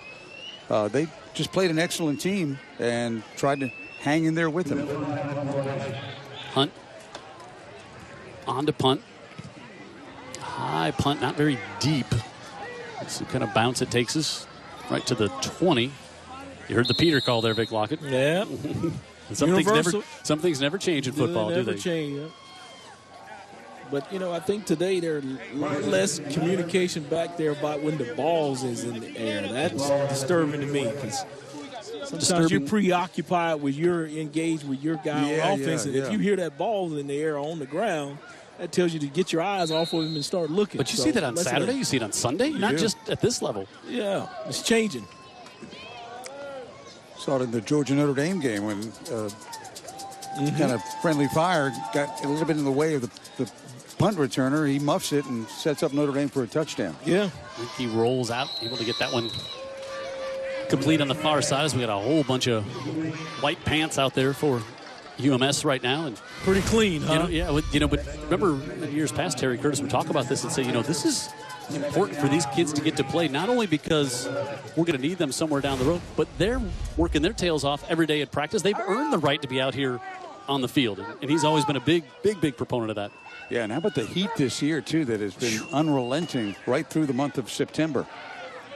they just played an excellent team and tried to hang in there with them. Hunt. On to punt. High punt, not very deep. It's the kind of bounce it takes us right to the 20. You heard the Peter call there, Vic Lockett. Yeah. Some things never change in football, do they? Never change. Yeah. But, I think today there's less communication back there about when the balls is in the air. That's disturbing to me because sometimes you're preoccupied with engaged with your guy on offense. And if you hear that ball in the air or on the ground, that tells you to get your eyes off of him and start looking. But you see that on Saturday? You see it on Sunday? Not just at this level. Yeah, it's changing. Saw it in the Georgia-Notre Dame game when kind of friendly fire got a little bit in the way of the punt returner. He muffs it and sets up Notre Dame for a touchdown. Yeah. I think he rolls out, able to get that one complete on the far side as we got a whole bunch of white pants out there for UMS right now. And pretty clean, huh? But remember in years past, Terry Curtis would talk about this and say, this is important for these kids to get to play, not only because we're going to need them somewhere down the road, but they're working their tails off every day at practice. They've earned the right to be out here on the field, and he's always been a big proponent of that. Yeah, and how about the heat this year, too, that has been unrelenting right through the month of September.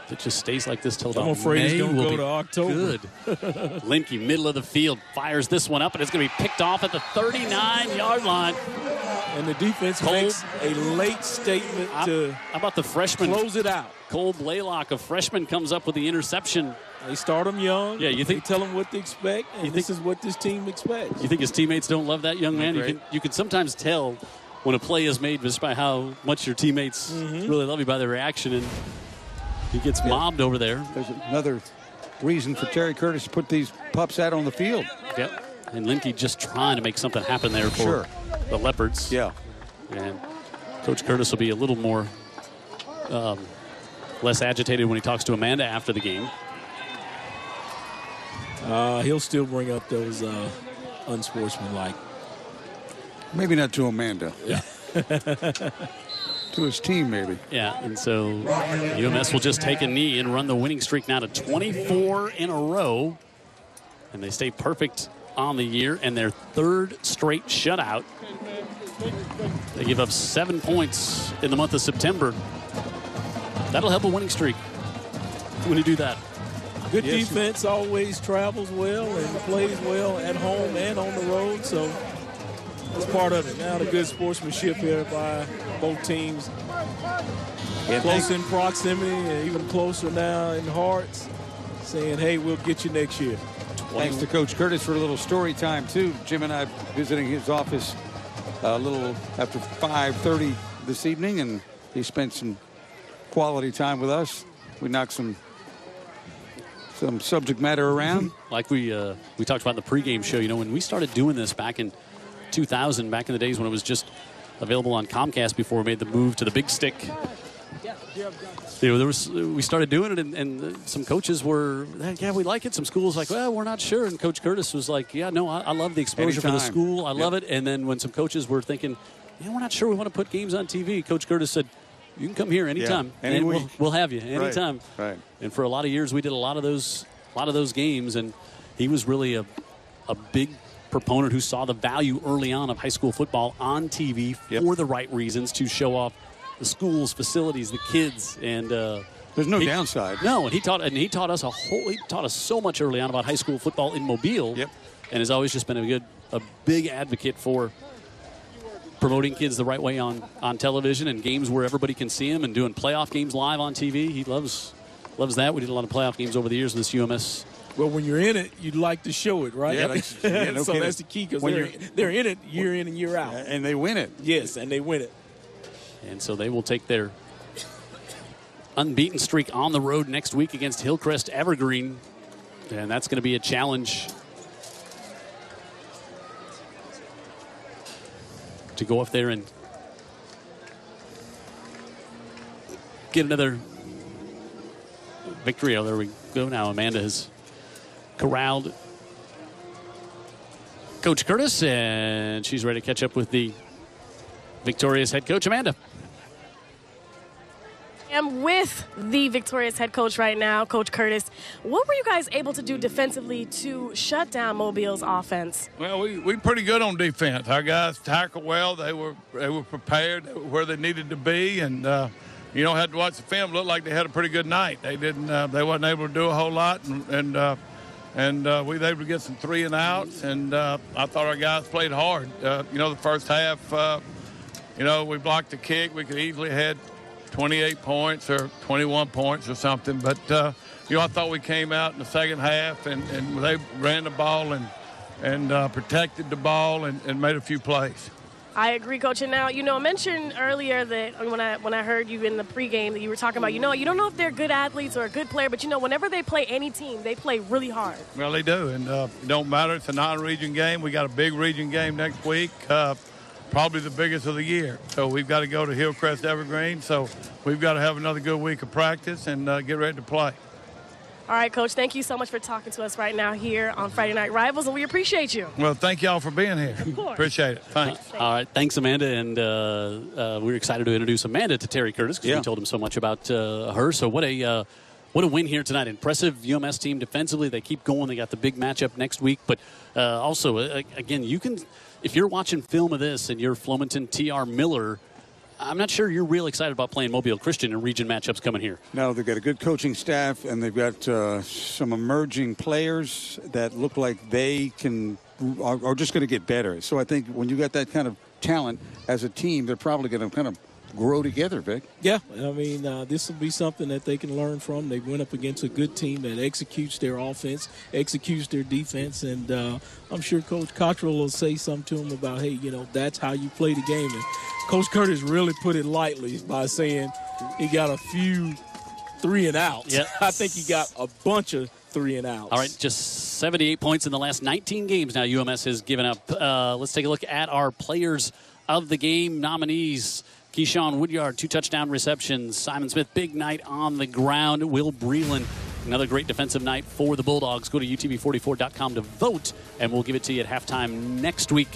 If it just stays like this till about I'm afraid May, it's going to go to October. Good. Limke, middle of the field, fires this one up, and it's going to be picked off at the 39-yard line. And the defense makes a late statement to how about the freshman? Close it out. Cole Blaylock, a freshman, comes up with the interception. They start him young. Yeah, you think? They tell him what to expect, and this is what this team expects. You think his teammates don't love that young man? You can sometimes tell when a play is made just by how much your teammates really love you by their reaction, and he gets mobbed over there. There's another reason for Terry Curtis to put these pups out on the field. Yep. And Limke just trying to make something happen there for the Leopards. Yeah. And Coach Curtis will be a little more less agitated when he talks to Amanda after the game. He'll still bring up those unsportsmanlike. Maybe not to Amanda. Yeah. To his team, maybe. Yeah, and so UMS will just take a knee and run the winning streak now to 24 in a row. And they stay perfect on the year and their third straight shutout. They give up 7 points in the month of September. That'll help a winning streak when you do that. Good defense always travels well and plays well at home and on the road, so that's part of it. Now the good sportsmanship here by both teams. Close in proximity and even closer now in hearts, saying, hey, we'll get you next year. Thanks to Coach Curtis for a little story time, too. Jim and I visiting his office a little after 5:30 this evening, and he spent some quality time with us. We knocked some subject matter around. Like we talked about in the pregame show, when we started doing this back in 2000, back in the days when it was just available on Comcast before we made the move to the big stick. We started doing it, and some coaches were, we like it. Some schools like, well, we're not sure. And Coach Curtis was like, I love the exposure for the school. I love it. And then when some coaches were thinking, we're not sure we want to put games on TV, Coach Curtis said, you can come here anytime, and we'll have you anytime. Right. And for a lot of years, we did a lot of those games, and he was really a big proponent who saw the value early on of high school football on TV for the right reasons, to show off the schools, facilities, the kids, and there's no downside. No, and he taught us so much early on about high school football in Mobile. Yep. And has always just been a big advocate for promoting kids the right way on television and games where everybody can see them, and doing playoff games live on TV. He loves that. We did a lot of playoff games over the years with this UMS. Well, when you're in it, you'd like to show it, right? Yeah, so that's the key, because they're in it year in and year out. And they win it. Yes, and they win it. And so they will take their unbeaten streak on the road next week against Hillcrest Evergreen. And that's going to be a challenge to go up there and get another victory. Oh, there we go now. Amanda has corralled Coach Curtis, and she's ready to catch up with the victorious head coach, Amanda. I'm with the victorious head coach right now, Coach Curtis. What were you guys able to do defensively to shut down Mobile's offense? Well, we pretty good on defense. Our guys tackled well. They were prepared. They were where they needed to be, and you know, had to watch the film. Looked like they had a pretty good night. They didn't. They wasn't able to do a whole lot, and we were able to get some 3 and outs. And I thought our guys played hard. You know, the first half, you know, we blocked the kick. We could easily had 28 points or 21 points or something. But you know, I thought we came out in the second half and they ran the ball and protected the ball and made a few plays. I agree, Coach. And now, you know, I mentioned earlier that when I heard you in the pregame that you were talking about, you know, you don't know if they're good athletes or a good player, but, you know, whenever they play any team, they play really hard. Well, they do, and it don't matter. It's a non-region game. We got a big region game next week, probably the biggest of the year. So we've got to go to Hillcrest Evergreen, so we've got to have another good week of practice and get ready to play. All right, Coach, thank you so much for talking to us right now here on Friday Night Rivals, and we appreciate you. Well, thank y'all for being here. Of course. Appreciate it. Thanks. All right. Thanks, Amanda. And we're excited to introduce Amanda to Terry Curtis because we told him so much about her. So what a win here tonight. Impressive UMS team defensively. They keep going. They got the big matchup next week. But also, again, you can, if you're watching film of this and you're Flomaton T.R. Miller, I'm not sure you're real excited about playing Mobile Christian in region matchups coming here. No, they've got a good coaching staff, and they've got some emerging players that look like they are just going to get better. So I think when you got that kind of talent as a team, they're probably going to kind of grow together, Vic. Yeah, I mean, this will be something that they can learn from. They went up against a good team that executes their offense, executes their defense, and I'm sure Coach Cottrell will say something to them about, hey, you know, that's how you play the game. And Coach Curtis really put it lightly by saying he got a few 3 and outs. Yep. I think he got a bunch of 3 and outs. All right, just 78 points in the last 19 games now UMS has given up. Let's take a look at our players of the game nominees. Keyshawn Woodyard, 2 touchdown receptions. Simon Smith, big night on the ground. Will Breland, another great defensive night for the Bulldogs. Go to utv44.com to vote, and we'll give it to you at halftime next week.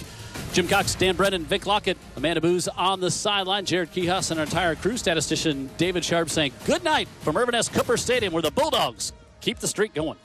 Jim Cox, Dan Brennan, Vic Lockett, Amanda Booz on the sideline. Jared Kihas and our entire crew. Statistician David Sharp saying good night from Ervin S. Cooper Stadium, where the Bulldogs keep the streak going.